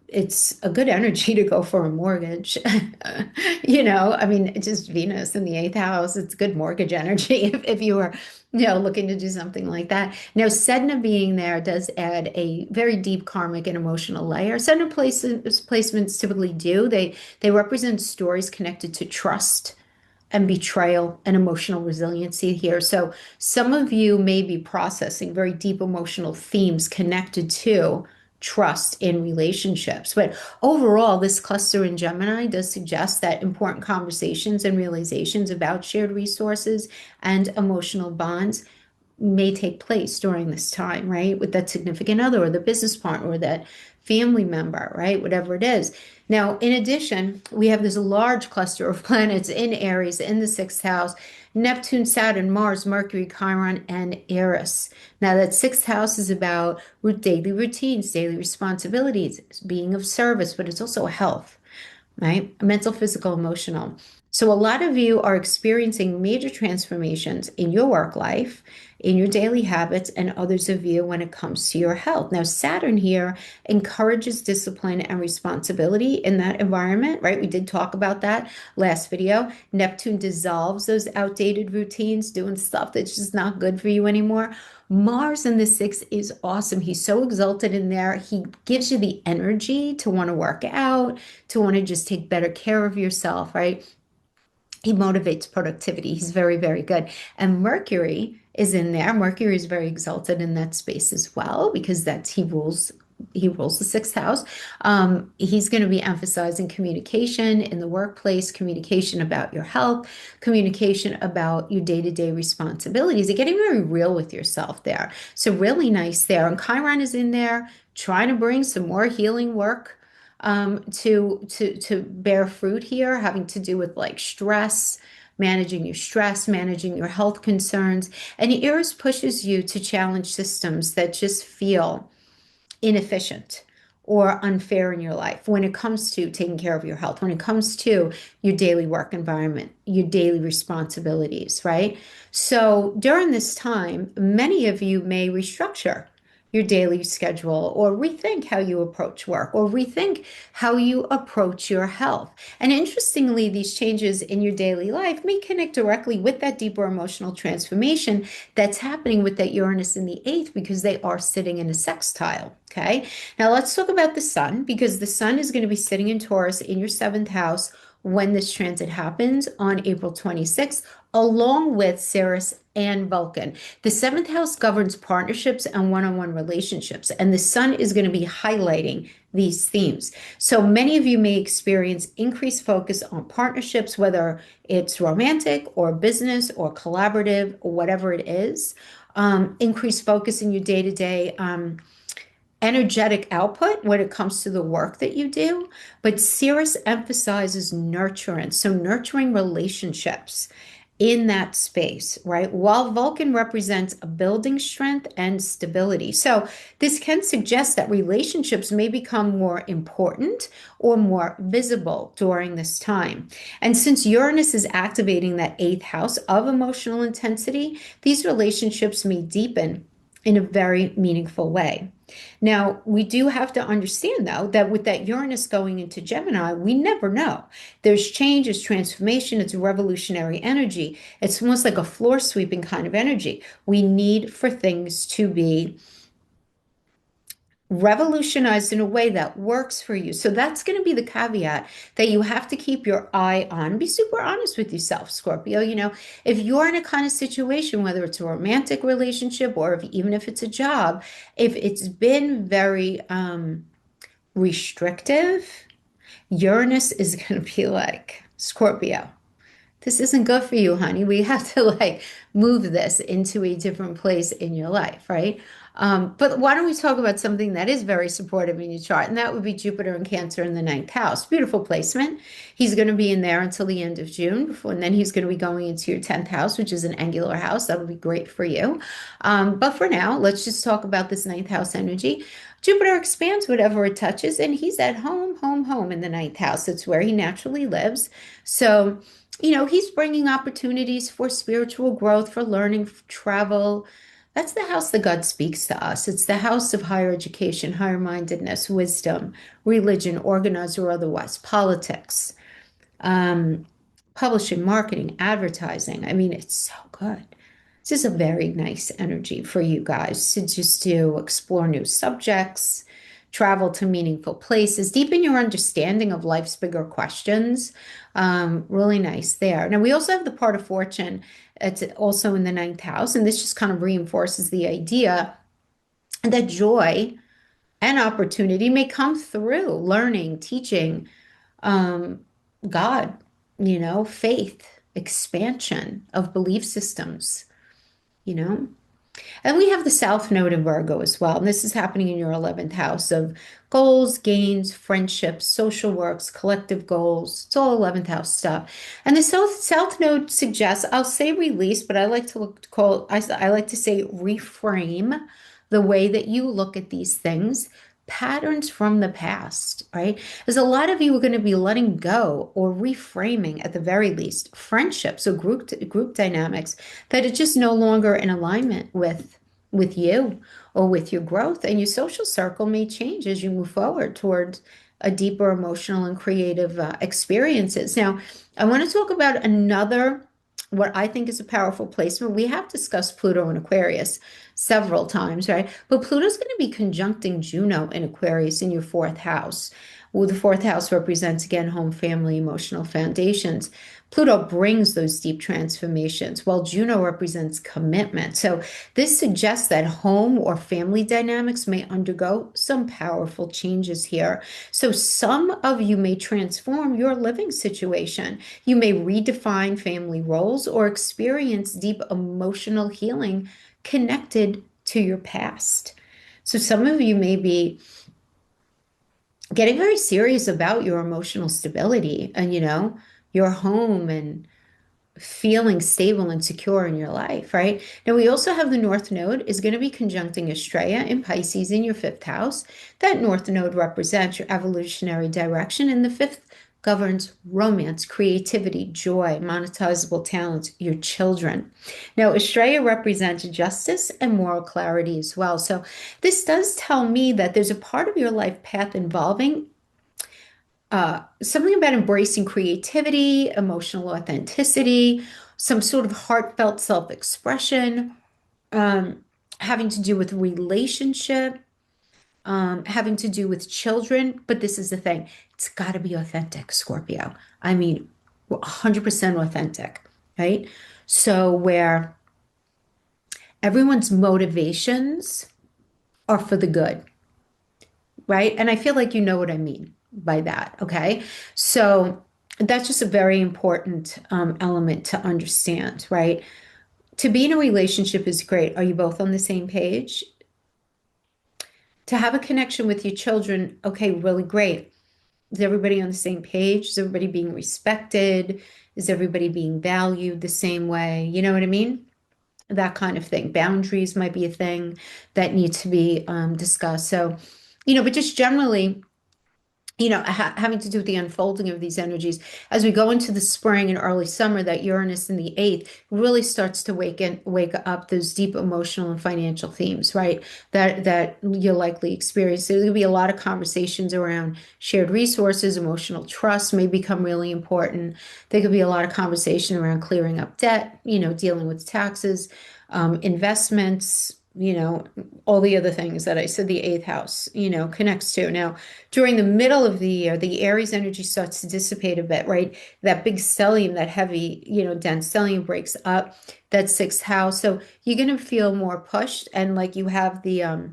It's a good energy to go for a mortgage. I mean, it's just Venus in the eighth house. It's good mortgage energy if you are, looking to do something like that. Now, Sedna being there does add a very deep karmic and emotional layer. Sedna placements typically do. They represent stories connected to trust and betrayal and emotional resiliency here. So some of you may be processing very deep emotional themes connected to trust in relationships. But overall, this cluster in Gemini does suggest that important conversations and realizations about shared resources and emotional bonds may take place during this time, right? With that significant other or the business partner or that family member, right? Whatever it is. Now, in addition, we have this large cluster of planets in Aries in the sixth house: Neptune, Saturn, Mars, Mercury, Chiron, and Eris. Now, that sixth house is about daily routines, daily responsibilities, being of service, but it's also health, right? Mental, physical, emotional. So a lot of you are experiencing major transformations in your work life, in your daily habits, and others of you when it comes to your health. Now, Saturn here encourages discipline and responsibility in that environment, right? We did talk about that last video. Neptune dissolves those outdated routines, doing stuff that's just not good for you anymore. Mars in the sixth is awesome. He's so exalted in there. He gives you the energy to want to work out, to want to just take better care of yourself, right? He motivates productivity. He's very, very good. And Mercury is in there. Mercury is very exalted in that space as well because he rules the sixth house. He's going to be emphasizing communication in the workplace, communication about your health, communication about your day-to-day responsibilities, and getting very real with yourself there. So really nice there. And Chiron is in there trying to bring some more healing work to bear fruit here, having to do with like stress, managing your health concerns. And Eris pushes you to challenge systems that just feel inefficient or unfair in your life when it comes to taking care of your health, when it comes to your daily work environment, your daily responsibilities, right? So during this time, many of you may restructure your daily schedule or rethink how you approach work or rethink how you approach your health. And interestingly, these changes in your daily life may connect directly with that deeper emotional transformation that's happening with that Uranus in the eighth because they are sitting in a sextile. Okay. Now let's talk about the sun because the sun is going to be sitting in Taurus in your seventh house when this transit happens on April 26th, along with Ceres and Vulcan. The seventh house governs partnerships and one-on-one relationships, and the sun is going to be highlighting these themes. So many of you may experience increased focus on partnerships, whether it's romantic or business or collaborative or whatever it is. Increased focus in your day-to-day energetic output when it comes to the work that you do, but Ceres emphasizes nurturance, so nurturing relationships in that space, right? While Vulcan represents a building strength and stability. So this can suggest that relationships may become more important or more visible during this time. And since Uranus is activating that eighth house of emotional intensity, these relationships may deepen in a very meaningful way. Now, we do have to understand, though, that with that Uranus going into Gemini, we never know. There's change, there's transformation, it's a revolutionary energy. It's almost like a floor sweeping kind of energy. We need for things to be revolutionized in a way that works for you. So that's going to be the caveat that you have to keep your eye on. Be super honest with yourself, Scorpio. If you're in a kind of situation, whether it's a romantic relationship or even if it's a job, if it's been very restrictive, Uranus is going to be like, Scorpio, this isn't good for you, honey. We have to move this into a different place in your life, right? But why don't we talk about something that is very supportive in your chart, and that would be Jupiter and Cancer in the ninth house. Beautiful placement. He's going to be in there until the end of June, and then he's going to be going into your 10th house, which is an angular house. That would be great for you. But for now, let's just talk about this ninth house energy. Jupiter expands whatever it touches, and he's at home, home, home in the ninth house. It's where he naturally lives. So, he's bringing opportunities for spiritual growth, for learning, for travel. That's the house that God speaks to us. It's the house of higher education, higher mindedness, wisdom, religion, organized or otherwise, politics, publishing, marketing, advertising. I mean, it's so good. This is a very nice energy for you guys to explore new subjects, travel to meaningful places, deepen your understanding of life's bigger questions. Really nice there. Now, we also have the part of fortune. It's also in the ninth house, and this just kind of reinforces the idea that joy and opportunity may come through learning, teaching, God, faith, expansion of belief systems, you know. And we have the South Node in Virgo as well. And this is happening in your 11th house of goals, gains, friendships, social works, collective goals. It's all 11th house stuff. And the South Node suggests, I'll say release, but I like to I like to say reframe the way that you look at these things. Patterns from the past, right? There's a lot of you are going to be letting go or reframing at the very least friendships or group dynamics that are just no longer in alignment with you or with your growth, and your social circle may change as you move forward towards a deeper emotional and creative experiences. Now, I want to talk about another what I think is a powerful placement. We have discussed Pluto and Aquarius several times, right? But Pluto's going to be conjuncting Juno in Aquarius in your fourth house. Well, the fourth house represents, again, home, family, emotional foundations. Pluto brings those deep transformations, while Juno represents commitment. So this suggests that home or family dynamics may undergo some powerful changes here. So some of you may transform your living situation. You may redefine family roles or experience deep emotional healing connected to your past. So some of you may be getting very serious about your emotional stability and, your home and feeling stable and secure in your life, right? Now, we also have the North Node is going to be conjuncting Estrella in Pisces in your fifth house. That North Node represents your evolutionary direction, and the fifth governs romance, creativity, joy, monetizable talents, your children. Now, Estrella represents justice and moral clarity as well. So, this does tell me that there's a part of your life path involving something about embracing creativity, emotional authenticity, some sort of heartfelt self-expression, um, having to do with relationship, having to do with children. But this is the thing, it's got to be authentic, Scorpio. I mean, 100% authentic, right? So, where everyone's motivations are for the good, right? And I feel like you know what I mean by that, okay? So that's just a very important element to understand, right? To be in a relationship is great. Are you both on the same page? To have a connection with your children, okay, really great. Is everybody on the same page? Is everybody being respected? Is everybody being valued the same way? You know what I mean? That kind of thing. Boundaries might be a thing that needs to be discussed. So, but just generally, having to do with the unfolding of these energies as we go into the spring and early summer, that Uranus in the eighth really starts to wake up those deep emotional and financial themes, right? That you'll likely experience. There's going to be a lot of conversations around shared resources, emotional trust may become really important. There could be a lot of conversation around clearing up debt, dealing with taxes, investments, all the other things that I said the eighth house, connects to. Now, during the middle of the year, the Aries energy starts to dissipate a bit, right? That big stellium, that heavy, dense stellium breaks up that sixth house. So you're going to feel more pushed, and like you have the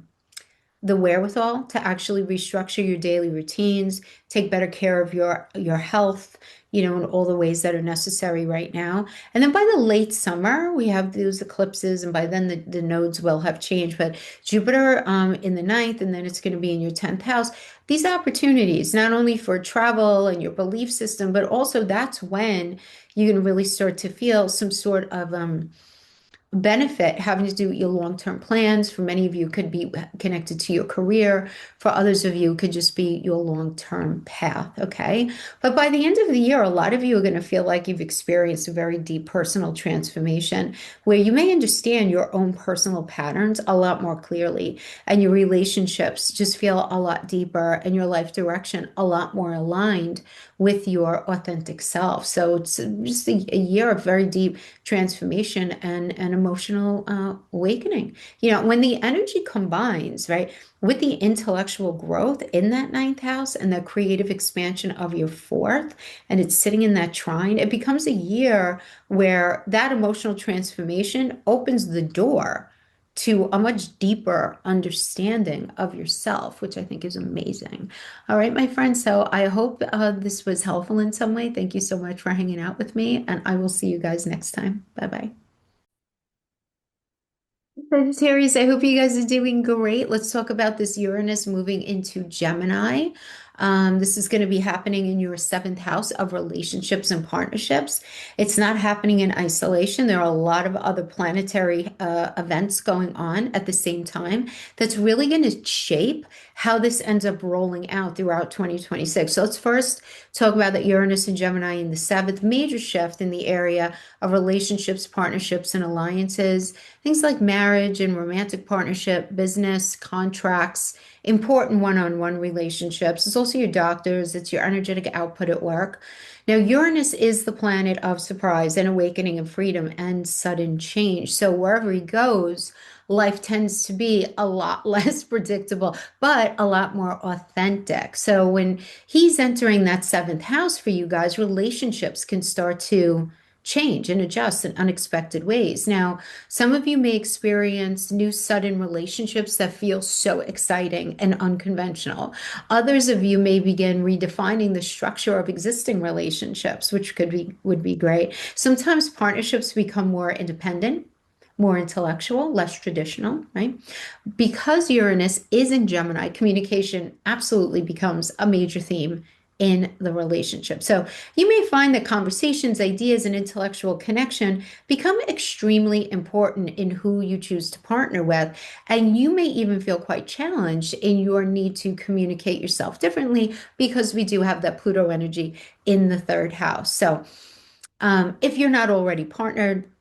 wherewithal to actually restructure your daily routines, take better care of your health, in all the ways that are necessary right now. And then by the late summer, we have those eclipses, and by then the nodes will have changed. But Jupiter in the ninth, and then it's going to be in your 10th house. These opportunities, not only for travel and your belief system, but also that's when you're going to really start to feel some sort of benefit having to do with your long-term plans. For many of you, could be connected to your career. For others of you, could just be your long-term path. Okay. But by the end of the year, a lot of you are going to feel like you've experienced a very deep personal transformation where you may understand your own personal patterns a lot more clearly, and your relationships just feel a lot deeper, and your life direction a lot more aligned with your authentic self. So it's just a year of very deep transformation and emotional awakening. When the energy combines, right, with the intellectual growth in that ninth house and the creative expansion of your fourth, and it's sitting in that trine, it becomes a year where that emotional transformation opens the door to a much deeper understanding of yourself, which I think is amazing. All right, my friends. So I hope this was helpful in some way. Thank you so much for hanging out with me, and I will see you guys next time. Bye bye. Sagittarius, I hope you guys are doing great. Let's talk about this Uranus moving into Gemini. This is going to be happening in your seventh house of relationships and partnerships. It's not happening in isolation. There are a lot of other planetary events going on at the same time that's really going to shape how this ends up rolling out throughout 2026. So let's first talk about that Uranus and Gemini in the seventh, major shift in the area of relationships, partnerships, and alliances. Things like marriage and romantic partnership, business, contracts, important one-on-one relationships. It's also your doctors, it's your energetic output at work. Now, Uranus is the planet of surprise and awakening and freedom and sudden change. So wherever he goes, life tends to be a lot less predictable, but a lot more authentic. So when he's entering that seventh house for you guys, relationships can start to change and adjust in unexpected ways. Now, some of you may experience new sudden relationships that feel so exciting and unconventional. Others of you may begin redefining the structure of existing relationships, which would be great. Sometimes partnerships become more independent, more intellectual, less traditional, right? Because Uranus is in Gemini, communication absolutely becomes a major theme in the relationship. So you may find that conversations, ideas, and intellectual connection become extremely important in who you choose to partner with. And you may even feel quite challenged in your need to communicate yourself differently because we do have that Pluto energy in the third house. So if you're not already partnered,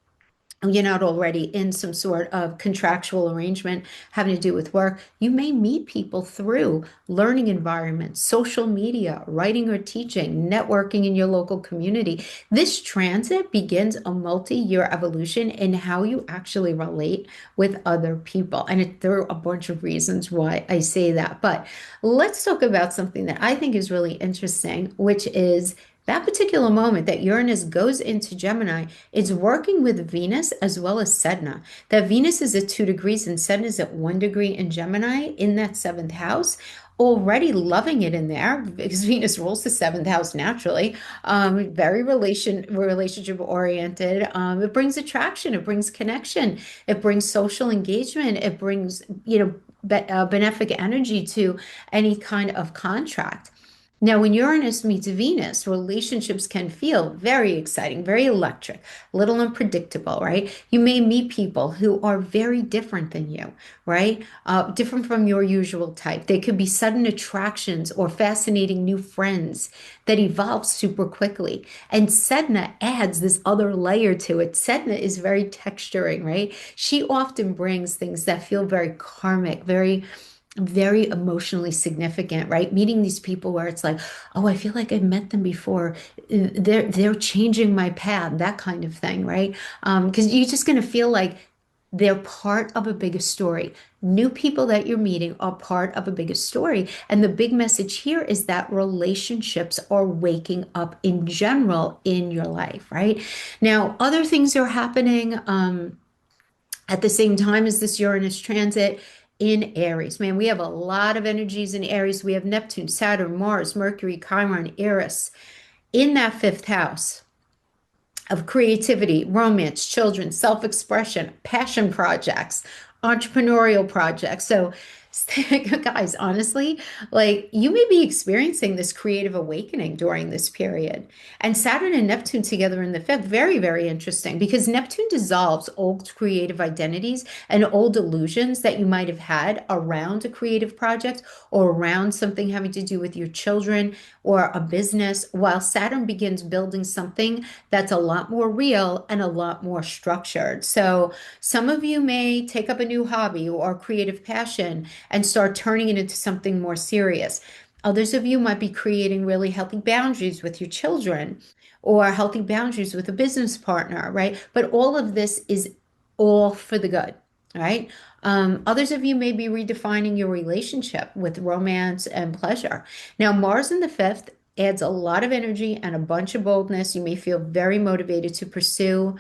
you're not already in some sort of contractual arrangement having to do with work, you may meet people through learning environments, social media, writing or teaching, networking in your local community. This transit begins a multi-year evolution in how you actually relate with other people. And there are a bunch of reasons why I say that. But let's talk about something that I think is really interesting, which is that particular moment that Uranus goes into Gemini. It's working with Venus as well as Sedna. That Venus is at 2 degrees and Sedna is at 1 degree in Gemini in that seventh house. Already loving it in there because Venus rules the seventh house naturally. Very relationship oriented. It brings attraction. It brings connection. It brings social engagement. It brings, benefic energy to any kind of contract. Now, when Uranus meets Venus, relationships can feel very exciting, very electric, a little unpredictable, right? You may meet people who are very different than you, right? Different from your usual type. They could be sudden attractions or fascinating new friends that evolve super quickly. And Sedna adds this other layer to it. Sedna is very texturing, right? She often brings things that feel very karmic, very emotionally significant, right? Meeting these people where it's like, oh, I feel like I've met them before. They're changing my path, that kind of thing, right? Because you're just going to feel like they're part of a bigger story. New people that you're meeting are part of a bigger story. And the big message here is that relationships are waking up in general in your life, right? Now, other things are happening. At the same time as this Uranus transit in Aries. Man, we have a lot of energies in Aries. We have Neptune, Saturn, Mars, Mercury, Chiron, Eris in that fifth house of creativity, romance, children, self-expression, passion projects, entrepreneurial projects. So, guys, honestly, like you may be experiencing this creative awakening during this period. And Saturn and Neptune together in the fifth, very, very interesting because Neptune dissolves old creative identities and old illusions that you might have had around a creative project or around something having to do with your children or a business, while Saturn begins building something that's a lot more real and a lot more structured. So some of you may take up a new hobby or creative passion and start turning it into something more serious. Others of you might be creating really healthy boundaries with your children or healthy boundaries with a business partner, right? But all of this is all for the good, right? Others of you may be redefining your relationship with romance and pleasure. Now, Mars in the fifth adds a lot of energy and a bunch of boldness. You may feel very motivated to pursue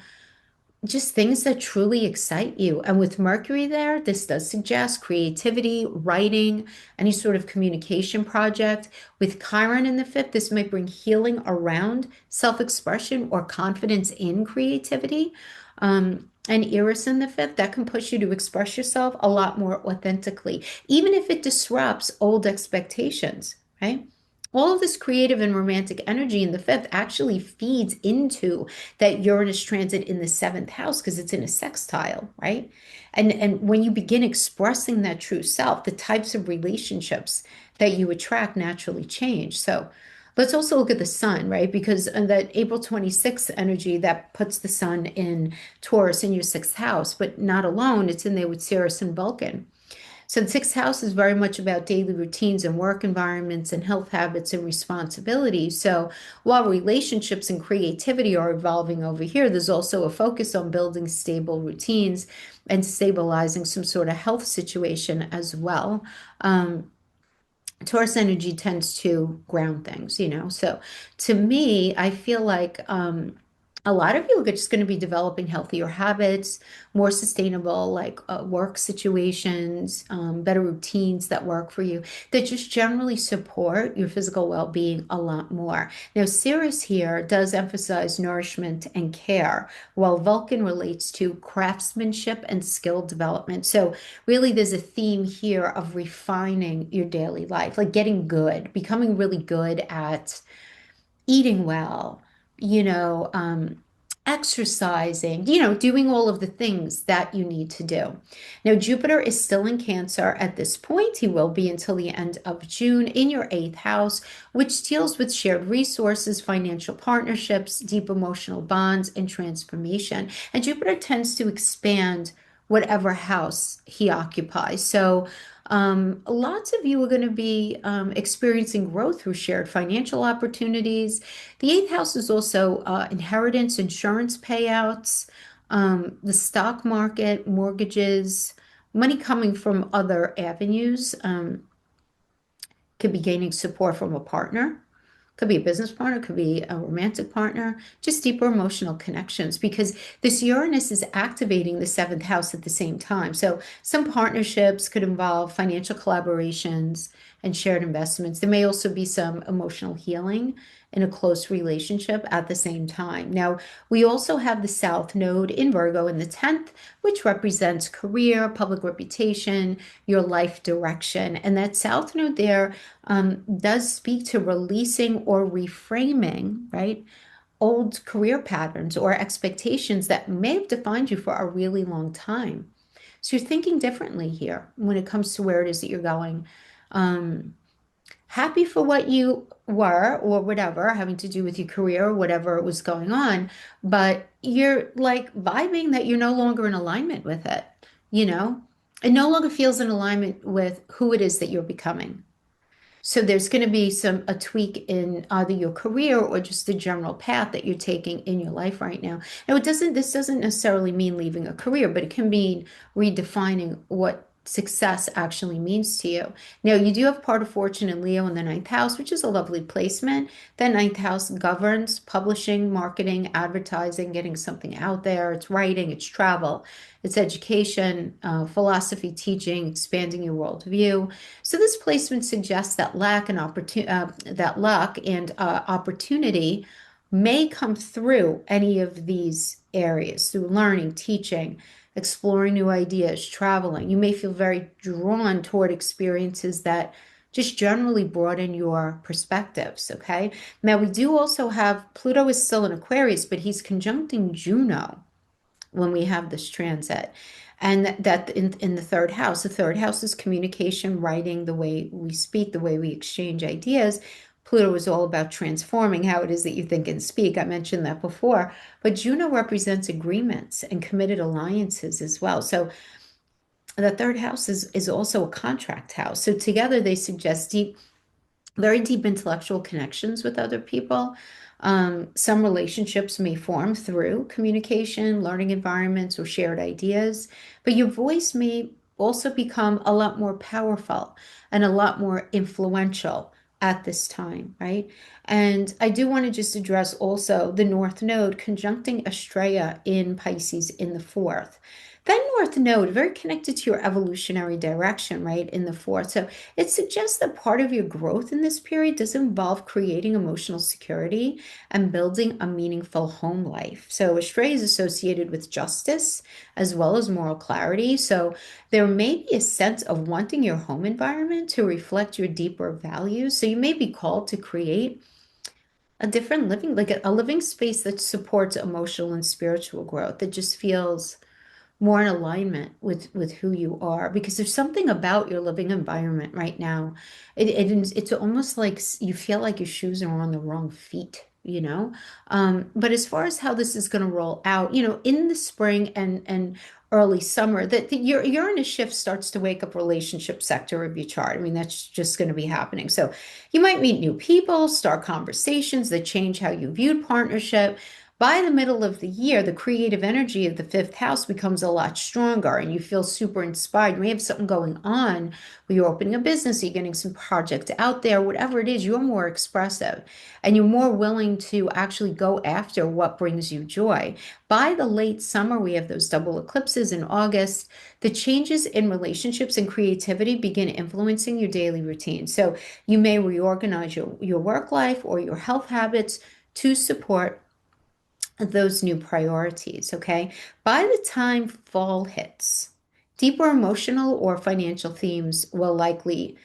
just things that truly excite you. And with Mercury there, this does suggest creativity, writing, any sort of communication project. With Chiron in the fifth, this might bring healing around self-expression or confidence in creativity. And Eris in the fifth, that can push you to express yourself a lot more authentically, even if it disrupts old expectations, right? All of this creative and romantic energy in the fifth actually feeds into that Uranus transit in the seventh house because it's in a sextile, right? And when you begin expressing that true self, the types of relationships that you attract naturally change. So let's also look at the sun, right? Because that April 26th energy that puts the sun in Taurus in your sixth house, but not alone, it's in there with Ceres and Vulcan. So the sixth house is very much about daily routines and work environments and health habits and responsibilities. So while relationships and creativity are evolving over here, there's also a focus on building stable routines and stabilizing some sort of health situation as well. Taurus energy tends to ground things. So to me, I feel like A lot of you are just going to be developing healthier habits, more sustainable, like work situations, better routines that work for you, that just generally support your physical well-being a lot more. Now, Ceres here does emphasize nourishment and care, while Vulcan relates to craftsmanship and skill development. So, really, there's a theme here of refining your daily life, like getting good, becoming really good at eating well, you know, exercising, doing all of the things that you need to do. Now, Jupiter is still in Cancer at this point. He will be until the end of June in your eighth house, which deals with shared resources, financial partnerships, deep emotional bonds, and transformation. And Jupiter tends to expand whatever house he occupies. So, lots of you are going to be experiencing growth through shared financial opportunities. The eighth house is also inheritance, insurance payouts, the stock market, mortgages, money coming from other avenues. Could be gaining support from a partner, could be a business partner, could be a romantic partner, just deeper emotional connections because this Uranus is activating the seventh house at the same time. So some partnerships could involve financial collaborations and shared investments. There may also be some emotional healing in a close relationship at the same time. Now, we also have the South Node in Virgo in the 10th, which represents career, public reputation, your life direction. And that South Node there does speak to releasing or reframing, right? Old career patterns or expectations that may have defined you for a really long time. So you're thinking differently here when it comes to where it is that you're going. Happy for what you were or whatever, having to do with your career or whatever was going on, but you're like vibing that you're no longer in alignment with it, you know? It no longer feels in alignment with who it is that you're becoming. So there's going to be a tweak in either your career or just the general path that you're taking in your life right now. Now, this doesn't necessarily mean leaving a career, but it can mean redefining what success actually means to you. Now, you do have part of fortune in Leo in the ninth house, which is a lovely placement. That ninth house governs publishing, marketing, advertising, getting something out there. It's writing, it's travel, it's education, philosophy, teaching, expanding your worldview. So this placement suggests that luck and opportunity may come through any of these areas through learning, teaching, exploring new ideas, traveling. You may feel very drawn toward experiences that just generally broaden your perspectives, okay? Now, we do also have Pluto is still in Aquarius, but he's conjuncting Juno when we have this transit. And that in the third house is communication, writing, the way we speak, the way we exchange ideas. Pluto is all about transforming how it is that you think and speak. I mentioned that before, but Juno represents agreements and committed alliances as well. So the third house is also a contract house. So together they suggest very deep intellectual connections with other people. Some relationships may form through communication, learning environments, or shared ideas, but your voice may also become a lot more powerful and a lot more influential at this time, right? And I do want to just address also the North Node conjuncting Astraea in Pisces in the fourth. That North Node, very connected to your evolutionary direction, right, in the fourth. So it suggests that part of your growth in this period does involve creating emotional security and building a meaningful home life. So Astraea is associated with justice as well as moral clarity. So there may be a sense of wanting your home environment to reflect your deeper values. So you may be called to create a different living, like a living space that supports emotional and spiritual growth, that just feels more in alignment with who you are, because there's something about your living environment right now. It's almost like you feel like your shoes are on the wrong feet, you know? But as far as how this is going to roll out, in the spring and early summer, that your Uranus shift starts to wake up relationship sector of your chart. I mean, that's just going to be happening. So you might meet new people, start conversations that change how you viewed partnership. By the middle of the year, the creative energy of the fifth house becomes a lot stronger and you feel super inspired. You may have something going on where you're opening a business, you're getting some project out there, whatever it is, you're more expressive and you're more willing to actually go after what brings you joy. By the late summer, we have those double eclipses in August. The changes in relationships and creativity begin influencing your daily routine. So you may reorganize your work life or your health habits to support those new priorities, okay? By the time fall hits, deeper emotional or financial themes will likely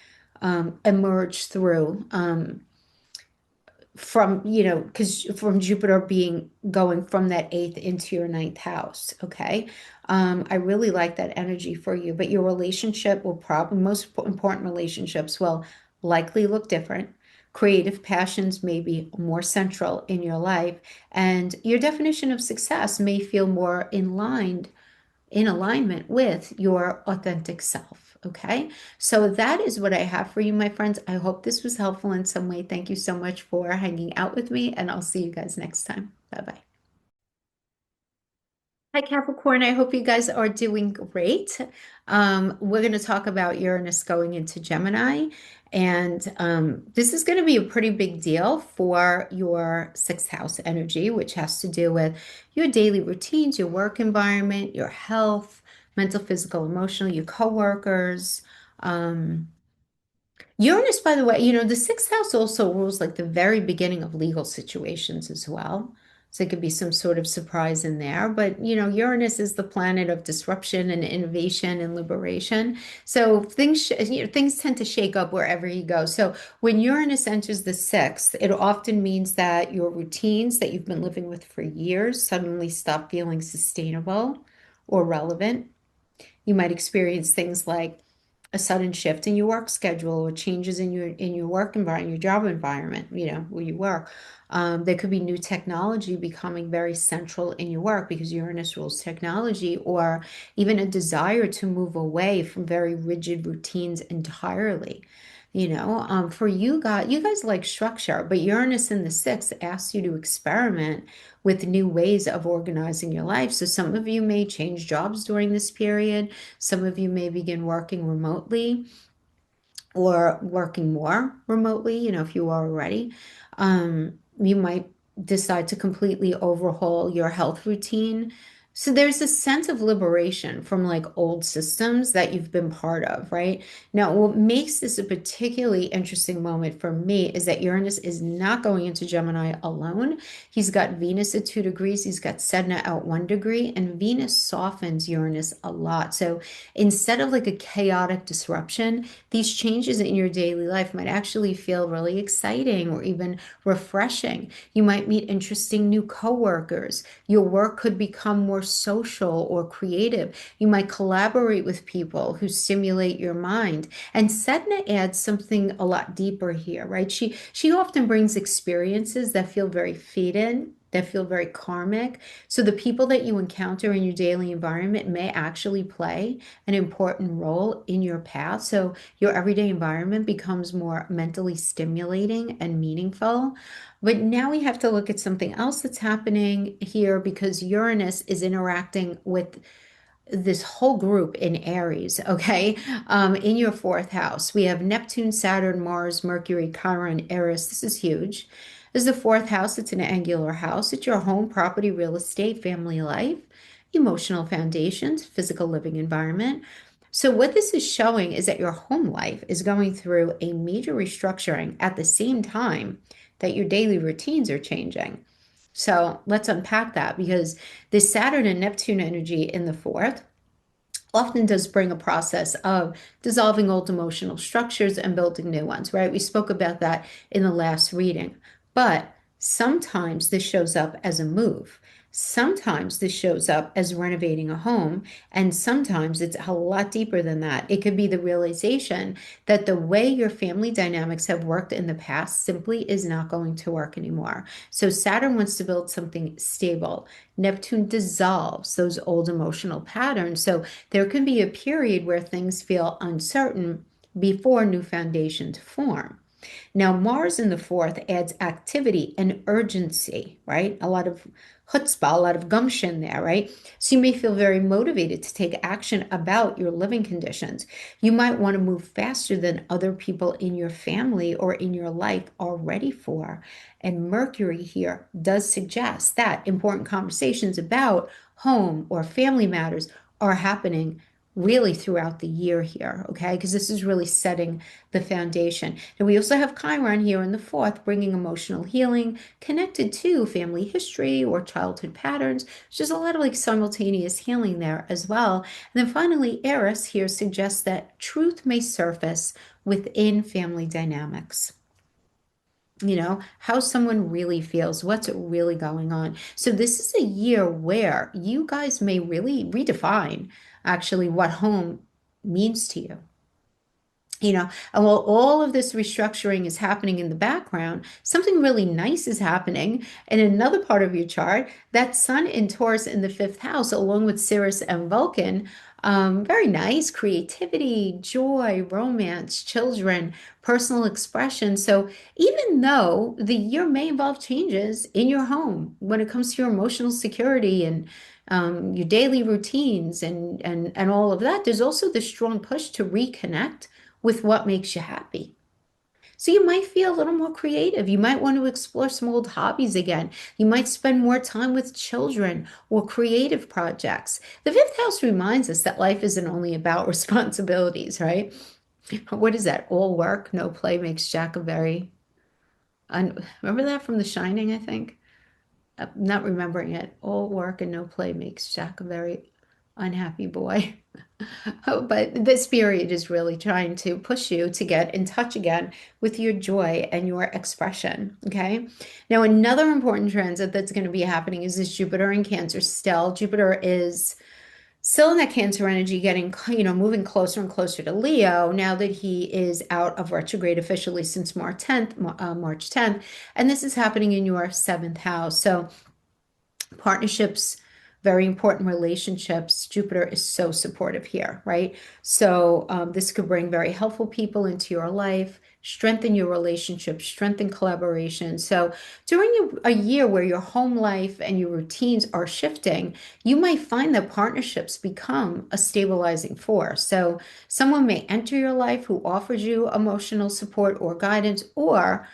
emerge through from, because from Jupiter being going from that eighth into your ninth house, okay? I really like that energy for you, but your relationship will probably, most important relationships will likely look different. Creative passions may be more central in your life, and your definition of success may feel more in alignment with your authentic self. Okay. So that is what I have for you, my friends. I hope this was helpful in some way. Thank you so much for hanging out with me, and I'll see you guys next time. Bye bye. Hi, Capricorn. I hope you guys are doing great. We're going to talk about Uranus going into Gemini, and this is going to be a pretty big deal for your sixth house energy, which has to do with your daily routines, your work environment, your health, mental, physical, emotional, your coworkers. Um, Uranus, by the way, the sixth house also rules like the very beginning of legal situations as well. So it could be some sort of surprise in there. But, Uranus is the planet of disruption and innovation and liberation. So things tend to shake up wherever you go. So when Uranus enters the sixth, it often means that your routines that you've been living with for years suddenly stop feeling sustainable or relevant. You might experience things like a sudden shift in your work schedule or changes in your work environment, your job environment, where you work. There could be new technology becoming very central in your work because Uranus rules technology, or even a desire to move away from very rigid routines entirely. For you guys like structure, but Uranus in the sixth asks you to experiment with new ways of organizing your life. So some of you may change jobs during this period. Some of you may begin working remotely or working more remotely, if you are already. You might decide to completely overhaul your health routine. So there's a sense of liberation from like old systems that you've been part of, right? Now, what makes this a particularly interesting moment for me is that Uranus is not going into Gemini alone. He's got Venus at 2 degrees, he's got Sedna at 1 degree, and Venus softens Uranus a lot. So instead of like a chaotic disruption, these changes in your daily life might actually feel really exciting or even refreshing. You might meet interesting new coworkers. Your work could become more social or creative. You might collaborate with people who stimulate your mind. And Sedna adds something a lot deeper here, right? She often brings experiences that feel very faded, that feel very karmic. So the people that you encounter in your daily environment may actually play an important role in your path. So your everyday environment becomes more mentally stimulating and meaningful. But now we have to look at something else that's happening here because Uranus is interacting with this whole group in Aries, okay? In your fourth house, we have Neptune, Saturn, Mars, Mercury, Chiron, Eris. This is huge. This is the fourth house. It's an angular house. It's your home, property, real estate, family life, emotional foundations, physical living environment. So what this is showing is that your home life is going through a major restructuring at the same time that your daily routines are changing. So let's unpack that because this Saturn and Neptune energy in the fourth often does bring a process of dissolving old emotional structures and building new ones, right? We spoke about that in the last reading. But sometimes this shows up as a move. Sometimes this shows up as renovating a home, and sometimes it's a lot deeper than that. It could be the realization that the way your family dynamics have worked in the past simply is not going to work anymore. So Saturn wants to build something stable. Neptune dissolves those old emotional patterns. So there can be a period where things feel uncertain before new foundations form. Now, Mars in the fourth adds activity and urgency, right? A lot of chutzpah, a lot of gumption there, right? So you may feel very motivated to take action about your living conditions. You might want to move faster than other people in your family or in your life are ready for. And Mercury here does suggest that important conversations about home or family matters are happening really throughout the year here, okay? Because this is really setting the foundation. And we also have Chiron here in the fourth, bringing emotional healing connected to family history or childhood patterns. There's a lot of like simultaneous healing there as well. And then finally, Eris here suggests that truth may surface within family dynamics. How someone really feels, what's really going on. So this is a year where you guys may really redefine actually what home means to you. And while all of this restructuring is happening in the background, something really nice is happening in another part of your chart. That Sun in Taurus in the fifth house, along with Sirius and Vulcan, very nice creativity, joy, romance, children, personal expression. So even though the year may involve changes in your home when it comes to your emotional security and your daily routines and all of that, there's also this strong push to reconnect with what makes you happy. So you might feel a little more creative. You might want to explore some old hobbies again. You might spend more time with children or creative projects. The fifth house reminds us that life isn't only about responsibilities, right? What is that? All work, no play makes Jack a very remember that from The Shining, I think? I'm not remembering it. All work and no play makes Jack a very unhappy boy. Oh, but this period is really trying to push you to get in touch again with your joy and your expression. Okay. Now, another important transit that's going to be happening is this Jupiter in Cancer still. Jupiter is still in that Cancer energy, getting, moving closer and closer to Leo now that he is out of retrograde officially since March 10th. And this is happening in your seventh house. So, partnerships, very important relationships. Jupiter is so supportive here, right? So this could bring very helpful people into your life, strengthen your relationships, strengthen collaboration. So during a year where your home life and your routines are shifting, you might find that partnerships become a stabilizing force. So someone may enter your life who offers you emotional support or guidance, or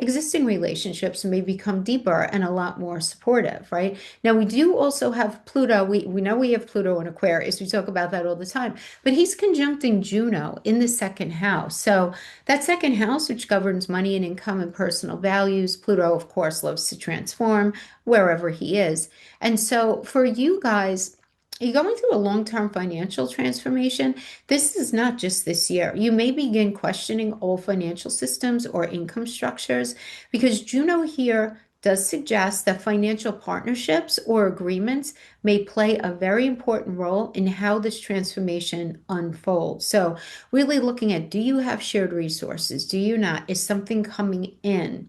existing relationships may become deeper and a lot more supportive, right? Now, we do also have Pluto. We know we have Pluto in Aquarius. We talk about that all the time, but he's conjuncting Juno in the second house. So that second house, which governs money and income and personal values, Pluto, of course, loves to transform wherever he is. And so for you guys, you're going through a long-term financial transformation. This is not just this year. You may begin questioning old financial systems or income structures because Juno here does suggest that financial partnerships or agreements may play a very important role in how this transformation unfolds. So really looking at, do you have shared resources? Do you not? Is something coming in?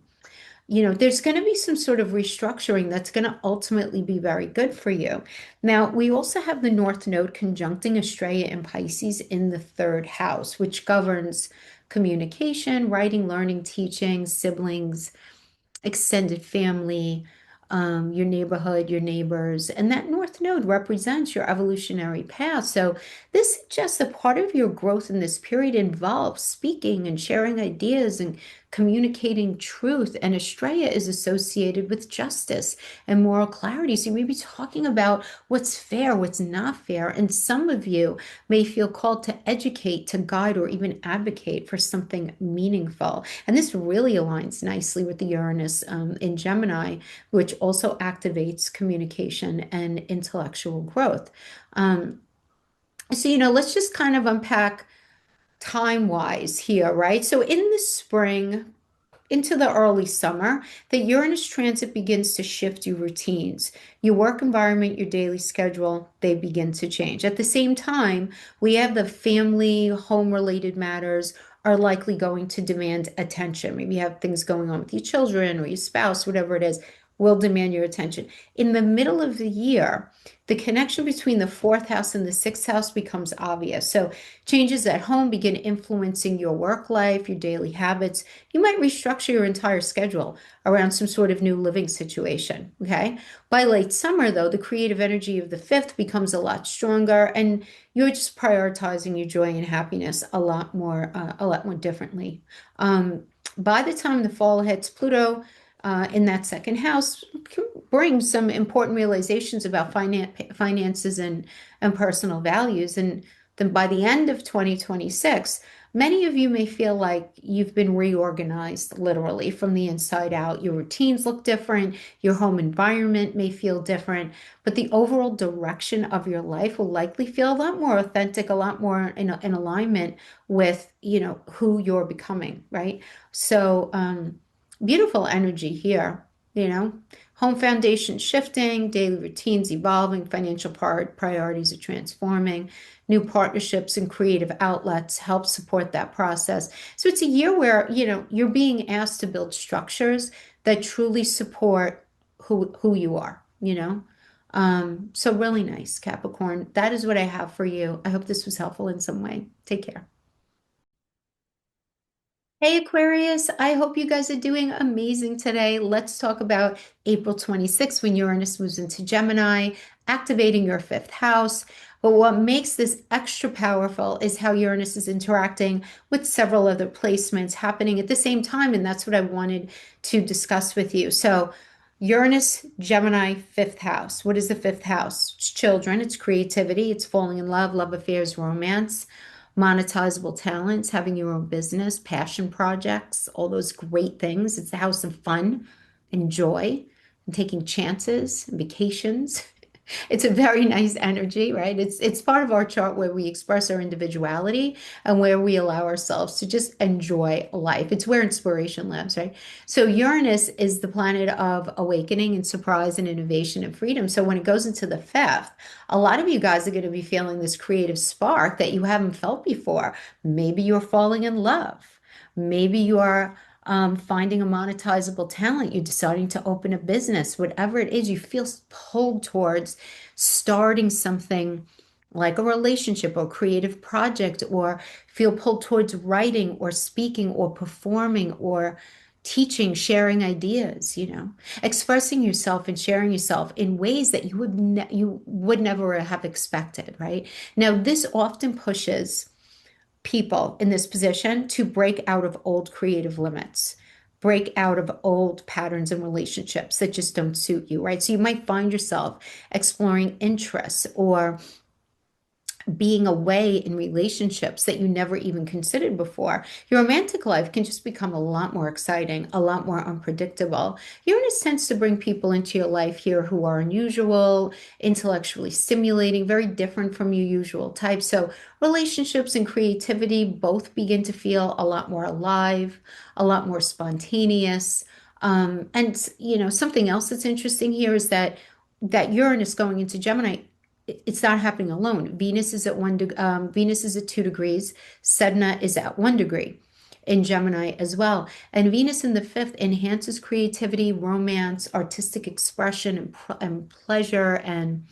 There's going to be some sort of restructuring that's going to ultimately be very good for you. Now, we also have the North Node conjuncting Estrella and Pisces in the third house, which governs communication, writing, learning, teaching, siblings, extended family, your neighborhood, your neighbors. And that North Node represents your evolutionary path. So this suggests that part of your growth in this period involves speaking and sharing ideas and communicating truth. And Estrella is associated with justice and moral clarity. So you may be talking about what's fair, what's not fair. And some of you may feel called to educate, to guide, or even advocate for something meaningful. And this really aligns nicely with the Uranus in Gemini, which also activates communication and intellectual growth. So, let's just kind of unpack time-wise here, right? So in the spring, into the early summer, the Uranus transit begins to shift your routines. Your work environment, your daily schedule, they begin to change. At the same time, we have the family, home-related matters are likely going to demand attention. Maybe you have things going on with your children or your spouse, whatever it is. will demand your attention. In the middle of the year, the connection between the fourth house and the sixth house becomes obvious. So changes at home begin influencing your work life, your daily habits. You might restructure your entire schedule around some sort of new living situation. Okay. By late summer, though, the creative energy of the fifth becomes a lot stronger, and you're just prioritizing your joy and happiness a lot more differently. Um, by the time the fall hits, Pluto in that second house can bring some important realizations about finances and personal values. And then by the end of 2026, many of you may feel like you've been reorganized literally from the inside out. Your routines look different, your home environment may feel different, but the overall direction of your life will likely feel a lot more authentic, a lot more in alignment with, who you're becoming, right? So, beautiful energy here, you know. Home foundation shifting, daily routines evolving, financial priorities are transforming, new partnerships and creative outlets help support that process. So it's a year where, you're being asked to build structures that truly support who you are, you know. So really nice, Capricorn. That is what I have for you. I hope this was helpful in some way. Take care. Hey Aquarius, I hope you guys are doing amazing today. Let's talk about April 26th when Uranus moves into Gemini, activating your fifth house. But what makes this extra powerful is how Uranus is interacting with several other placements happening at the same time. And that's what I wanted to discuss with you. So, Uranus, Gemini, fifth house. What is the fifth house? It's children, it's creativity, it's falling in love, love affairs, romance, monetizable talents, having your own business, passion projects, all those great things. It's the house of fun and joy and taking chances and vacations. It's a very nice energy, right? It's part of our chart where we express our individuality and where we allow ourselves to just enjoy life. It's where inspiration lives, right? So Uranus is the planet of awakening and surprise and innovation and freedom. So when it goes into the fifth, a lot of you guys are going to be feeling this creative spark that you haven't felt before. Maybe you're falling in love. Maybe you are finding a monetizable talent, you're deciding to open a business, whatever it is, you feel pulled towards starting something like a relationship or creative project, or feel pulled towards writing or speaking or performing or teaching, sharing ideas, expressing yourself and sharing yourself in ways that you would never have expected, right? Now, this often pushes people in this position to break out of old creative limits, break out of old patterns and relationships that just don't suit you, right? So you might find yourself exploring interests or being away in relationships that you never even considered before. Your romantic life can just become a lot more exciting, a lot more unpredictable. Uranus tends to bring people into your life here who are unusual, intellectually stimulating, very different from your usual type. So relationships and creativity both begin to feel a lot more alive, a lot more spontaneous. And something else that's interesting here is that Uranus going into Gemini, it's not happening alone. Venus is at 2 degrees. Sedna is at 1 degree in Gemini as well. And Venus in the fifth enhances creativity, romance, artistic expression, and pleasure, and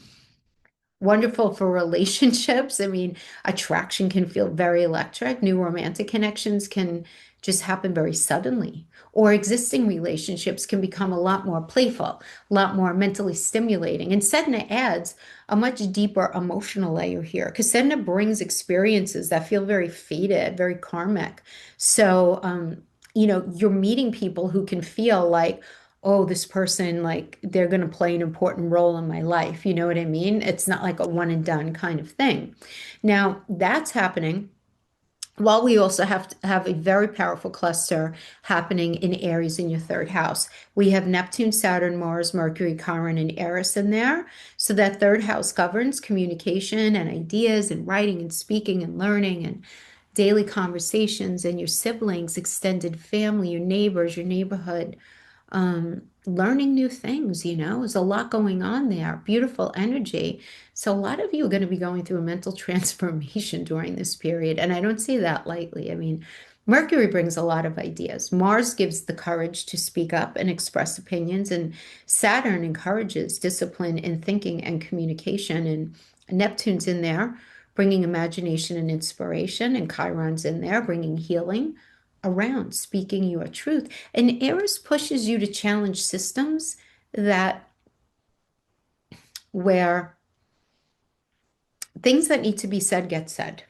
wonderful for relationships. I mean, attraction can feel very electric. New romantic connections can just happen very suddenly. Or existing relationships can become a lot more playful, a lot more mentally stimulating. And Sedna adds a much deeper emotional layer here because Sedna brings experiences that feel very fated, very karmic. So, you're meeting people who can feel like, oh, this person, like they're going to play an important role in my life. You know what I mean? It's not like a one and done kind of thing. Now, that's happening while we also have to have a very powerful cluster happening in Aries in your third house. We have Neptune, Saturn, Mars, Mercury, Chiron, and Eris in there. So that third house governs communication and ideas and writing and speaking and learning and daily conversations and your siblings, extended family, your neighbors, your neighborhood, learning new things, there's a lot going on there. Beautiful energy. So a lot of you are going to be going through a mental transformation during this period. And I don't say that lightly. I mean, Mercury brings a lot of ideas. Mars gives the courage to speak up and express opinions, and Saturn encourages discipline in thinking and communication. And Neptune's in there, bringing imagination and inspiration, and Chiron's in there, bringing healing around, speaking your truth. And Aries pushes you to challenge systems that where things that need to be said get said.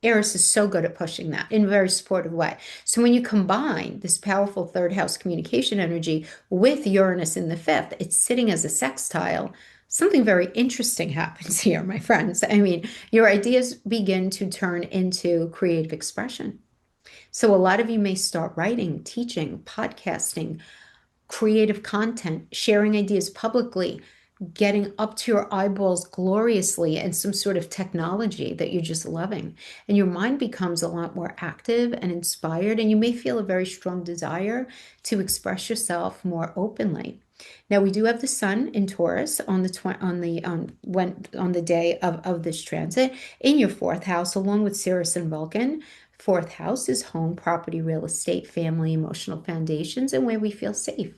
Aries is so good at pushing that in a very supportive way. So when you combine this powerful third house communication energy with Uranus in the fifth, it's sitting as a sextile. Something very interesting happens here, my friends. I mean, your ideas begin to turn into creative expression. So a lot of you may start writing, teaching, podcasting, creative content, sharing ideas publicly, getting up to your eyeballs gloriously in some sort of technology that you're just loving. And your mind becomes a lot more active and inspired, and you may feel a very strong desire to express yourself more openly. Now we do have the Sun in Taurus on the day of this transit in your fourth house, along with Sirius and Vulcan. Fourth house is home, property, real estate, family, emotional foundations, and where we feel safe.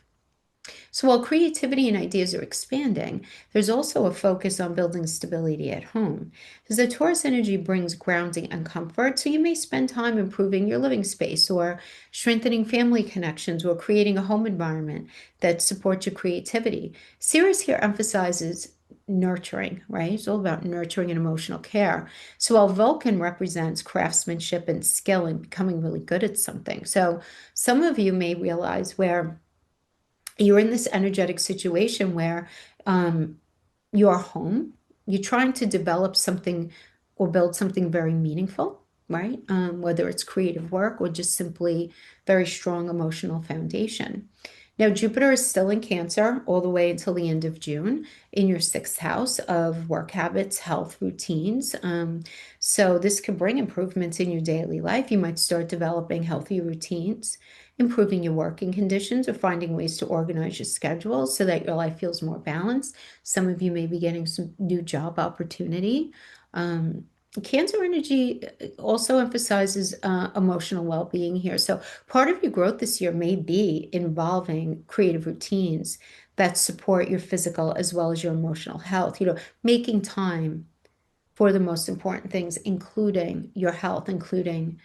So while creativity and ideas are expanding, there's also a focus on building stability at home. Because the Taurus energy brings grounding and comfort, so you may spend time improving your living space or strengthening family connections or creating a home environment that supports your creativity. Sirius here emphasizes nurturing, right? It's all about nurturing and emotional care. So while Vulcan represents craftsmanship and skill and becoming really good at something. So some of you may realize where you're in this energetic situation where you're home, you're trying to develop something or build something very meaningful, right? Whether it's creative work or just simply very strong emotional foundation. Now, Jupiter is still in Cancer all the way until the end of June in your sixth house of work habits, health routines. So this could bring improvements in your daily life. You might start developing healthy routines, improving your working conditions, or finding ways to organize your schedule so that your life feels more balanced. Some of you may be getting some new job opportunity. Cancer energy also emphasizes emotional well-being here. So part of your growth this year may be involving creative routines that support your physical as well as your emotional health. Making time for the most important things, including your health, including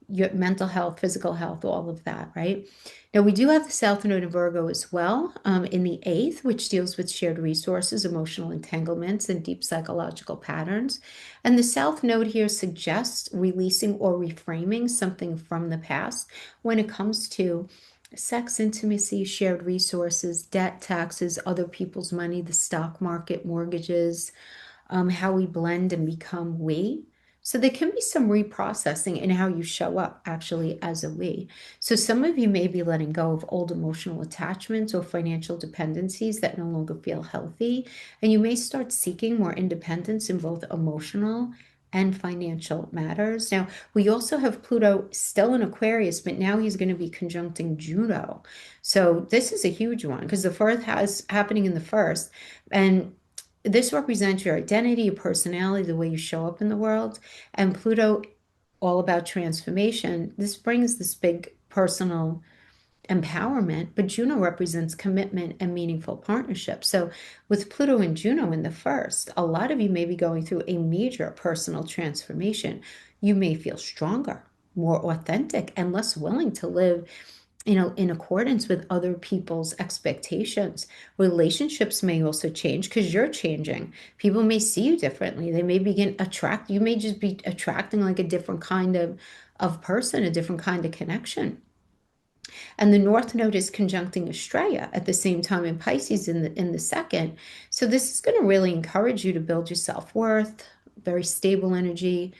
your mental health, physical health, all of that, right? Now, we do have the South Node in Virgo as well in the eighth, which deals with shared resources, emotional entanglements, and deep psychological patterns. And the South Node here suggests releasing or reframing something from the past when it comes to sex, intimacy, shared resources, debt, taxes, other people's money, the stock market, mortgages, how we blend and become we. So there can be some reprocessing in how you show up actually as a we. So some of you may be letting go of old emotional attachments or financial dependencies that no longer feel healthy. And you may start seeking more independence in both emotional and financial matters. Now, we also have Pluto still in Aquarius, but now he's going to be conjuncting Juno. So this is a huge one because the first has happening in the first. And this represents your identity, your personality, the way you show up in the world. And Pluto, all about transformation. This brings this big personal empowerment, but Juno represents commitment and meaningful partnership. So with Pluto and Juno in the first, a lot of you may be going through a major personal transformation. You may feel stronger, more authentic, and less willing to live in accordance with other people's expectations. Relationships may also change because you're changing. People may see you differently. They may you may just be attracting like a different kind of person, a different kind of connection. And the North Node is conjuncting Estrella at the same time in Pisces in the second. So this is going to really encourage you to build your self-worth, very stable energy,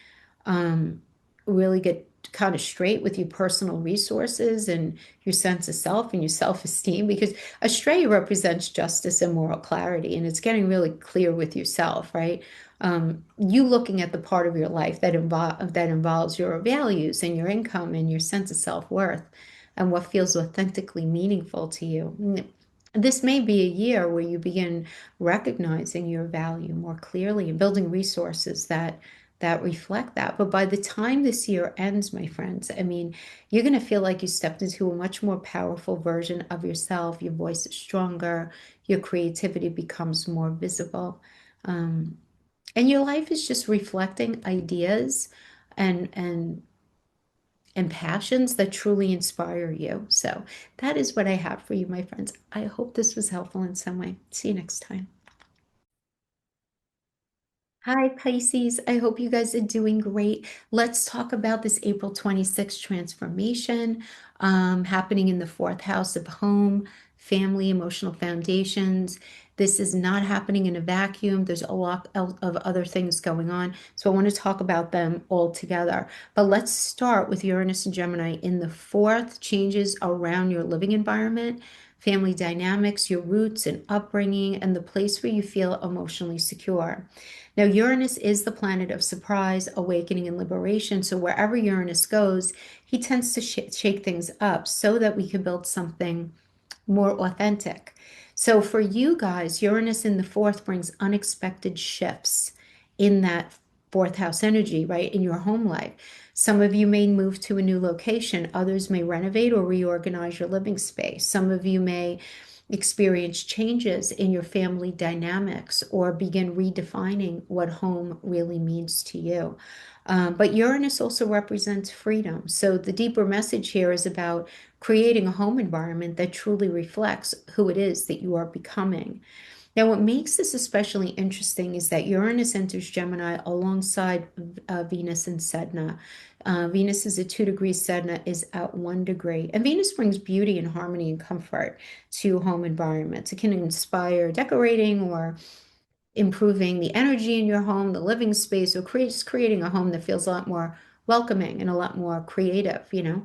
really get kind of straight with your personal resources and your sense of self and your self-esteem, because Estrella represents justice and moral clarity, and it's getting really clear with yourself, right? You looking at the part of your life that involves your values and your income and your sense of self-worth and what feels authentically meaningful to you. This may be a year where you begin recognizing your value more clearly and building resources that that reflect that. But by the time this year ends, my friends, I mean, you're going to feel like you stepped into a much more powerful version of yourself. Your voice is stronger, your creativity becomes more visible. Um, and your life is just reflecting ideas and and and passions that truly inspire you. So that is what I have for you, my friends. I hope this was helpful in some way. See you next time. Hi, Pisces. I hope you guys are doing great. Let's talk about this April 26th transformation happening in the fourth house of home, family, emotional foundations. This is not happening in a vacuum. There's a lot of other things going on. So I want to talk about them all together. But let's start with Uranus and Gemini in the fourth, changes around your living environment, family dynamics, your roots and upbringing, and the place where you feel emotionally secure. Now, Uranus is the planet of surprise, awakening, and liberation. So wherever Uranus goes, he tends to shake things up so that we can build something more authentic. So for you guys, Uranus in the fourth brings unexpected shifts in that fourth house energy, right? In your home life. Some of you may move to a new location. Others may renovate or reorganize your living space. Some of you may experience changes in your family dynamics or begin redefining what home really means to you. But Uranus also represents freedom. So the deeper message here is about creating a home environment that truly reflects who it is that you are becoming. Now, what makes this especially interesting is that Uranus enters Gemini alongside Venus and Sedna. Venus is at 2 degrees, Sedna is at 1 degree. And Venus brings beauty and harmony and comfort to home environments. It can inspire decorating or improving the energy in your home, the living space, or just creating a home that feels a lot more welcoming and a lot more creative, you know.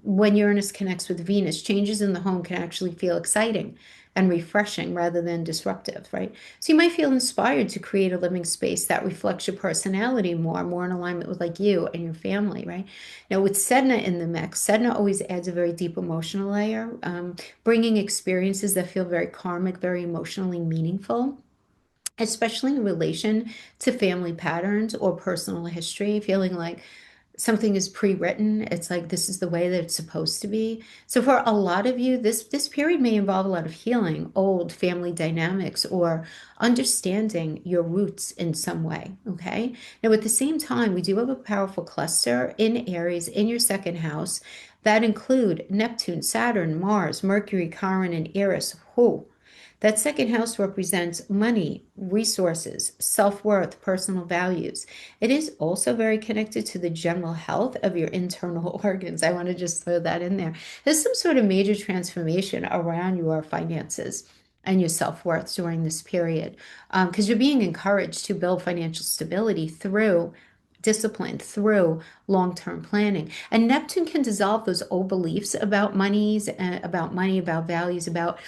When Uranus connects with Venus, changes in the home can actually feel exciting and refreshing rather than disruptive, right? So you might feel inspired to create a living space that reflects your personality more in alignment with like you and your family, right? Now with Sedna in the mix, Sedna always adds a very deep emotional layer, bringing experiences that feel very karmic, very emotionally meaningful, especially in relation to family patterns or personal history, feeling like something is pre-written. It's like this is the way that it's supposed to be. So for a lot of you, this period may involve a lot of healing, old family dynamics, or understanding your roots in some way. Okay. Now at the same time, we do have a powerful cluster in Aries in your second house that include Neptune, Saturn, Mars, Mercury, Chiron, and Eris. Who? That second house represents money, resources, self-worth, personal values. It is also very connected to the general health of your internal organs. I want to just throw that in there. There's some sort of major transformation around your finances and your self-worth during this period because you're being encouraged to build financial stability through discipline, through long-term planning. And Neptune can dissolve those old beliefs about monies, about money, about values, about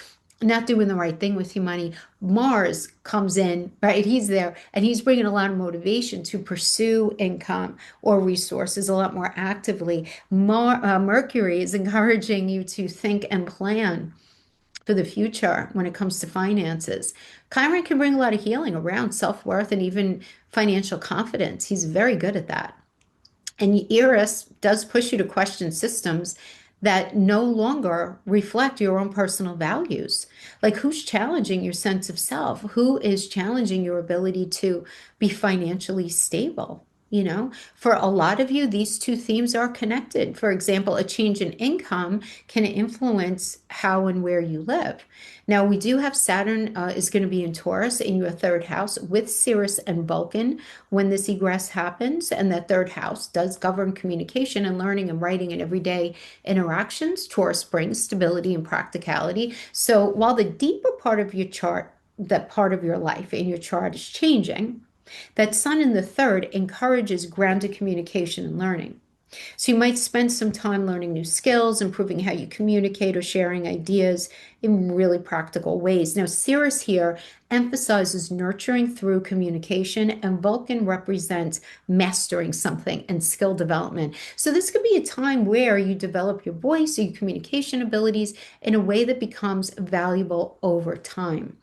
not doing the right thing with your money. Mars comes in, right? He's there and he's bringing a lot of motivation to pursue income or resources a lot more actively. Mercury is encouraging you to think and plan for the future when it comes to finances. Chiron can bring a lot of healing around self-worth and even financial confidence. He's very good at that. And Eris does push you to question systems that no longer reflect your own personal values. Like who's challenging your sense of self? Who is challenging your ability to be financially stable? You know, for a lot of you, these two themes are connected. For example, a change in income can influence how and where you live. Now, we do have Saturn is going to be in Taurus in your third house with Sirius and Vulcan when this egress happens. And that third house does govern communication and learning and writing and everyday interactions. Taurus brings stability and practicality. So while the deeper part of your chart, that part of your life in your chart is changing, that Sun in the third encourages grounded communication and learning. So you might spend some time learning new skills, improving how you communicate, or sharing ideas in really practical ways. Now, Ceres here emphasizes nurturing through communication, and Vulcan represents mastering something and skill development. So this could be a time where you develop your voice or your communication abilities in a way that becomes valuable over time.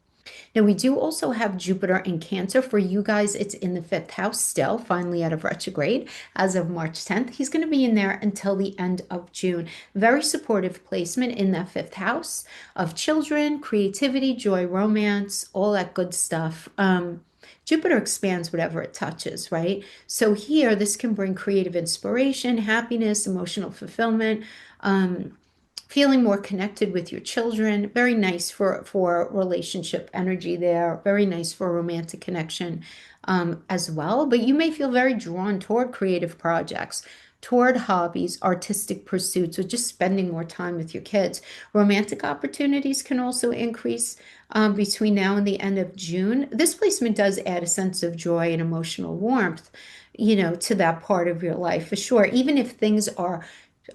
Now, we do also have Jupiter in Cancer. For you guys, it's in the fifth house still, finally out of retrograde as of March 10th. He's going to be in there until the end of June. Very supportive placement in that fifth house of children, creativity, joy, romance, all that good stuff. Jupiter expands whatever it touches, right? So here, this can bring creative inspiration, happiness, emotional fulfillment. Feeling more connected with your children. Very nice for relationship energy there. Very nice for romantic connection as well. But you may feel very drawn toward creative projects, toward hobbies, artistic pursuits, or just spending more time with your kids. Romantic opportunities can also increase between now and the end of June. This placement does add a sense of joy and emotional warmth, to that part of your life for sure. Even if things are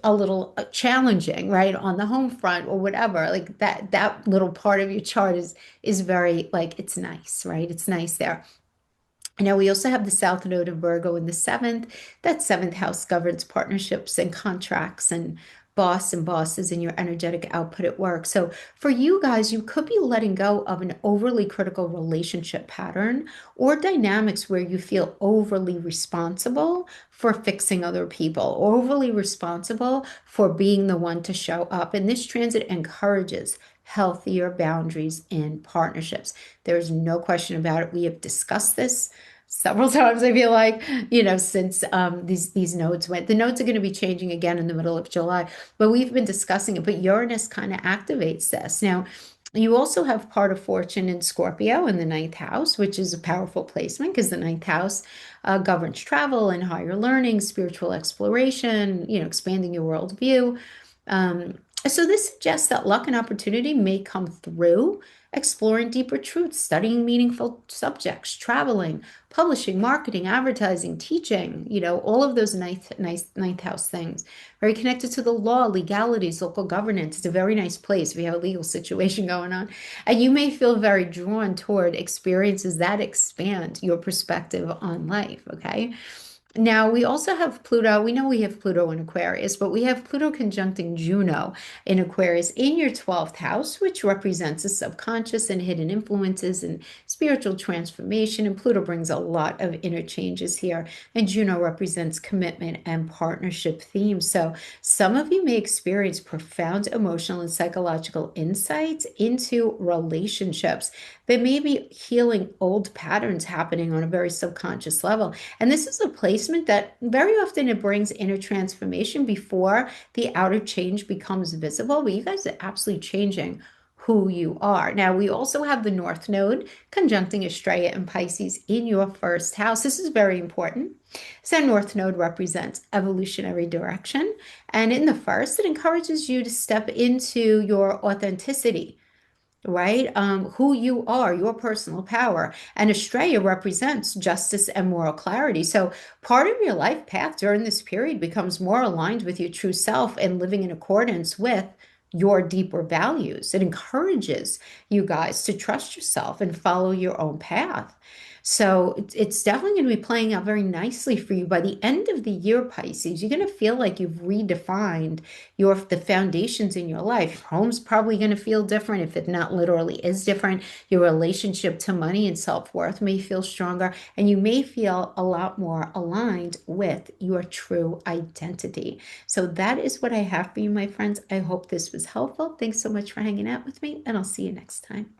a little challenging, right, on the home front or whatever, like that little part of your chart is very like it's nice, right? It's nice there. Now, we also have the South Node of Virgo in the seventh. That seventh house governs partnerships and contracts and boss and bosses and your energetic output at work. So, for you guys, you could be letting go of an overly critical relationship pattern or dynamics where you feel overly responsible for fixing other people, overly responsible for being the one to show up. And this transit encourages healthier boundaries in partnerships. There's no question about it. We have discussed this several times, I feel like, since these nodes went. The nodes are going to be changing again in the middle of July, but we've been discussing it. But Uranus kind of activates this. Now, you also have part of fortune in Scorpio in the ninth house, which is a powerful placement because the ninth house governs travel and higher learning, spiritual exploration, expanding your worldview. So this suggests that luck and opportunity may come through exploring deeper truths, studying meaningful subjects, traveling, publishing, marketing, advertising, teaching, all of those ninth house things. Very connected to the law, legalities, local governance. It's a very nice place if you have a legal situation going on. And you may feel very drawn toward experiences that expand your perspective on life, okay? Now, we also have Pluto. We know we have Pluto in Aquarius, but we have Pluto conjuncting Juno in Aquarius in your 12th house, which represents the subconscious and hidden influences and spiritual transformation. And Pluto brings a lot of inner changes here. And Juno represents commitment and partnership themes. So some of you may experience profound emotional and psychological insights into relationships. There may be healing old patterns happening on a very subconscious level. And this is a placement that very often it brings inner transformation before the outer change becomes visible. But you guys are absolutely changing who you are. Now, we also have the North Node conjuncting Astraea and Pisces in your first house. This is very important. So, North Node represents evolutionary direction. And in the first, it encourages you to step into your authenticity, right? Who you are, your personal power. And Astraea represents justice and moral clarity. So part of your life path during this period becomes more aligned with your true self and living in accordance with your deeper values. It encourages you guys to trust yourself and follow your own path. So it's definitely going to be playing out very nicely for you by the end of the year, Pisces. You're going to feel like you've redefined the foundations in your life. Your home's probably going to feel different if it not literally is different. Your relationship to money and self-worth may feel stronger, and you may feel a lot more aligned with your true identity. So that is what I have for you, my friends. I hope this was helpful. Thanks so much for hanging out with me, and I'll see you next time.